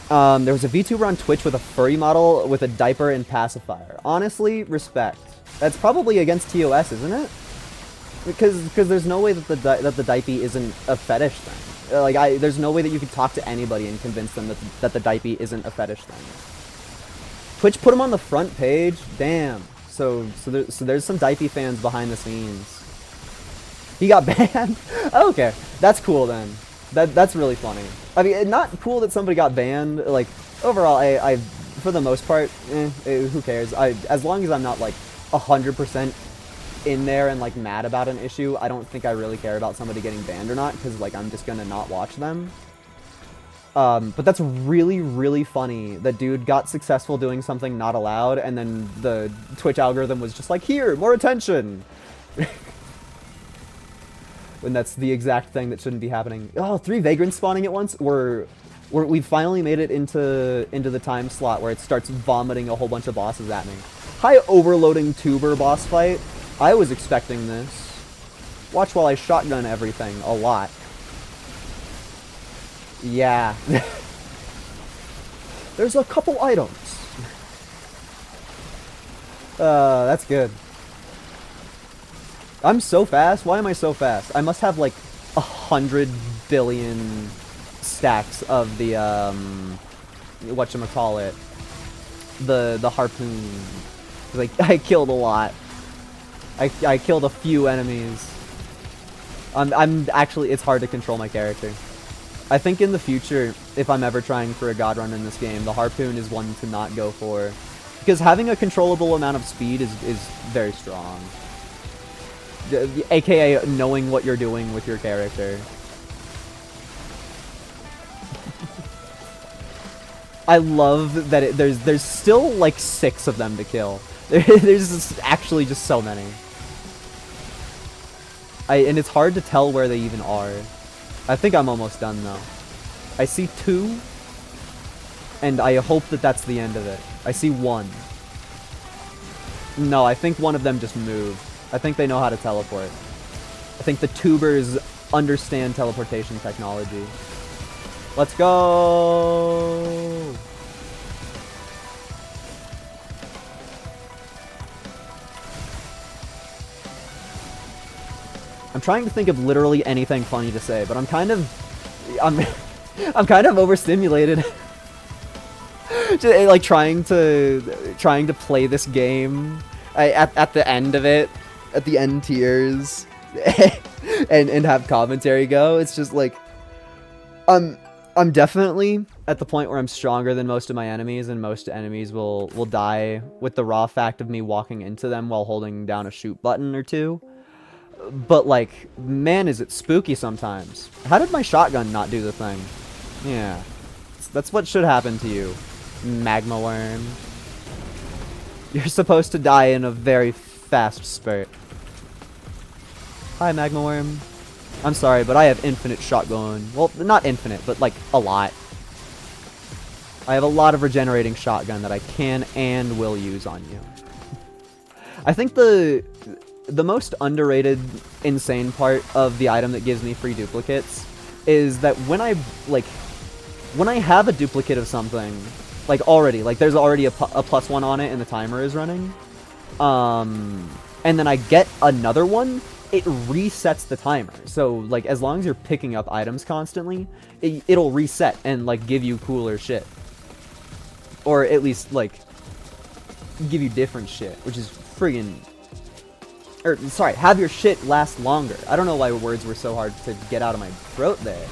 There was a VTuber on Twitch with a furry model with a diaper and pacifier. Honestly, respect. That's probably against TOS, isn't it? Because there's no way that the diaper isn't a fetish thing. Like there's no way that you could talk to anybody and convince them that the diaper isn't a fetish thing. Twitch put him on the front page. Damn. So there's some diaper fans behind the scenes. He got banned. Okay, that's cool then. That's really funny. I mean, not cool that somebody got banned. Like overall, I for the most part, who cares? As long as I'm not like 100% in there and like mad about an issue, I don't think I really care about somebody getting banned or not, because like I'm just gonna not watch them. But that's really, really funny. The dude got successful doing something not allowed, and then the Twitch algorithm was just like, here, more attention. When that's the exact thing that shouldn't be happening. Oh, 3 vagrants spawning at once. We finally made it into the time slot where it starts vomiting a whole bunch of bosses at me. High overloading tuber boss fight. I was expecting this. Watch while I shotgun everything a lot. Yeah. There's a couple items. That's good. I'm so fast. Why am I so fast? I must have like 100 billion stacks of the whatchamacallit, the harpoon. Like I killed a lot. I killed a few enemies. I'm actually, it's hard to control my character. I think in the future, if I'm ever trying for a god run in this game, the harpoon is one to not go for, because having a controllable amount of speed is very strong. AKA knowing what you're doing with your character. I love that there's still like 6 of them to kill. There's actually just so many. And it's hard to tell where they even are. I think I'm almost done though. I see 2, and I hope that that's the end of it. I see 1. No, I think one of them just moved. I think they know how to teleport. I think the tubers understand teleportation technology. Let's go! I'm trying to think of literally anything funny to say, but I'm kind of overstimulated. Just, like trying to play this game at the end of it, at the end tiers, and have commentary go. It's just like I'm definitely at the point where I'm stronger than most of my enemies, and most enemies will die with the raw fact of me walking into them while holding down a shoot button or 2. But like, man, is it spooky sometimes. How did my shotgun not do the thing? Yeah, that's what should happen to you, magma worm. You're supposed to die in a very fast spurt. Hi, magma worm. I'm sorry, but I have infinite shotgun. Well, not infinite, but like a lot. I have a lot of regenerating shotgun that I can and will use on you. I think the most underrated, insane part of the item that gives me free duplicates is that when I have a duplicate of something, like already, like there's already a +1 on it and the timer is running, and then I get another one, it resets the timer. So like as long as you're picking up items constantly, it'll reset and like give you cooler shit, or at least like give you different shit, which is friggin', or sorry, have your shit last longer. I don't know why words were so hard to get out of my throat there.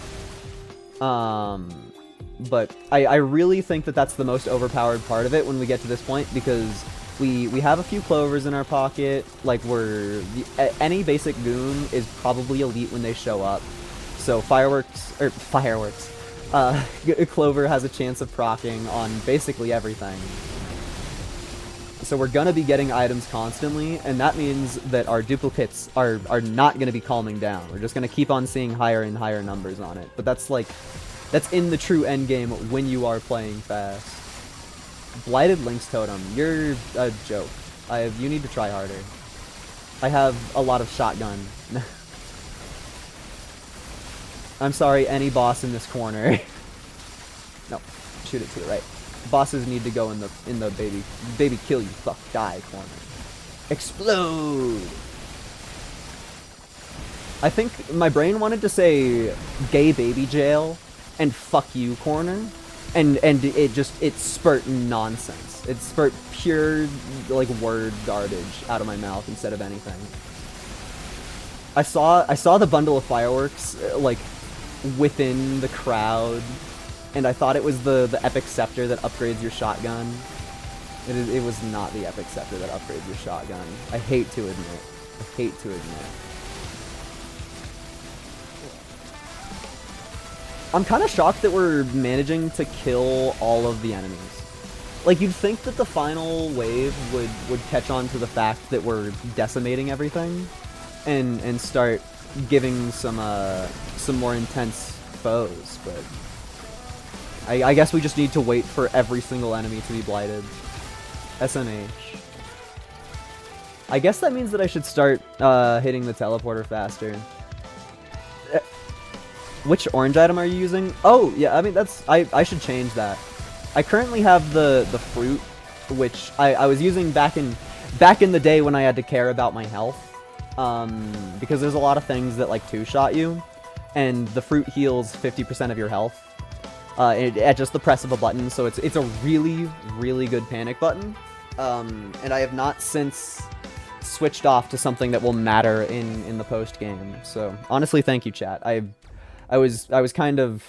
But I really think that that's the most overpowered part of it when we get to this point, because we have a few clovers in our pocket. Like any basic goon is probably elite when they show up. So fireworks, clover has a chance of proccing on basically everything. So we're gonna be getting items constantly, and that means that our duplicates are not gonna be calming down. We're just gonna keep on seeing higher and higher numbers on it. But that's in the true end game when you are playing fast. Blighted Lynx Totem, you're a joke. You need to try harder. I have a lot of shotgun. I'm sorry, any boss in this corner. No, shoot it to the right. Bosses need to go in the baby kill you fuck die corner. Explode. I think my brain wanted to say gay baby jail and fuck you corner, and it spurt nonsense. It spurt pure like word garbage out of my mouth instead of anything. I saw the bundle of fireworks like within the crowd, and I thought it was the Epic Scepter that upgrades your shotgun. It was not the Epic Scepter that upgrades your shotgun. I hate to admit. I'm kind of shocked that we're managing to kill all of the enemies. Like, you'd think that the final wave would catch on to the fact that we're decimating everything and start giving some more intense foes, but I guess we just need to wait for every single enemy to be blighted. SMH. I guess that means that I should start hitting the teleporter faster. Which orange item are you using? Oh, yeah, I mean, I should change that. I currently have the fruit, which I was using back in the day when I had to care about my health. Because there's a lot of things that, like, two-shot you, and the fruit heals 50% of your health. At just the press of a button, so it's a really, really good panic button. And I have not since switched off to something that will matter in the post-game. So, honestly, thank you, chat. I was kind of...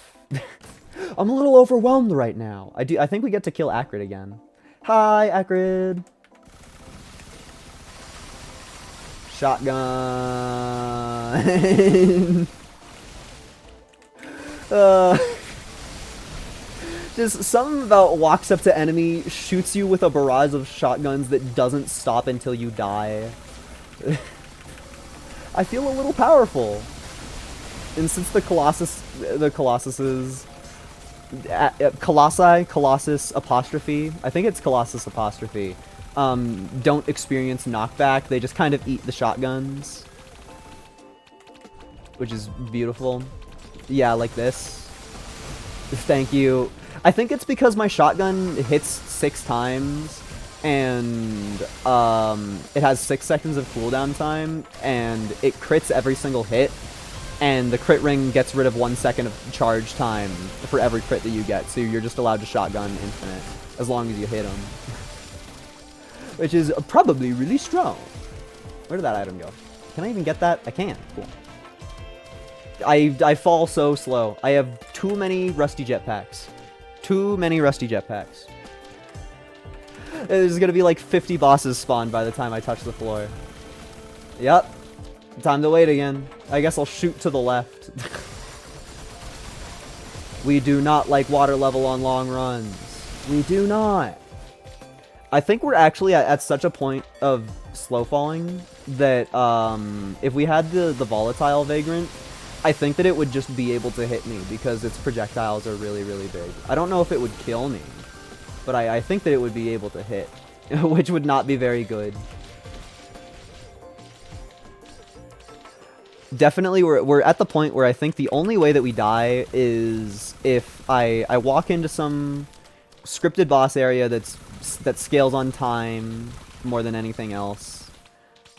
I'm a little overwhelmed right now. I think we get to kill Acrid again. Hi, Acrid! Shotgun! Just something about walks up to enemy, shoots you with a barrage of shotguns that doesn't stop until you die. I feel a little powerful. And since the Colossus apostrophe, I think it's Colossus apostrophe, don't experience knockback, they just kind of eat the shotguns. Which is beautiful. Yeah, like this. Thank you. I think it's because my shotgun hits 6 times, and it has 6 seconds of cooldown time, and it crits every single hit, and the crit ring gets rid of 1 second of charge time for every crit that you get, so you're just allowed to shotgun infinite, as long as you hit them. Which is probably really strong. Where did that item go? Can I even get that? I can. Cool. I fall so slow. I have too many rusty jetpacks. Too many rusty jetpacks. There's gonna be like 50 bosses spawned by the time I touch the floor. Yep. Time to wait again. I guess I'll shoot to the left. We do not like water level on long runs. We do not. I think we're actually at such a point of slow falling that if we had the volatile vagrant, I think that it would just be able to hit me because its projectiles are really, really big. I don't know if it would kill me, but I think that it would be able to hit, which would not be very good. definitely we're at the point where I think the only way that we die is if I walk into some scripted boss area that scales on time more than anything else,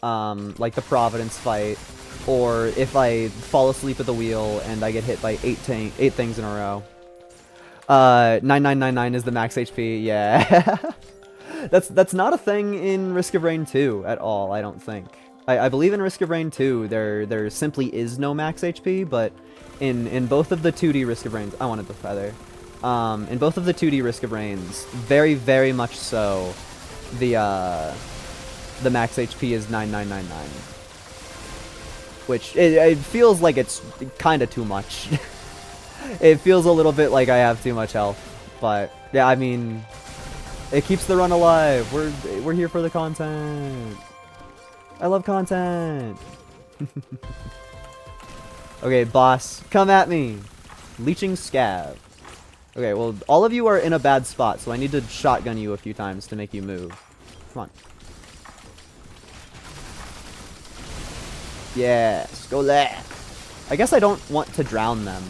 like the Providence fight, or if I fall asleep at the wheel and I get hit by eight things in a row. 9999 is the max HP. Yeah. That's not a thing in Risk of Rain 2 at all, I don't think. I believe in Risk of Rain 2 there simply is no max HP, but in both of the 2D Risk of Rains, I wanted the feather. In both of the 2D Risk of Rains, very, very much so, the max HP is 9999. Which, it feels like it's kind of too much. It feels a little bit like I have too much health. But, yeah, I mean, it keeps the run alive. We're here for the content. I love content. Okay, boss, come at me. Leeching Scab. Okay, well, all of you are in a bad spot, so I need to shotgun you a few times to make you move. Come on. Yes, go left. I guess I don't want to drown them.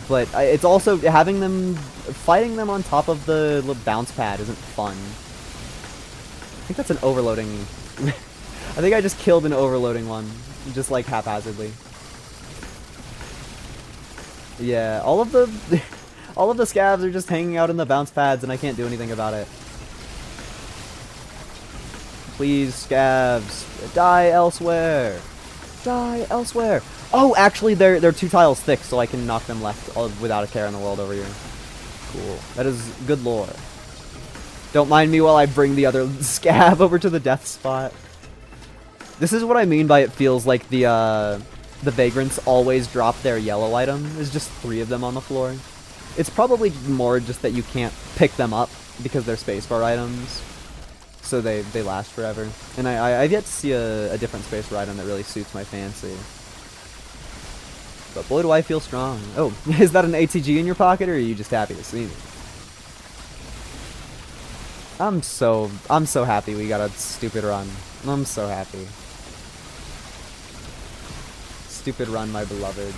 But it's also, fighting them on top of the little bounce pad isn't fun. I think that's an overloading. I think I just killed an overloading one, just like haphazardly. Yeah, all of the scabs are just hanging out in the bounce pads, and I can't do anything about it. Please, scabs, die elsewhere. Die elsewhere. Oh, actually, they're 2 tiles thick, so I can knock them left without a care in the world over here. Cool. That is good lore. Don't mind me while I bring the other scab over to the death spot. This is what I mean by it feels like the vagrants always drop their yellow item. There's just 3 of them on the floor. It's probably more just that you can't pick them up because they're spacebar items. So they last forever. And I've yet to see a different spacebar item that really suits my fancy. But boy, do I feel strong. Oh, is that an ATG in your pocket, or are you just happy to see me? I'm so happy we got a stupid run. I'm so happy. Stupid run, my beloved.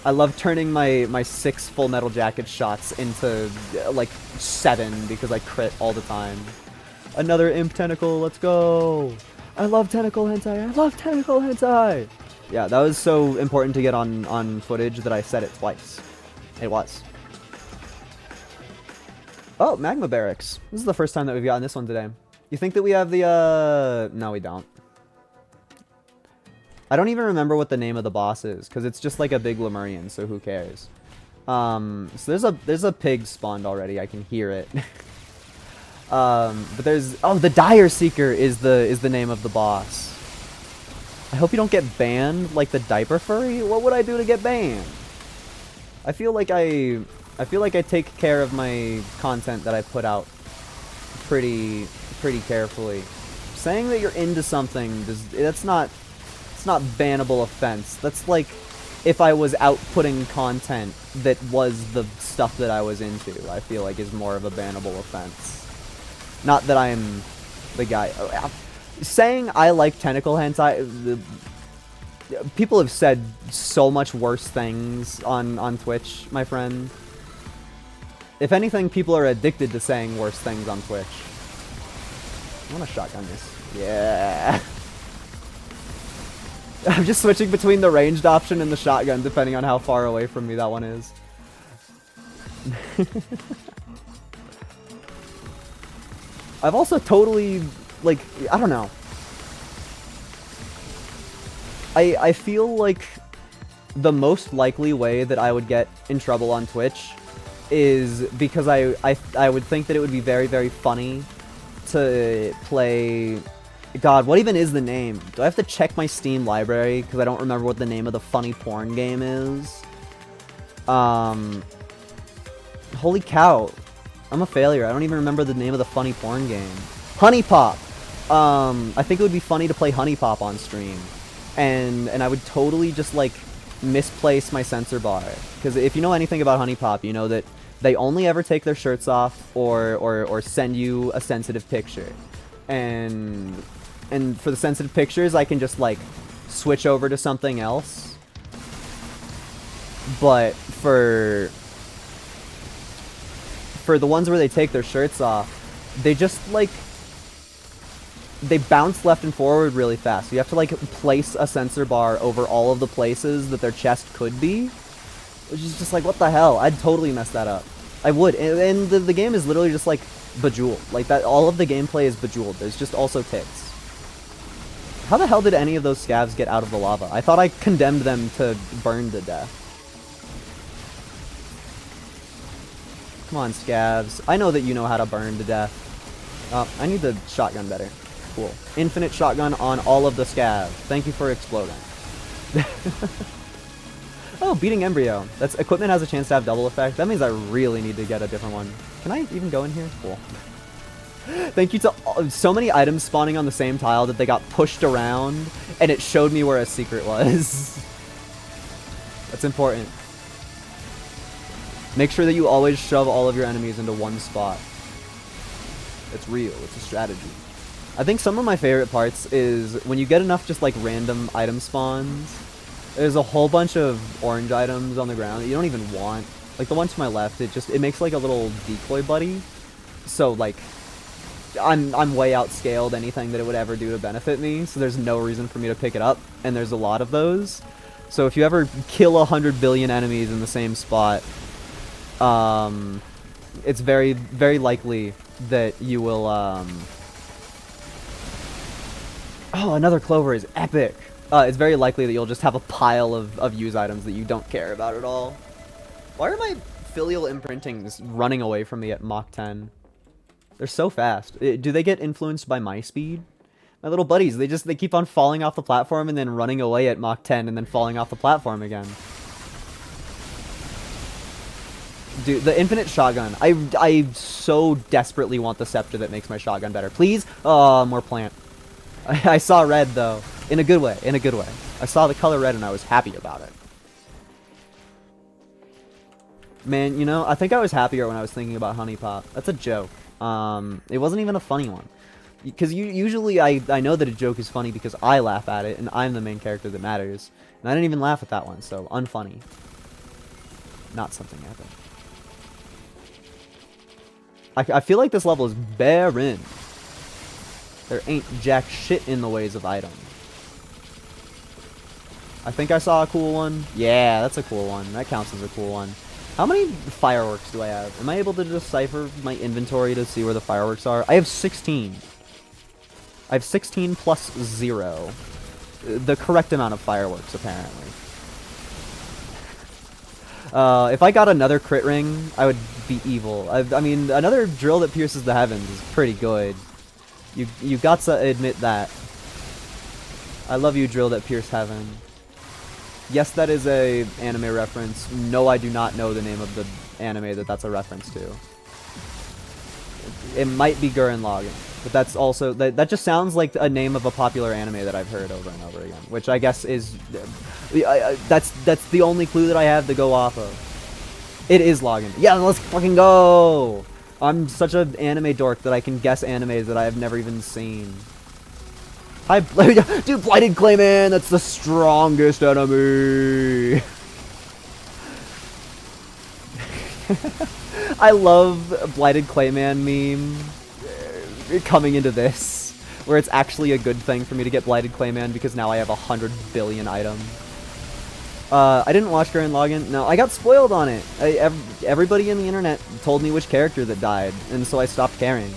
I love turning my 6 Full Metal Jacket shots into like 7 because I crit all the time. Another imp tentacle, let's go! I love tentacle hentai, I love tentacle hentai! Yeah, that was so important to get on footage that I said it twice. It was. Oh, Magma Barracks. This is the first time that we've gotten this one today. You think that we have the, No, we don't. I don't even remember what the name of the boss is, because it's just like a big Lemurian, so who cares? So there's a pig spawned already, I can hear it. But there's, oh, the Dire Seeker is the name of the boss. I hope you don't get banned like the Diaper Furry. What would I do to get banned? I feel like I take care of my content that I put out pretty carefully. Saying that you're into something, it's not bannable offense. That's like if I was outputting content that was the stuff that I was into, I feel like is more of a bannable offense. Not that I'm the guy. Saying I like tentacle hentai, people have said so much worse things on Twitch, my friend. If anything, people are addicted to saying worse things on Twitch. I want to shotgun this. Yeah. I'm just switching between the ranged option and the shotgun, depending on how far away from me that one is. I've also totally, like, I don't know. I feel like the most likely way that I would get in trouble on Twitch is because I would think that it would be very, very funny to play... God, what even is the name? Do I have to check my Steam library? Because I don't remember what the name of the funny porn game is. Holy cow. I'm a failure. I don't even remember the name of the funny porn game. Honey Pop! I think it would be funny to play Honey Pop on stream. And I would totally just, like, misplace my censor bar. Because if you know anything about Honey Pop, you know that they only ever take their shirts off or send you a sensitive picture. and for the sensitive pictures, I can just like switch over to something else. But for the ones where they take their shirts off, they just like they bounce left and forward really fast. So you have to like place a sensor bar over all of the places that their chest could be, which is just like, what the hell? I'd totally mess that up. I would. And the game is literally just like Bejeweled. Like that, all of the gameplay is Bejeweled. There's just also ticks. How the hell did any of those scavs get out of the lava? I thought I condemned them to burn to death. Come on, scavs. I know that you know how to burn to death. I need the shotgun better. Cool. Infinite shotgun on all of the scavs. Thank you for exploding. Oh, beating embryo. That's equipment has a chance to have double effect. That means I really need to get a different one. Can I even go in here? Cool. Thank you to so many items spawning on the same tile that they got pushed around, and it showed me where a secret was. That's important. Make sure that you always shove all of your enemies into one spot. It's real. It's a strategy. I think some of my favorite parts is when you get enough just like random item spawns. There's a whole bunch of orange items on the ground that you don't even want. Like the one to my left, it makes like a little decoy buddy. So like I'm way outscaled anything that it would ever do to benefit me, so there's no reason for me to pick it up, and there's a lot of those. So if you ever kill 100 billion enemies in the same spot, it's very, very likely that you will, Oh, another clover is epic! It's very likely that you'll just have a pile of use items that you don't care about at all. Why are my filial imprintings running away from me at Mach 10? They're so fast. Do they get influenced by my speed? My little buddies, they keep on falling off the platform and then running away at Mach 10 and then falling off the platform again. Dude, the infinite shotgun. I so desperately want the scepter that makes my shotgun better. Please? Oh, more plant. I saw red, though. In a good way. In a good way. I saw the color red and I was happy about it. Man, you know, I think I was happier when I was thinking about Honey Pop. That's a joke. It wasn't even a funny one. Because usually I know that a joke is funny because I laugh at it and I'm the main character that matters. And I didn't even laugh at that one, so unfunny. Not something epic. I feel like this level is barren. There ain't jack shit in the ways of items. I think I saw a cool one. Yeah, that's a cool one. That counts as a cool one. How many fireworks do I have? Am I able to decipher my inventory to see where the fireworks are? I have 16. I have 16 plus 0. The correct amount of fireworks, apparently. If I got another crit ring, I would be evil. I mean, another drill that pierces the heavens is pretty good. You got to admit that. I love you, drill that pierce heaven. Yes, that is a anime reference. No, I do not know the name of the anime that's a reference to. It might be Gurren Lagann, but that's also that just sounds like a name of a popular anime that I've heard over and over again, which I guess is that's the only clue that I have to go off of. It is Lagann. Yeah, let's fucking go. I'm such an anime dork that I can guess animes that I have never even seen. Hi, dude, Blighted Clayman, that's the strongest enemy. I love Blighted Clayman meme coming into this, where it's actually a good thing for me to get Blighted Clayman because now I have 100 billion items. I didn't watch Gurren Lagann. No, I got spoiled on it. Everybody in the internet told me which character that died, and so I stopped caring.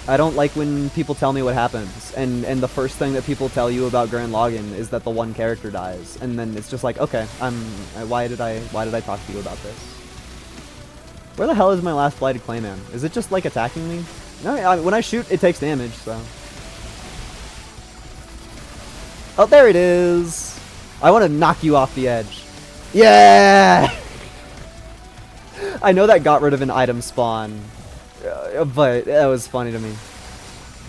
I don't like when people tell me what happens, and the first thing that people tell you about Gurren Lagann is that the one character dies, and then it's just like, okay, why did I talk to you about this? Where the hell is my last Blighted Clayman? Is it just like attacking me? No, when I shoot, it takes damage, so. Oh, there it is. I want to knock you off the edge. Yeah! I know that got rid of an item spawn. But that was funny to me.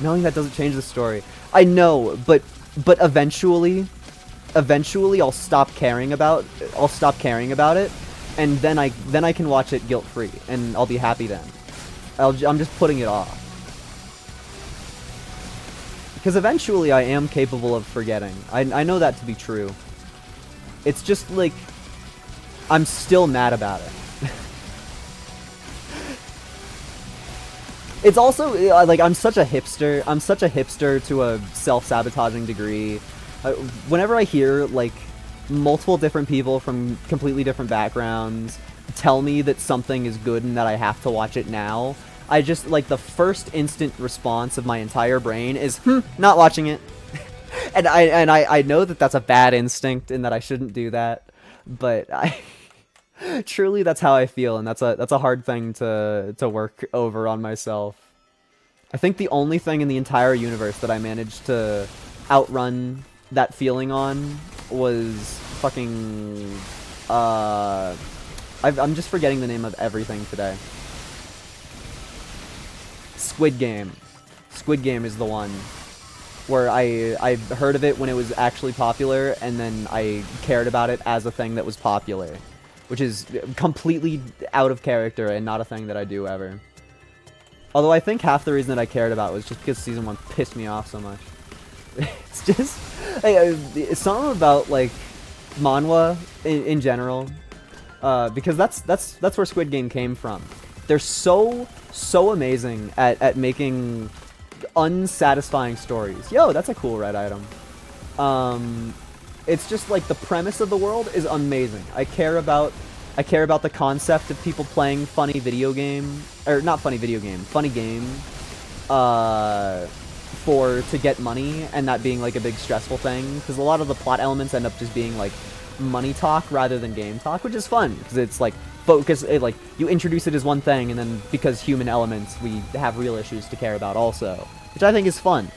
Knowing that doesn't change the story. I know, but eventually I'll stop caring about it, and then I can watch it guilt-free, and I'll be happy then. I'm just putting it off. Because eventually I am capable of forgetting. I know that to be true. It's just, like, I'm still mad about it. It's also, like, I'm such a hipster. I'm such a hipster to a self-sabotaging degree. Whenever I hear, like, multiple different people from completely different backgrounds tell me that something is good and that I have to watch it now, I just, like, the first instant response of my entire brain is, not watching it. and I know that that's a bad instinct and that I shouldn't do that, but truly that's how I feel, and that's a hard thing to work over on myself. I think the only thing in the entire universe that I managed to outrun that feeling on was fucking I'm just forgetting the name of everything today. Squid Game. Squid Game is the one where I heard of it when it was actually popular, and then I cared about it as a thing that was popular, which is completely out of character and not a thing that I do ever. Although I think half the reason that I cared about it was just because Season 1 pissed me off so much. It's just... it's something about, like, manhwa in general, because that's where Squid Game came from. They're so amazing at making unsatisfying stories. Yo, that's a cool red item. It's just like the premise of the world is amazing. I care about the concept of people playing funny video game, or not funny video game, funny game, to get money, and that being like a big stressful thing, because a lot of the plot elements end up just being like money talk rather than game talk, which is fun because it's like focus, like you introduce it as one thing, and then because human elements, we have real issues to care about also, which I think is fun.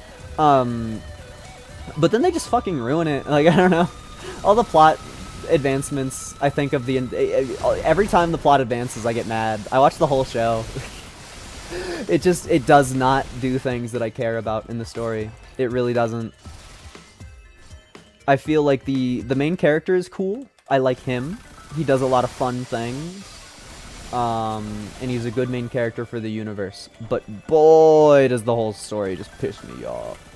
But then they just fucking ruin it. Like, I don't know. All the plot advancements, I think of the... every time the plot advances, I get mad. I watch the whole show. It does not do things that I care about in the story. It really doesn't. I feel like the main character is cool. I like him. He does a lot of fun things. And he's a good main character for the universe. But boy, does the whole story just piss me off.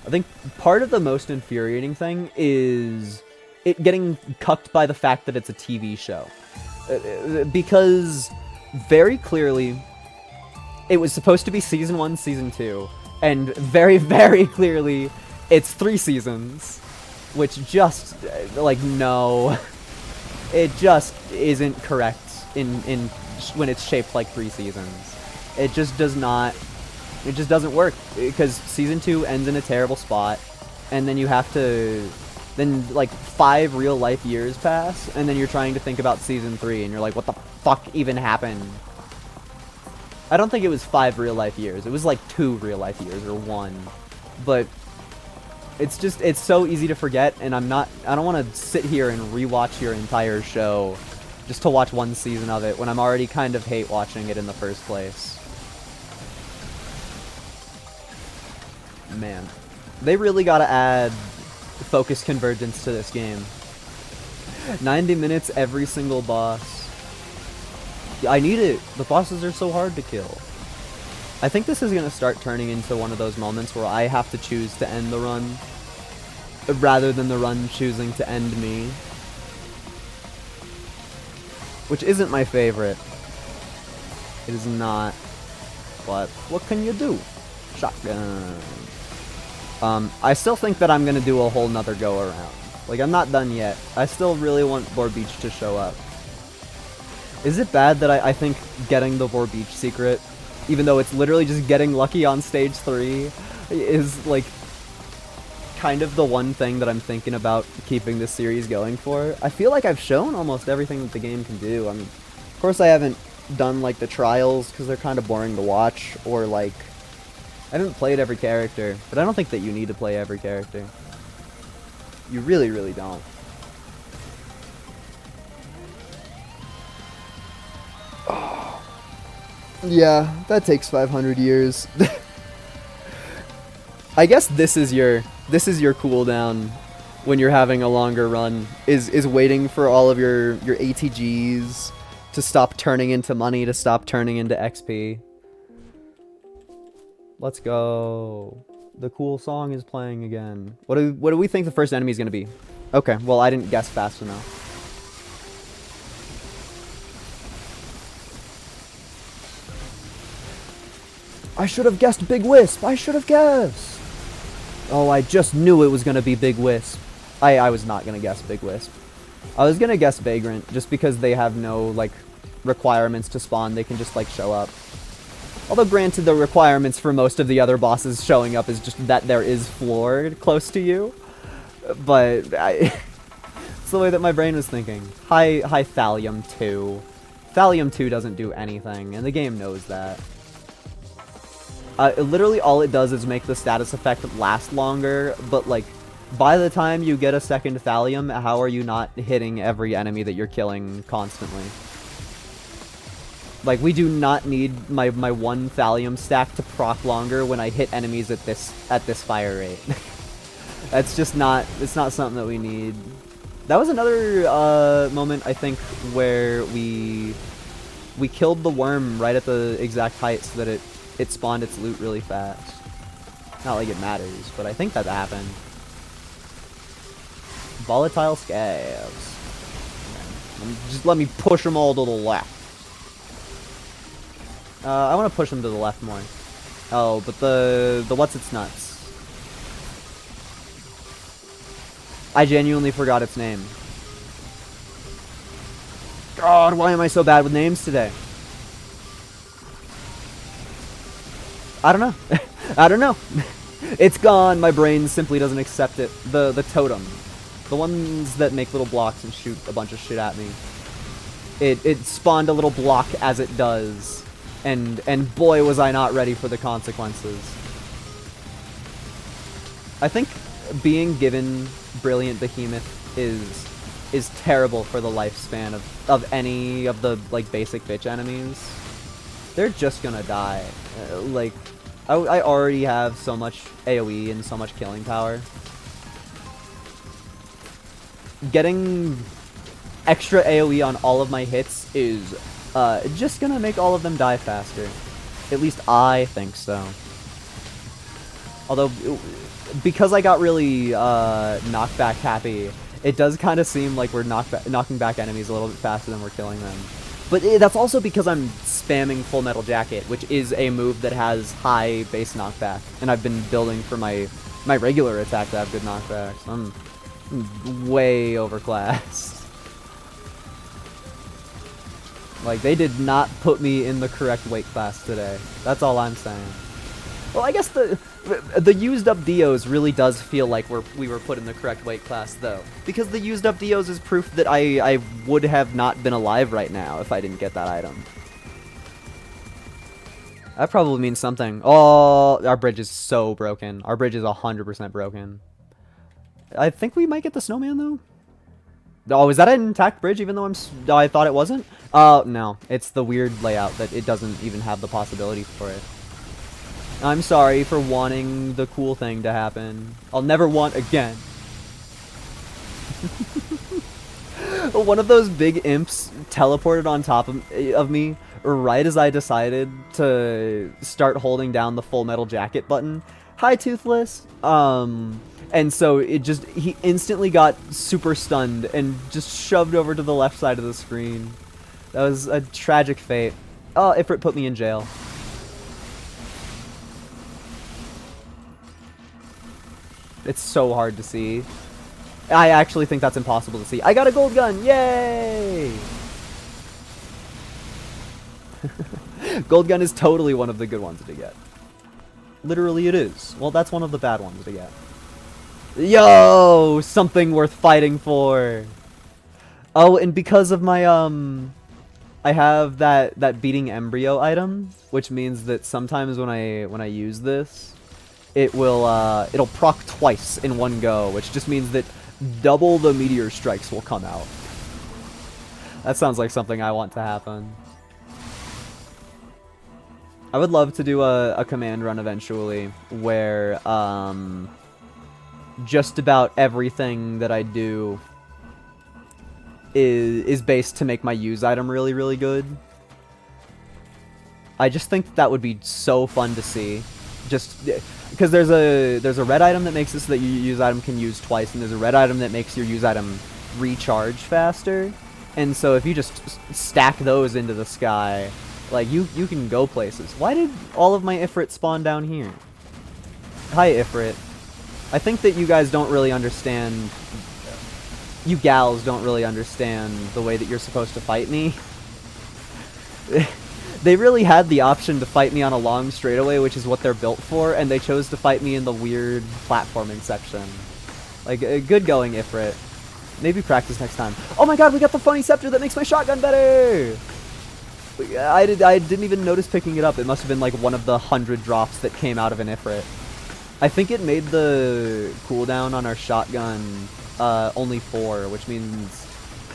I think part of the most infuriating thing is it getting cucked by the fact that it's a TV show. Because very clearly, it was supposed to be Season 1, Season 2. And very, very clearly, it's 3 seasons. Which just, like, no. It just isn't correct in when it's shaped like 3 seasons. It just does not... It just doesn't work, because Season 2 ends in a terrible spot, and then you have to... Then, like, 5 real-life years pass, and then you're trying to think about Season 3, and you're like, what the fuck even happened? I don't think it was 5 real-life years. It was, like, 2 real-life years, or 1. But... It's just, it's so easy to forget, and I don't want to sit here and rewatch your entire show just to watch 1 season of it when I'm already kind of hate watching it in the first place. Man. They really gotta add focus convergence to this game. 90 minutes every single boss. I need it. The bosses are so hard to kill. I think this is going to start turning into one of those moments where I have to choose to end the run, rather than the run choosing to end me. Which isn't my favorite. It is not. But what can you do? Shotgun. I still think that I'm going to do a whole nother go around. Like, I'm not done yet. I still really want Vorbeach to show up. Is it bad that I think getting the Vorbeach secret, even though it's literally just getting lucky on stage 3, is, like, kind of the one thing that I'm thinking about keeping this series going for? I feel like I've shown almost everything that the game can do. I mean, of course I haven't done, like, the trials, because they're kind of boring to watch, or, like, I haven't played every character, but I don't think that you need to play every character. You really, really don't. Yeah, that takes 500 years. I guess this is your cooldown when you're having a longer run, is waiting for all of your ATGs to stop turning into money, to stop turning into XP. Let's go. The cool song is playing again. What do we think the first enemy is gonna be? Okay, well I didn't guess fast enough. I should have guessed Big Wisp. I should have guessed. Oh, I just knew it was gonna be Big Wisp. I was not gonna guess Big Wisp. I was gonna guess Vagrant just because they have no like requirements to spawn. They can just like show up. Although granted, the requirements for most of the other bosses showing up is just that there is floor close to you. But it's the way that my brain was thinking. Hi Thallium 2. Thallium 2 doesn't do anything, and the game knows that. Literally all it does is make the status effect last longer, but like, by the time you get a second Thallium, how are you not hitting every enemy that you're killing constantly? Like, we do not need my one Thallium stack to proc longer when I hit enemies at this fire rate. That's just not, it's not something that we need. That was another moment, I think, where we killed the worm right at the exact height so that it spawned its loot really fast. Not like it matters, but I think that happened. Volatile scabs. Just let me push them all to the left. I want to push them to the left more. Oh, but the what's its nuts? I genuinely forgot its name. God, why am I so bad with names today? I don't know. I don't know. It's gone. My brain simply doesn't accept it. The totem. The ones that make little blocks and shoot a bunch of shit at me. It spawned a little block as it does. And boy was I not ready for the consequences. I think being given Brilliant Behemoth is terrible for the lifespan of any of the like basic bitch enemies. They're just gonna die. Like, I already have so much AoE and so much killing power. Getting extra AoE on all of my hits is just gonna make all of them die faster. At least I think so. Although, because I got really knockback happy, it does kind of seem like we're knocking back enemies a little bit faster than we're killing them. But that's also because I'm spamming Full Metal Jacket, which is a move that has high base knockback. And I've been building for my regular attack to have good knockbacks. I'm way overclassed. Like, they did not put me in the correct weight class today. That's all I'm saying. Well, I guess the used up Dios really does feel like we were put in the correct weight class, though. Because the used up Dios is proof that I would have not been alive right now if I didn't get that item. That probably means something. Oh, our bridge is so broken. Our bridge is 100% broken. I think we might get the snowman, though. Oh, is that an intact bridge even though I thought it wasn't? No. It's the weird layout that it doesn't even have the possibility for it. I'm sorry for wanting the cool thing to happen. I'll never want again. One of those big imps teleported on top of me right as I decided to start holding down the Full Metal Jacket button. Hi, Toothless. And so he instantly got super stunned and just shoved over to the left side of the screen. That was a tragic fate. Oh, Ifrit put me in jail. It's so hard to see. I actually think that's impossible to see. I got a gold gun! Yay! Gold gun is totally one of the good ones to get. Literally it is. Well, that's one of the bad ones to get. Yo! Something worth fighting for! Oh, and because of my, I have that beating embryo item, which means that sometimes when I use this, it'll proc twice in one go, which just means that double the meteor strikes will come out. That sounds like something I want to happen. I would love to do a command run eventually where just about everything that I do is based to make my use item really, really good. I just think that would be so fun to see. Just because there's a red item that makes it so that your use item can use twice, and there's a red item that makes your use item recharge faster. And so if you just stack those into the sky, like you can go places. Why did all of my Ifrit spawn down here? Hi Ifrit. I think that you guys don't really understand. You gals don't really understand the way that you're supposed to fight me. They really had the option to fight me on a long straightaway, which is what they're built for, and they chose to fight me in the weird platforming section. Like, good going, Ifrit. Maybe practice next time. Oh my god, we got the funny scepter that makes my shotgun better! I didn't even notice picking it up. It must have been like one of the 100 drops that came out of an Ifrit. I think it made the cooldown on our shotgun only 4, which means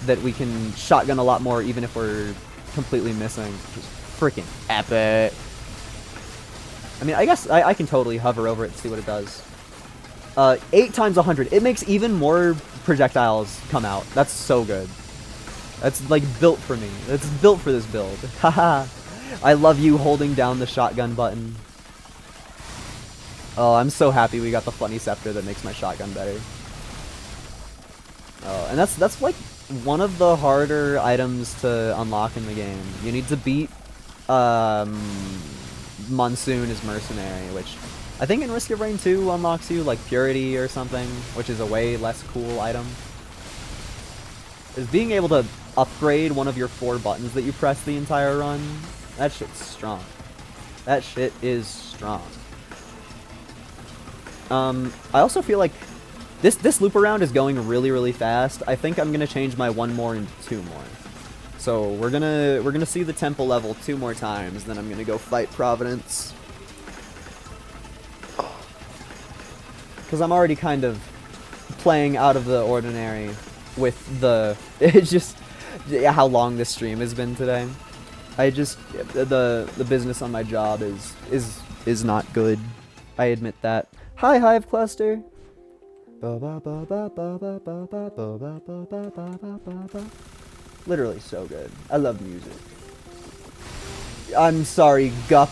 that we can shotgun a lot more even if we're completely missing. Which is freaking epic. I mean, I guess I can totally hover over it and see what it does. 8 times 100. It makes even more projectiles come out. That's so good. That's like built for me. It's built for this build. Haha. I love you holding down the shotgun button. Oh, I'm so happy we got the funny scepter that makes my shotgun better. Oh, and that's like one of the harder items to unlock in the game. You need to beat Monsoon as Mercenary, which I think in Risk of Rain 2 unlocks you like Purity or something, which is a way less cool item. Is being able to upgrade one of your 4 buttons that you press the entire run. That shit's strong. That shit is strong. I also feel like this loop around is going really, really fast. I think I'm gonna change my 1 more into 2 more. So we're gonna see the temple level 2 more times, then I'm gonna go fight Providence. Because I'm already kind of playing out of the ordinary with the it's just how long this stream has been today. I just the business on my job is not good. I admit that. Hi Hive Cluster. Literally so good. I love music. I'm sorry, Gup.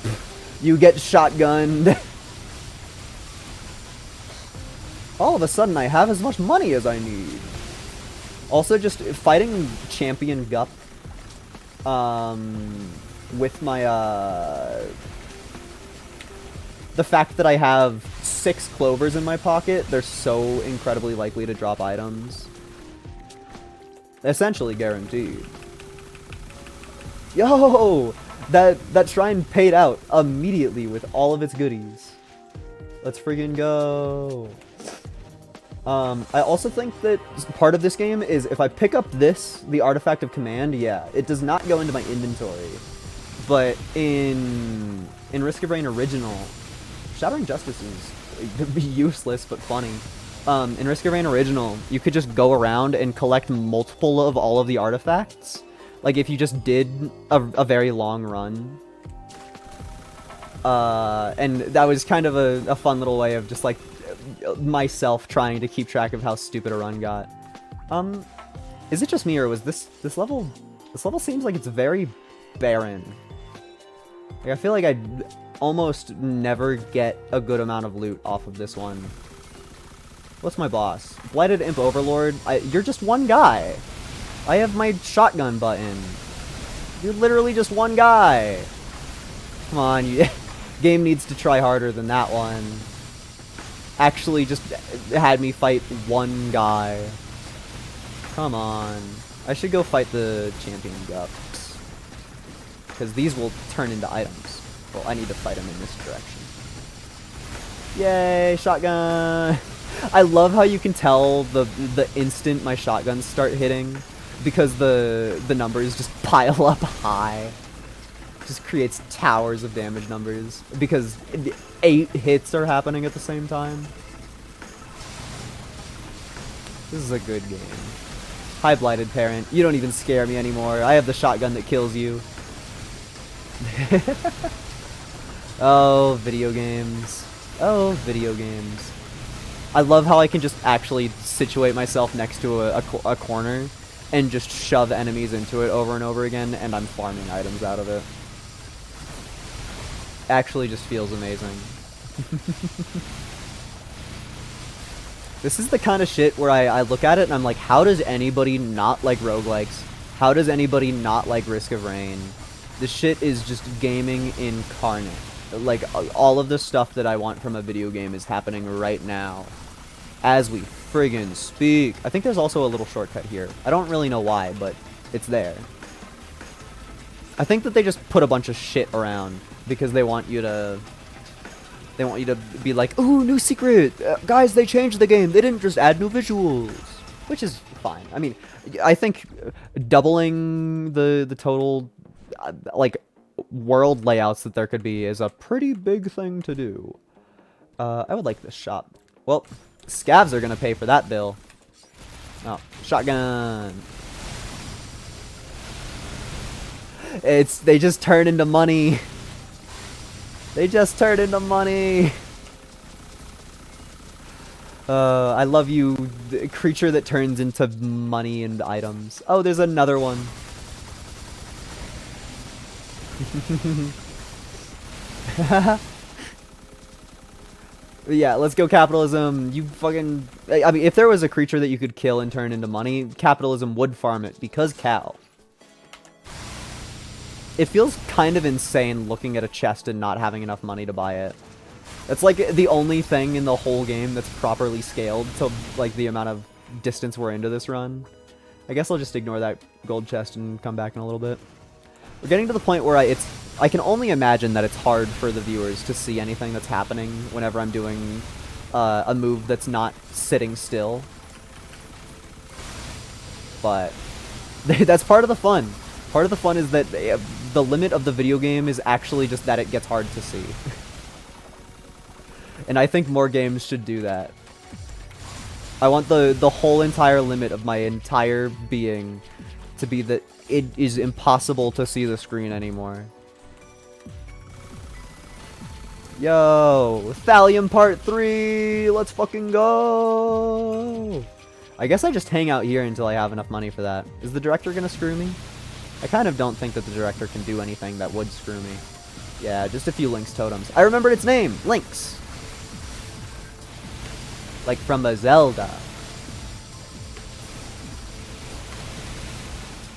You get shotgunned. All of a sudden I have as much money as I need. Also, just fighting Champion Gup with my the fact that I have 6 clovers in my pocket, they're so incredibly likely to drop items. Essentially guaranteed. Yo! That shrine paid out immediately with all of its goodies. Let's friggin' go. I also think that part of this game is if I pick up the Artifact of Command, yeah, it does not go into my inventory. But in Risk of Rain Original, Shattering Justice is useless but funny. In Risk of Rain Original, you could just go around and collect multiple of all of the artifacts. Like if you just did a very long run. And that was kind of a fun little way of just like myself trying to keep track of how stupid a run got. Is it just me or was this level seems like it's very barren. Like I feel like I almost never get a good amount of loot off of this one. What's my boss? Blighted Imp Overlord? You're just one guy. I have my shotgun button. You're literally just one guy. Come on, game needs to try harder than that one. Actually just had me fight one guy. Come on. I should go fight the Champion Gups. Because these will turn into items. Well, I need to fight them in this direction. Yay, shotgun! I love how you can tell the instant my shotguns start hitting. Because the numbers just pile up high. Just creates towers of damage numbers. Because 8 hits are happening at the same time. This is a good game. Hi, Blighted Parent. You don't even scare me anymore. I have the shotgun that kills you. Oh, video games. Oh, video games. I love how I can just actually situate myself next to a corner and just shove enemies into it over and over again, and I'm farming items out of it. Actually just feels amazing. This is the kind of shit where I look at it and I'm like, how does anybody not like roguelikes? How does anybody not like Risk of Rain? This shit is just gaming incarnate. Like, all of the stuff that I want from a video game is happening right now. As we friggin' speak. I think there's also a little shortcut here. I don't really know why, but it's there. I think that they just put a bunch of shit around because they want you to... They want you to be like, ooh, new secret! Guys, they changed the game. They didn't just add new visuals. Which is fine. I mean, I think doubling the total, like, world layouts that there could be is a pretty big thing to do. I would like this shop. Well, scavs are gonna pay for that bill. Oh, shotgun. They just turn into money. They just turn into money. I love you, the creature that turns into money and items. Oh, there's another one. Yeah, let's go capitalism. You fucking... I mean, if there was a creature that you could kill and turn into money, capitalism would farm it because cow. It feels kind of insane looking at a chest and not having enough money to buy it. It's like the only thing in the whole game that's properly scaled to like the amount of distance we're into this run. I guess I'll just ignore that gold chest and come back in a little bit. We're getting to the point where I can only imagine that it's hard for the viewers to see anything that's happening whenever I'm doing a move that's not sitting still. But that's part of the fun. Part of the fun is that the limit of the video game is actually just that it gets hard to see. And I think more games should do that. I want the whole entire limit of my entire being to be that it is impossible to see the screen anymore. Yo, Thallium Part 3! Let's fucking go! I guess I just hang out here until I have enough money for that. Is the director gonna screw me? I kind of don't think that the director can do anything that would screw me. Yeah, just a few Lynx totems. I remembered its name! Lynx! Like from a Zelda.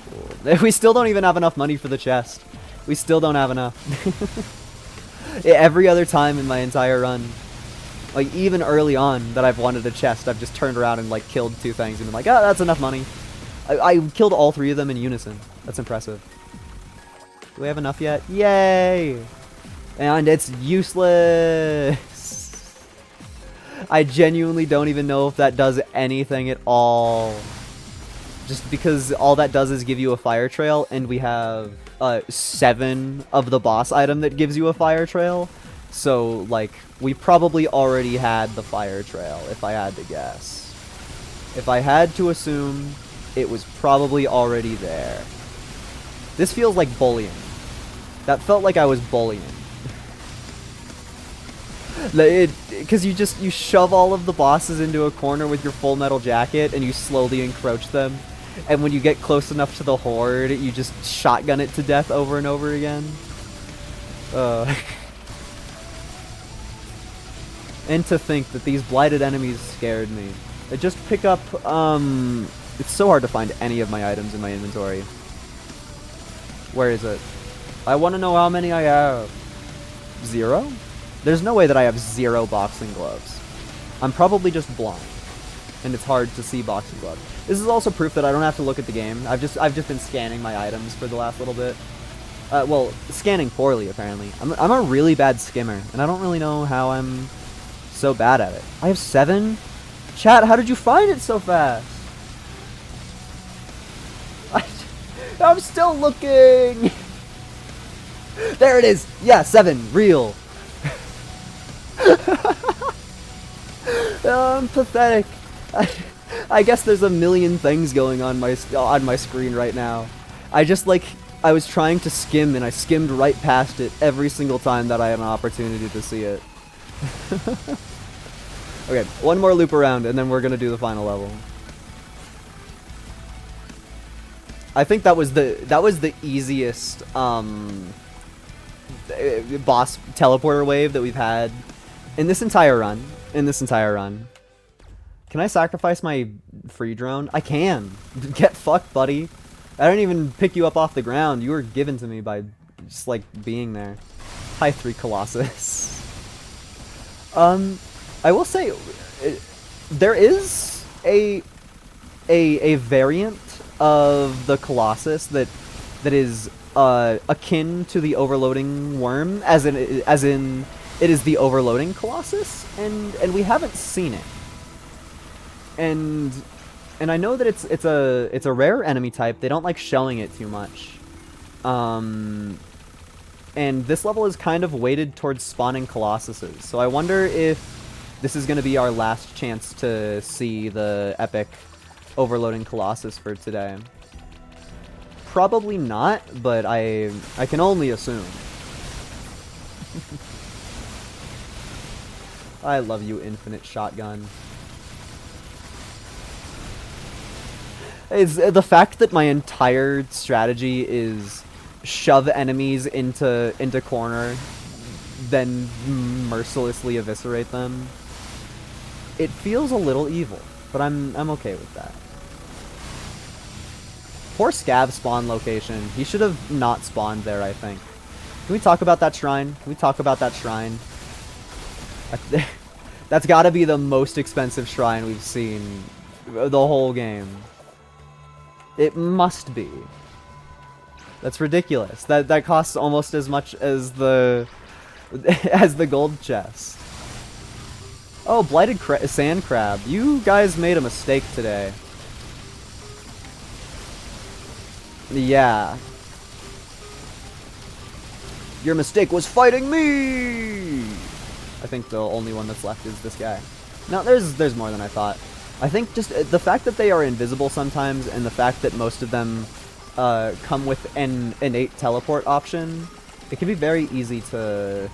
Cool. We still don't even have enough money for the chest. We still don't have enough. Every other time in my entire run, like even early on that I've wanted a chest, I've just turned around and like killed two things and been like, oh, that's enough money. I killed all three of them in unison. That's impressive. Do we have enough yet? Yay! And it's useless. I genuinely don't even know if that does anything at all. Just because all that does is give you a fire trail, and we have 7 of the boss item that gives you a fire trail. So, like, we probably already had the fire trail, if I had to guess. If I had to assume, it was probably already there. This feels like bullying. That felt like I was bullying. Because you shove all of the bosses into a corner with your full metal jacket and you slowly encroach them. And when you get close enough to the horde, you just shotgun it to death over and over again. And to think that these blighted enemies scared me. I just pick up, it's so hard to find any of my items in my inventory. Where is it? I want to know how many I have. 0? There's no way that I have 0 boxing gloves. I'm probably just blind. And it's hard to see boxing gloves. This is also proof that I don't have to look at the game. I've just been scanning my items for the last little bit. Well, scanning poorly, apparently. I'm a really bad skimmer, and I don't really know how I'm so bad at it. I have 7? Chat, how did you find it so fast? I'm still looking! There it is! Yeah, 7. Real. I'm pathetic. I guess there's a million things going on my screen right now. I was trying to skim and I skimmed right past it every single time that I had an opportunity to see it. Okay, one more loop around and then we're gonna do the final level. I think that was the easiest boss teleporter wave that we've had In this entire run, can I sacrifice my free drone? I can. Get fucked, buddy. I didn't even pick you up off the ground. You were given to me by just, like, being there. Hi, 3 Colossus. I will say, there is a variant of the Colossus that is akin to the overloading worm, as in it is the overloading Colossus, and we haven't seen it. And I know that it's a rare enemy type. They don't like showing it too much. And this level is kind of weighted towards spawning Colossuses. So I wonder if this is going to be our last chance to see the epic overloading Colossus for today. Probably not, but I can only assume. I love you, Infinite Shotgun. Is the fact that my entire strategy is shove enemies into corner, then mercilessly eviscerate them. It feels a little evil, but I'm okay with that. Poor Scav spawn location. He should have not spawned there, I think. Can we talk about that shrine? Can we talk about that shrine? That's gotta be the most expensive shrine we've seen the whole game. It must be. That's ridiculous. That costs almost as much as the gold chest. Oh, Blighted Sand Crab. You guys made a mistake today. Yeah. Your mistake was fighting me! I think the only one that's left is this guy. No, there's more than I thought. I think just the fact that they are invisible sometimes, and the fact that most of them come with an innate teleport option, it can be very easy to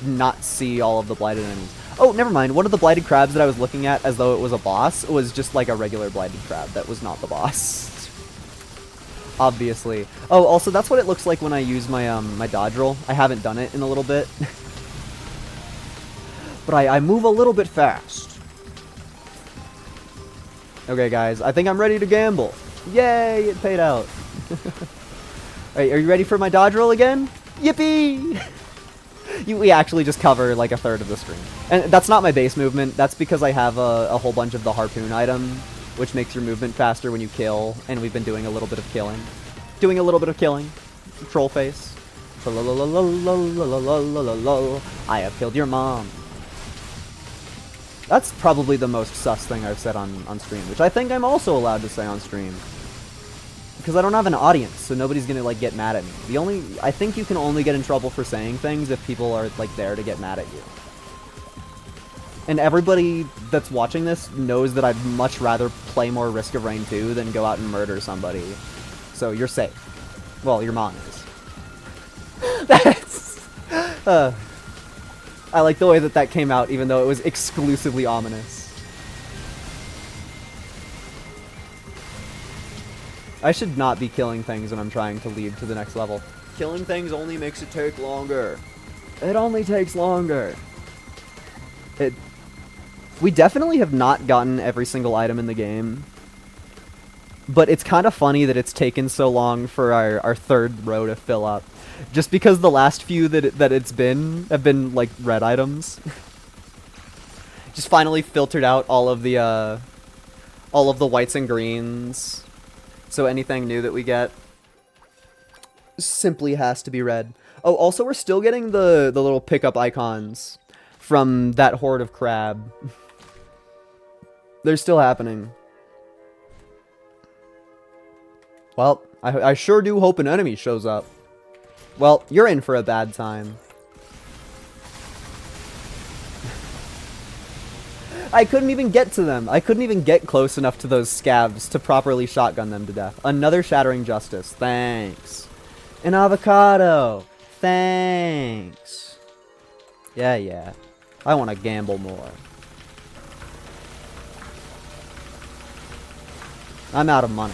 not see all of the blighted enemies. Oh, never mind. One of the blighted crabs that I was looking at as though it was a boss was just like a regular blighted crab. That was not the boss. Obviously. Oh, also that's what it looks like when I use my my dodge roll. I haven't done it in a little bit. But I move a little bit fast. Okay, guys, I think I'm ready to gamble. Yay, it paid out. Alright, are you ready for my dodge roll again? Yippee! We actually just cover like a third of the screen. And that's not my base movement. That's because I have a whole bunch of the harpoon item, which makes your movement faster when you kill. And we've been doing a little bit of killing. Troll face. I have killed your mom. That's probably the most sus thing I've said on stream, which I think I'm also allowed to say on stream. Because I don't have an audience, so nobody's gonna, like, get mad at me. I think you can only get in trouble for saying things if people are, like, there to get mad at you. And everybody that's watching this knows that I'd much rather play more Risk of Rain 2 than go out and murder somebody. So you're safe. Well, your mom is. That's... I like the way that came out, even though it was exclusively ominous. I should not be killing things when I'm trying to lead to the next level. Killing things only makes it take longer. It only takes longer. We definitely have not gotten every single item in the game. But it's kind of funny that it's taken so long for our third row to fill up. Just because the last few that it's been have been like red items. Just finally filtered out all of the whites and greens. So anything new that we get simply has to be red. Oh, also we're still getting the little pickup icons from that horde of crab. They're still happening. Well, I sure do hope an enemy shows up. Well, you're in for a bad time. I couldn't even get to them. I couldn't even get close enough to those scabs to properly shotgun them to death. Another Shattering Justice. Thanks. An avocado. Thanks. Yeah. I want to gamble more. I'm out of money.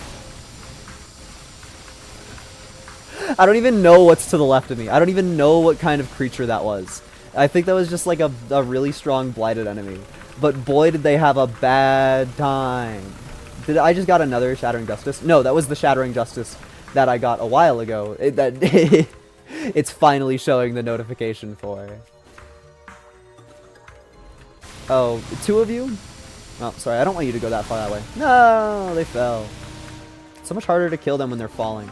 I don't even know what's to the left of me. I don't even know what kind of creature that was. I think that was just like a really strong blighted enemy. But boy, did they have a bad time. Did I just got another Shattering Justice? No, that was the Shattering Justice that I got a while ago. It's finally showing the notification for. Oh, 2 of you? Oh, sorry, I don't want you to go that far that way. No, they fell. So much harder to kill them when they're falling.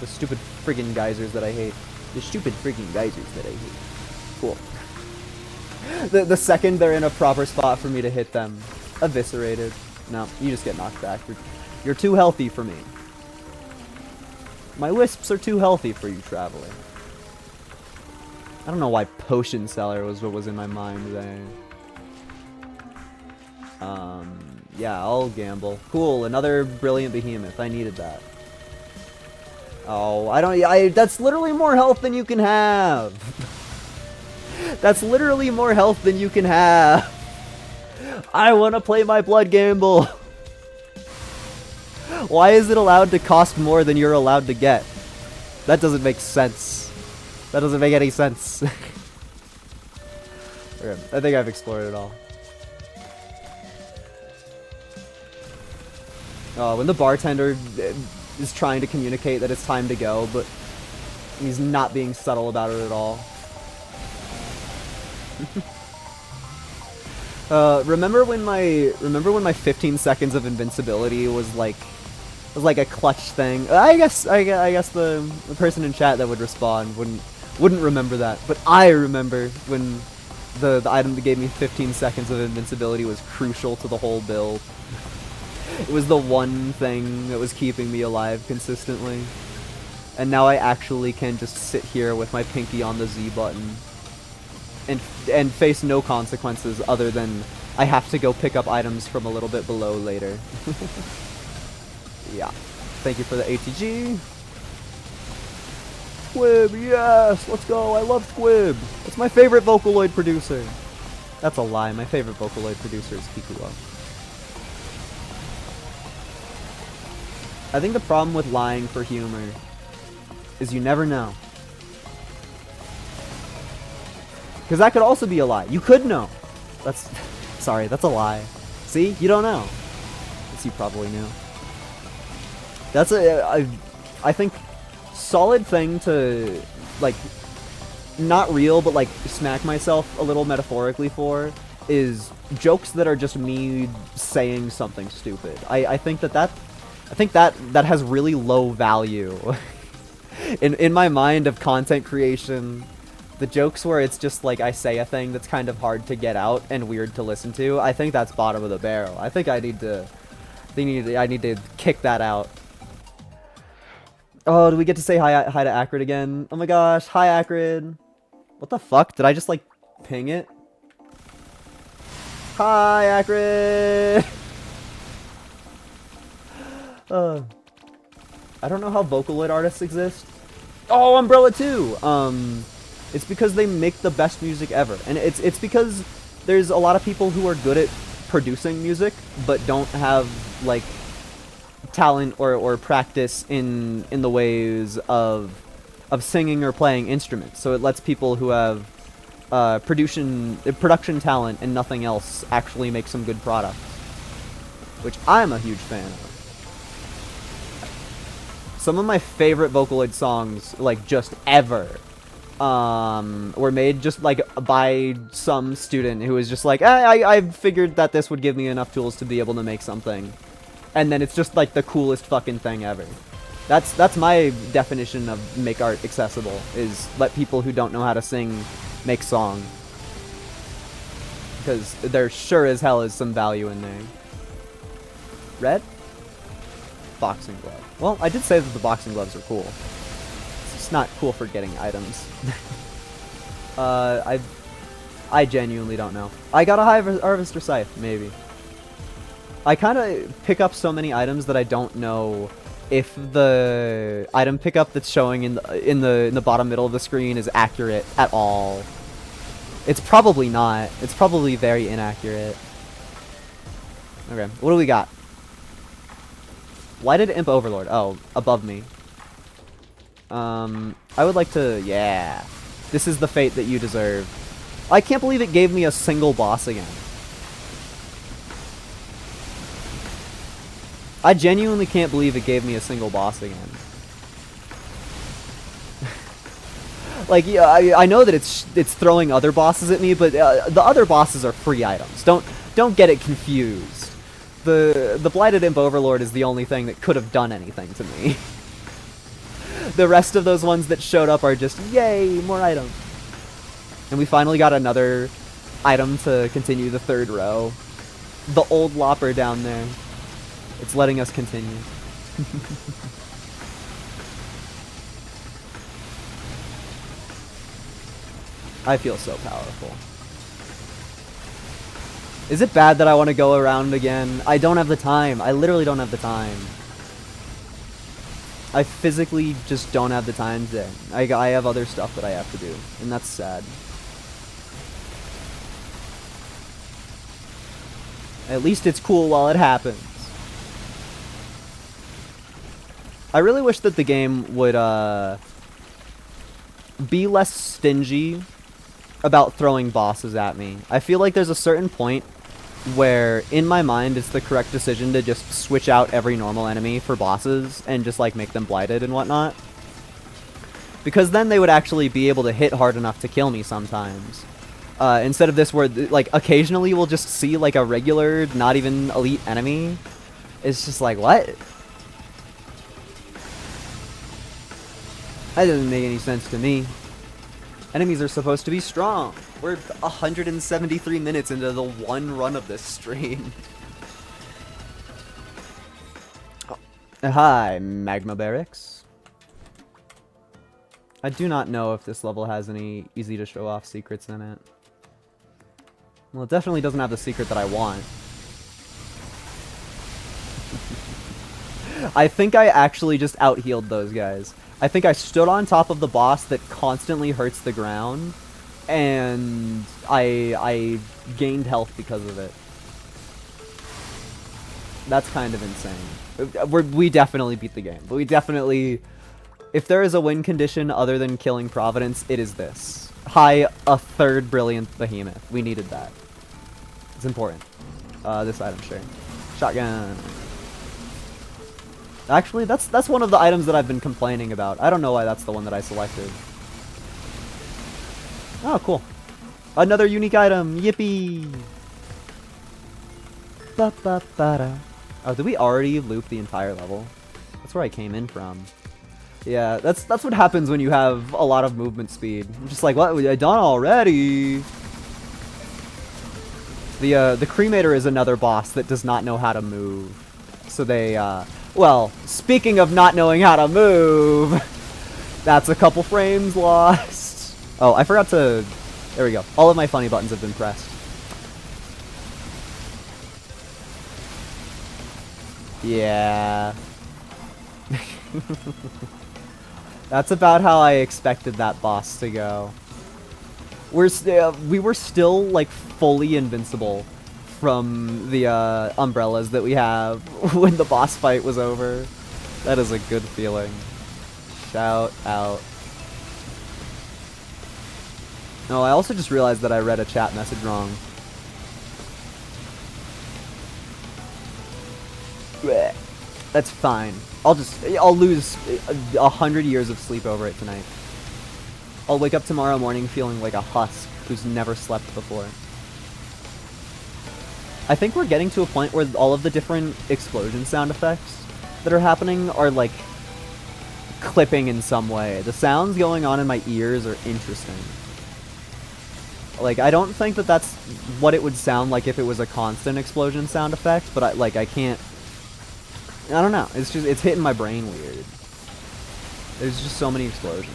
The stupid friggin' geysers that I hate. The stupid friggin' geysers that I hate. Cool. The second they're in a proper spot for me to hit them, eviscerated. No, you just get knocked back. You're too healthy for me. My wisps are too healthy for you, traveler. I don't know why potion seller was what was in my mind there. Yeah, I'll gamble. Cool, another brilliant behemoth. I needed that. Oh, that's literally more health than you can have. That's literally more health than you can have. I want to play my blood gamble. Why is it allowed to cost more than you're allowed to get? That doesn't make sense. That doesn't make any sense. Okay, I think I've explored it all. When the bartender is trying to communicate that it's time to go, but he's not being subtle about it at all. Remember when my 15 seconds of invincibility was like a clutch thing? I guess the person in chat that would respond wouldn't remember that, but I remember when the item that gave me 15 seconds of invincibility was crucial to the whole build. It was the one thing that was keeping me alive consistently. And now I actually can just sit here with my pinky on the Z button and face no consequences other than I have to go pick up items from a little bit below later. Yeah. Thank you for the ATG. Squib, yes! Let's go! I love Squib! It's my favorite Vocaloid producer! That's a lie. My favorite Vocaloid producer is Kikuo. I think the problem with lying for humor is you never know. Because that could also be a lie. You could know. That's... Sorry, that's a lie. See? You don't know. Yes, you probably knew. That's I think, solid thing to, like, not real, but, like, smack myself a little metaphorically for is jokes that are just me saying something stupid. I think that has really low value. In my mind of content creation, the jokes where it's just like I say a thing that's kind of hard to get out and weird to listen to, I think that's bottom of the barrel. I think I need to kick that out. Oh, do we get to say hi to Acrid again? Oh my gosh, hi Acrid. What the fuck? Did I just like ping it? Hi Acrid. I don't know how Vocaloid artists exist. Oh, Umbrella 2! It's because they make the best music ever. And it's because there's a lot of people who are good at producing music, but don't have, like, talent or practice in the ways of singing or playing instruments. So it lets people who have production talent and nothing else actually make some good products. Which I'm a huge fan of. Some of my favorite Vocaloid songs, like, just ever, were made just, like, by some student who was just like, I figured that this would give me enough tools to be able to make something. And then it's just, like, the coolest fucking thing ever. That's my definition of make art accessible, is let people who don't know how to sing make song. Because there sure as hell is some value in there. Red? Boxing glove. Well, I did say that the boxing gloves are cool. It's just not cool for getting items. I genuinely don't know. I got a Harvester Scythe, maybe. I kind of pick up so many items that I don't know if the item pickup that's showing in the bottom middle of the screen is accurate at all. It's probably not. It's probably very inaccurate. Okay, what do we got? Why did Imp Overlord? Oh, above me. I would like to... Yeah. This is the fate that you deserve. I can't believe it gave me a single boss again. I genuinely can't believe it gave me a single boss again. Like, yeah, I know that it's throwing other bosses at me, but the other bosses are free items. Don't get it confused. The Blighted Imp Overlord is the only thing that could have done anything to me. The rest of those ones that showed up are just, yay, more items. And we finally got another item to continue the third row. The old Lopper down there. It's letting us continue. I feel so powerful. Is it bad that I want to go around again? I don't have the time. I literally don't have the time. I physically just don't have the time today. I have other stuff that I have to do, and that's sad. At least it's cool while it happens. I really wish that the game would be less stingy about throwing bosses at me. I feel like there's a certain point where, in my mind, it's the correct decision to just switch out every normal enemy for bosses and just, like, make them blighted and whatnot. Because then they would actually be able to hit hard enough to kill me sometimes. Instead of this where, like, occasionally we'll just see, like, a regular, not even elite enemy. It's just like, what? That doesn't make any sense to me. Enemies are supposed to be strong. We're 173 minutes into the one run of this stream. Oh. Hi, Magma Barracks. I do not know if this level has any easy to show off secrets in it. Well, it definitely doesn't have the secret that I want. I think I actually just out-healed those guys. I think I stood on top of the boss that constantly hurts the ground, and I gained health because of it. That's kind of insane. We definitely beat the game. But we definitely... If there is a win condition other than killing Providence, it is this. Hi, a third brilliant behemoth. We needed that. It's important. This item, sure. Shotgun. Actually, that's one of the items that I've been complaining about. I don't know why that's the one that I selected. Oh, cool. Another unique item. Yippee! Ba-ba-ba-da. Oh, did we already loop the entire level? That's where I came in from. Yeah, that's what happens when you have a lot of movement speed. I'm just like, what? I done already? The Cremator is another boss that does not know how to move. So they, well, speaking of not knowing how to move, that's a couple frames lost. Oh, I forgot to... There we go. All of my funny buttons have been pressed. Yeah. That's about how I expected that boss to go. We were still, like, fully invincible from the umbrellas that we have when the boss fight was over. That is a good feeling. Shout out. No, I also just realized that I read a chat message wrong. Blech. That's fine. I'll lose 100 years of sleep over it tonight. I'll wake up tomorrow morning feeling like a husk who's never slept before. I think we're getting to a point where all of the different explosion sound effects that are happening are, like, clipping in some way. The sounds going on in my ears are interesting. Like, I don't think that that's what it would sound like if it was a constant explosion sound effect, but I can't... I don't know. It's just, it's hitting my brain weird. There's just so many explosions.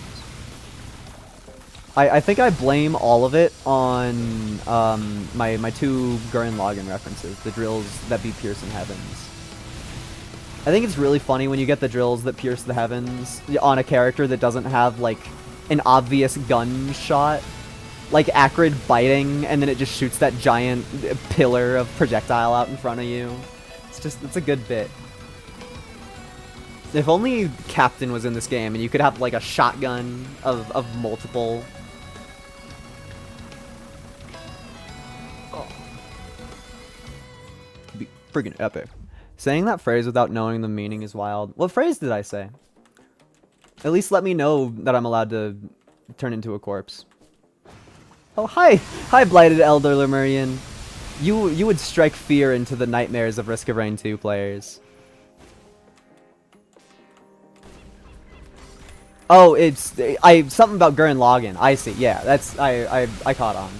I think I blame all of it on my two Gurren Lagann references, the drills that be piercing heavens. I think it's really funny when you get the drills that pierce the heavens on a character that doesn't have, like, an obvious gunshot. Like Acrid biting, and then it just shoots that giant pillar of projectile out in front of you. It's a good bit. If only Captain was in this game and you could have, like, a shotgun of multiple Freaking epic. Saying that phrase without knowing the meaning is wild. What phrase did I say? At least let me know that I'm allowed to turn into a corpse. Oh, hi! Hi, Blighted Elder Lemurian. You would strike fear into the nightmares of Risk of Rain 2 players. Oh, it's something about Gurren Lagann. I see. Yeah, that's I caught on.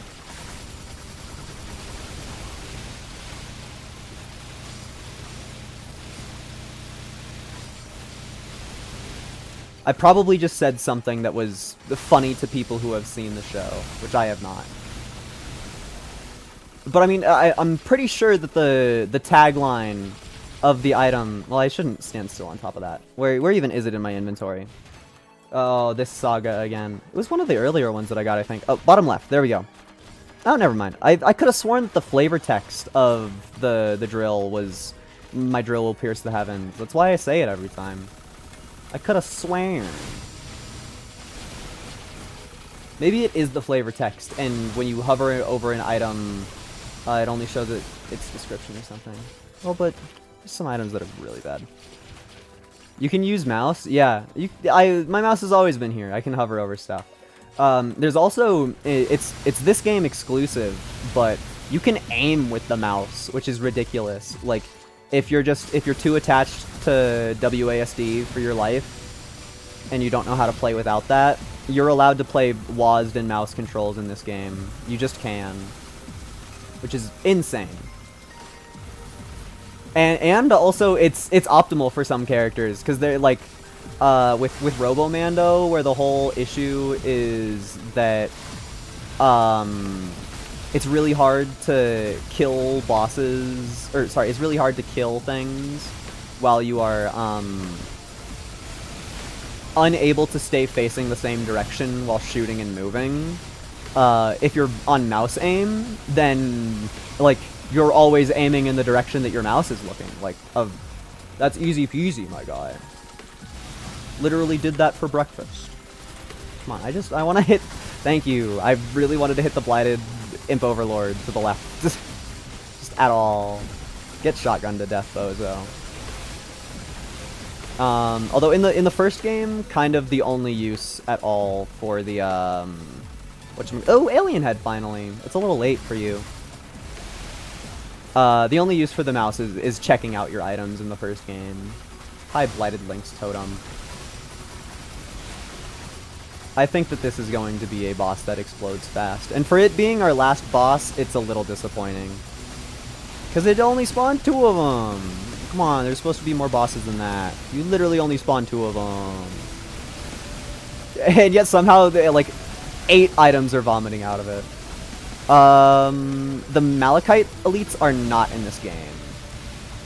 I probably just said something that was funny to people who have seen the show, which I have not. But I mean, I'm pretty sure that the tagline of the item... Well, I shouldn't stand still on top of that. Where even is it in my inventory? Oh, this saga again. It was one of the earlier ones that I got, I think. Oh, bottom left. There we go. Oh, never mind. I could have sworn that the flavor text of the drill was... My drill will pierce the heavens. That's why I say it every time. I could have sworn. Maybe it is the flavor text, and when you hover over an item, it only shows it its description or something. Well, but there's some items that are really bad. You can use mouse? Yeah. My mouse has always been here. I can hover over stuff. There's also... It's this game exclusive, but you can aim with the mouse, which is ridiculous. Like, if you're too attached to WASD for your life, and you don't know how to play without that, you're allowed to play WASD and mouse controls in this game. You just can. Which is insane. And also, it's optimal for some characters, because they're like, with Robomando, where the whole issue is that, it's really hard to kill bosses, or sorry, it's really hard to kill things while you are, unable to stay facing the same direction while shooting and moving. If you're on mouse aim, then, like, you're always aiming in the direction that your mouse is looking. Like, that's easy peasy, my guy. Literally did that for breakfast. Come on, I want to hit... Thank you. I really wanted to hit the Blighted Imp Overlord to the left. Just at all. Get shotgunned to death, bozo. Although in the first game, kind of the only use at all for the, oh, Alien Head, finally. It's a little late for you. The only use for the mouse is checking out your items in the first game. Hi, Blighted Lynx Totem. I think that this is going to be a boss that explodes fast. And for it being our last boss, it's a little disappointing. Because it only spawned 2 of them. Come on, there's supposed to be more bosses than that. You literally only spawned 2 of them. And yet somehow, like, 8 items are vomiting out of it. The Malachite elites are not in this game.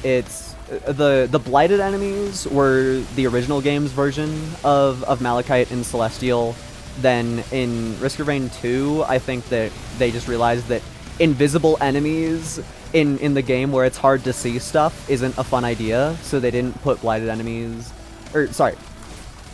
It's the Blighted enemies were the original game's version of Malachite and Celestial. Then in Risk of Rain 2, I think that they just realized that invisible enemies in the game where it's hard to see stuff isn't a fun idea, so they didn't put Blighted enemies, or sorry,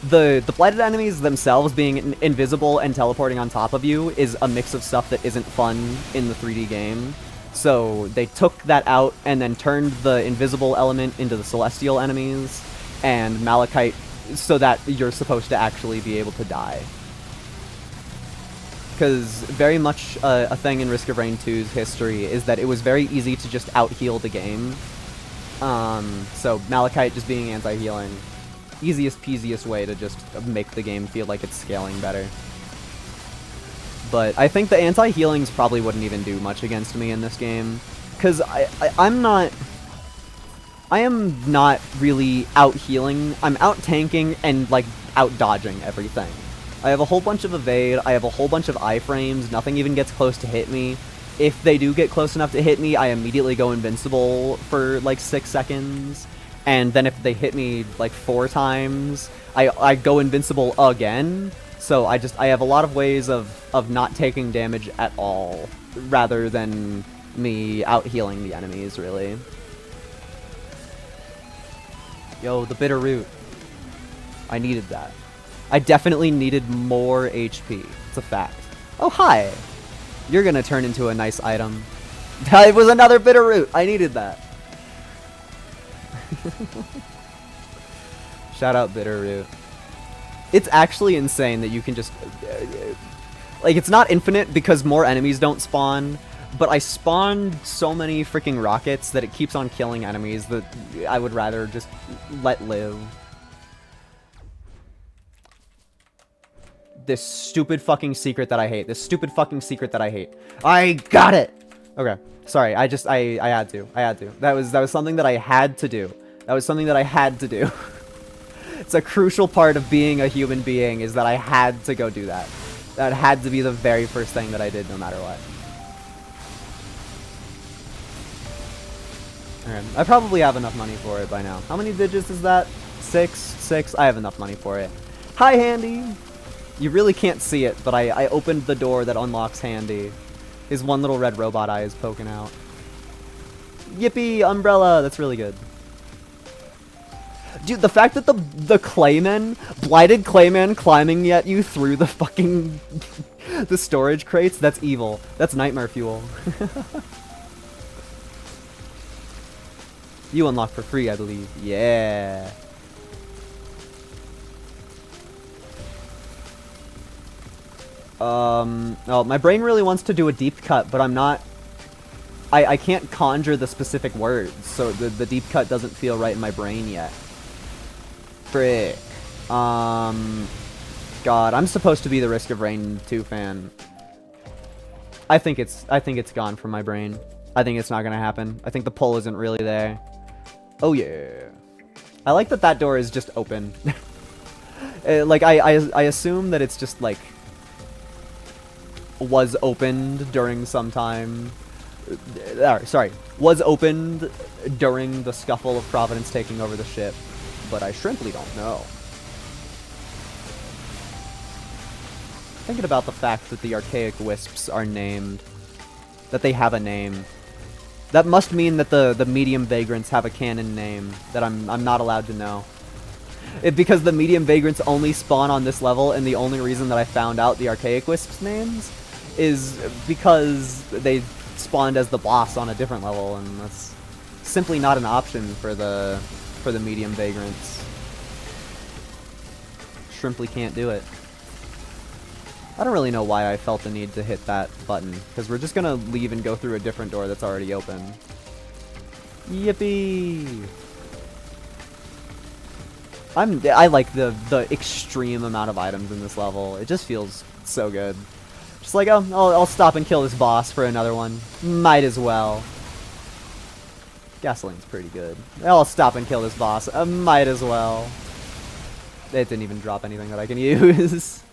the Blighted enemies themselves being invisible and teleporting on top of you is a mix of stuff that isn't fun in the 3D game. So they took that out and then turned the invisible element into the Celestial enemies and Malachite so that you're supposed to actually be able to die. Because very much a thing in Risk of Rain 2's history is that it was very easy to just out-heal the game. So Malachite just being anti-healing. Easiest peasiest way to just make the game feel like it's scaling better. But I think the anti-healings probably wouldn't even do much against me in this game. Because I am not really out-healing. I'm out-tanking and, like, out-dodging everything. I have a whole bunch of evade, I have a whole bunch of iframes, nothing even gets close to hit me. If they do get close enough to hit me, I immediately go invincible for, like, 6 seconds. And then if they hit me, like, 4 times, I go invincible again. So I have a lot of ways of not taking damage at all, rather than me out-healing the enemies, really. Yo, the bitter root. I needed that. I definitely needed more HP. It's a fact. Oh, hi! You're gonna turn into a nice item. It was another bitter root! I needed that. Shout out Bitterroot. It's actually insane that you can just... like, it's not infinite because more enemies don't spawn, but I spawned so many freaking rockets that it keeps on killing enemies that I would rather just let live. This stupid fucking secret that I hate. This stupid fucking secret that I hate. I got it! Okay. Sorry, I had to. I had to. That was something that I had to do. That was something that I had to do. It's a crucial part of being a human being is that I had to go do that. That had to be the very first thing that I did no matter what. Alright, I probably have enough money for it by now. How many digits is that? 6? 6? I have enough money for it. Hi, Handy! You really can't see it, but I opened the door that unlocks Handy. His one little red robot eye is poking out. Yippee! Umbrella! That's really good. Dude, the fact that the Clayman, blighted Clayman climbing at you through the fucking... the storage crates, that's evil. That's nightmare fuel. You unlock for free, I believe. Yeah. Oh, my brain really wants to do a deep cut, but I'm not... I can't conjure the specific words, so the deep cut doesn't feel right in my brain yet. Frick. God, I'm supposed to be the Risk of Rain 2 fan. I think it's gone from my brain. I think it's not gonna happen. I think the pull isn't really there. Oh yeah. I like that door is just open. Like, I assume that it's just, like, was opened during some time. Sorry. Was opened during the scuffle of Providence taking over the ship. But I shrimply don't know. Thinking about the fact that the archaic wisps are named. That they have a name. That must mean that the medium vagrants have a canon name that I'm not allowed to know. Because the medium vagrants only spawn on this level, and the only reason that I found out the archaic wisps names is because they spawned as the boss on a different level, and that's simply not an option for the medium vagrants. Shrimply can't do it. I don't really know why I felt the need to hit that button, because we're just gonna leave and go through a different door that's already open. Yippee! I like the extreme amount of items in this level. It just feels so good. Just like, oh, I'll stop and kill this boss for another one. Might as well. Gasoline's pretty good. I'll stop and kill this boss. Might as well. It didn't even drop anything that I can use.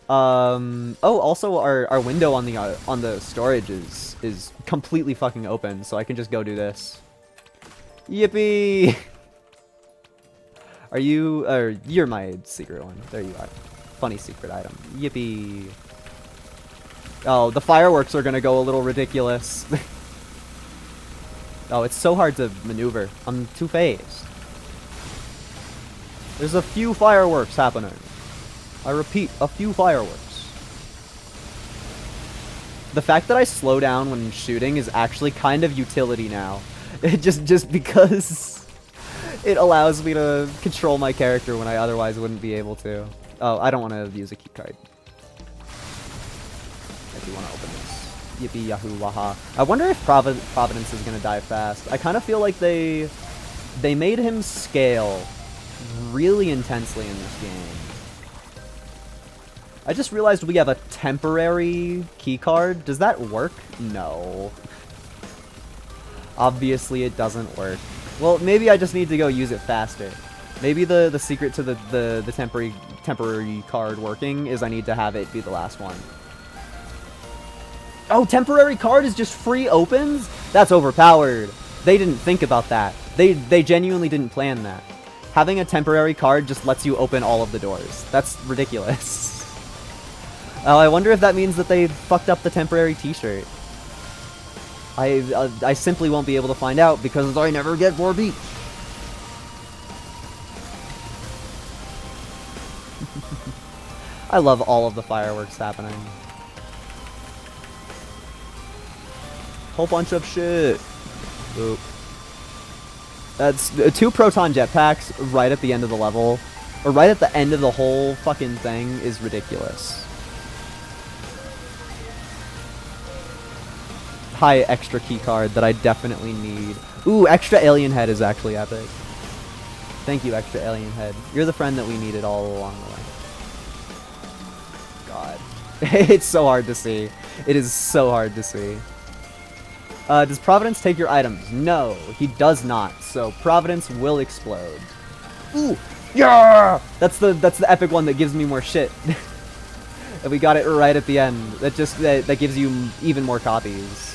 Oh, also our window on the storage is completely fucking open, so I can just go do this. Yippee! You're my secret one. There you are. Funny secret item. Yippee! Oh, the fireworks are gonna go a little ridiculous. Oh, it's so hard to maneuver. I'm two-faced. There's a few fireworks happening. I repeat, a few fireworks. The fact that I slow down when shooting is actually kind of utility now. Just because it allows me to control my character when I otherwise wouldn't be able to. Oh, I don't want to use a key card. I do want to open this. Yippee yahoo waha. I wonder if Providence is gonna die fast. I kind of feel like they made him scale really intensely in this game. I just realized we have a temporary keycard. Does that work? No. Obviously it doesn't work. Well, maybe I just need to go use it faster. Maybe the secret to the temporary card working is I need to have it be the last one. Oh, temporary card is just free opens? That's overpowered. They didn't think about that. They genuinely didn't plan that. Having a temporary card just lets you open all of the doors. That's ridiculous. Oh, I wonder if that means that they fucked up the temporary t-shirt. I simply won't be able to find out because I never get more beat. I love all of the fireworks happening. Whole bunch of shit. Oop. That's 2 proton jetpacks right at the end of the level, or right at the end of the whole fucking thing is ridiculous. High extra key card that I definitely need. Ooh, extra alien head is actually epic. Thank you, extra alien head. You're the friend that we needed all along the way. God. It's so hard to see. It is so hard to see. Does Providence take your items? No, he does not. So Providence will explode. Ooh, yeah! That's the epic one that gives me more shit. And we got it right at the end. That gives you even more copies.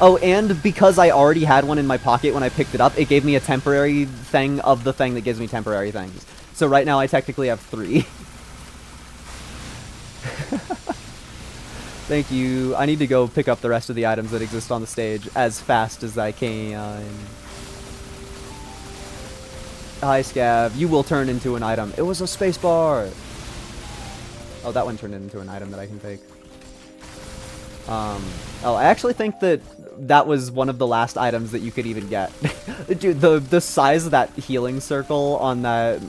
Oh, and because I already had one in my pocket when I picked it up, it gave me a temporary thing of the thing that gives me temporary things. So right now I technically have 3. Thank you. I need to go pick up the rest of the items that exist on the stage as fast as I can. Hi, Scav. You will turn into an item. It was a space bar. Oh, that one turned into an item that I can take. Oh, I actually think that was one of the last items that you could even get. Dude, the size of that healing circle on that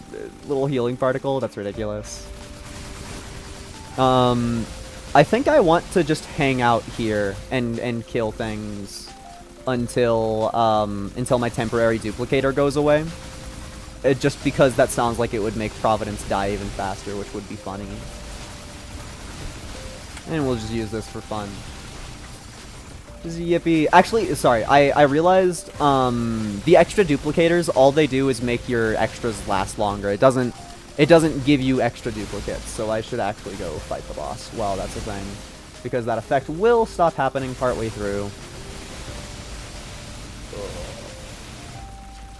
little healing particle, that's ridiculous. I think I want to just hang out here and kill things until my temporary duplicator goes away. Just because that sounds like it would make Providence die even faster, which would be funny. And we'll just use this for fun. Just yippee. Actually, sorry, I realized the extra duplicators, all they do is make your extras last longer. It doesn't give you extra duplicates, so I should actually go fight the boss while that's a thing. Because that effect will stop happening partway through.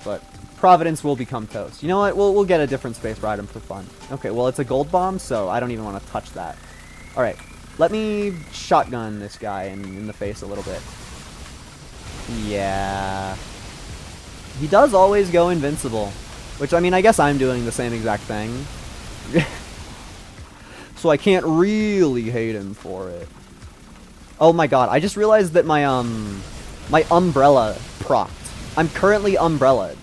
But Providence will become toast. You know what? We'll get a different space item for fun. Okay, well, it's a gold bomb, so I don't even want to touch that. Alright, let me shotgun this guy in the face a little bit. Yeah. He does always go invincible. Which, I mean, I guess I'm doing the same exact thing. So I can't really hate him for it. Oh my god, I just realized that my umbrella procced. I'm currently umbrellaed.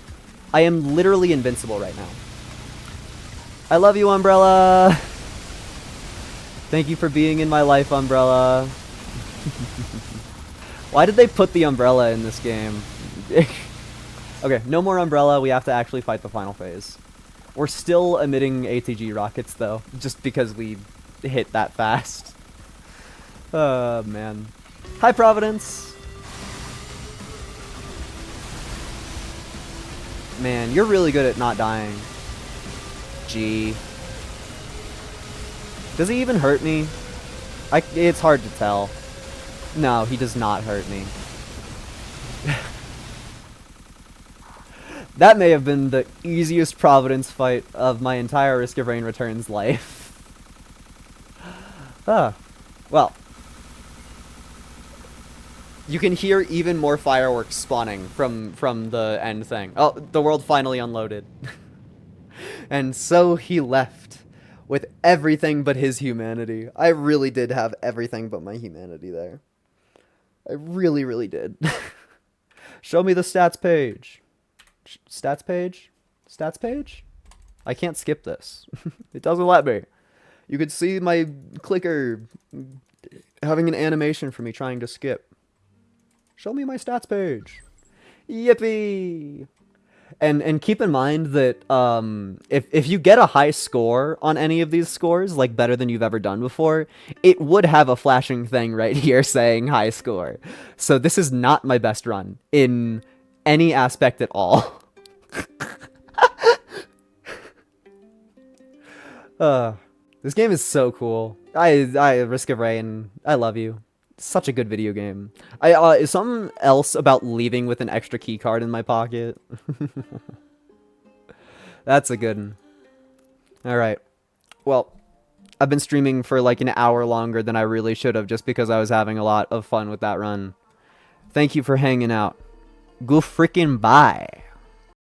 I am literally invincible right now. I love you, Umbrella! Thank you for being in my life, Umbrella. Why did they put the umbrella in this game? Okay, no more Umbrella. We have to actually fight the final phase. We're still emitting ATG rockets, though, just because we hit that fast. Oh, man. Hi, Providence! Man, you're really good at not dying. Gee. Does he even hurt me? It's hard to tell. No, he does not hurt me. That may have been the easiest Providence fight of my entire Risk of Rain Returns life. Well. You can hear even more fireworks spawning from the end thing. Oh, the world finally unloaded. And so he left with everything but his humanity. I really did have everything but my humanity there. I really, really did. Show me the stats page. Stats page? Stats page? I can't skip this. It doesn't let me. You could see my clicker having an animation for me trying to skip. Show me my stats page. Yippee! And keep in mind that if you get a high score on any of these scores, like better than you've ever done before, it would have a flashing thing right here saying high score. So this is not my best run in any aspect at all. This game is so cool. I Risk of Rain, I love you. Such a good video game. Is something else about leaving with an extra key card in my pocket? That's a good one. Alright. Well, I've been streaming for like an hour longer than I really should have just because I was having a lot of fun with that run. Thank you for hanging out. Go freaking bye.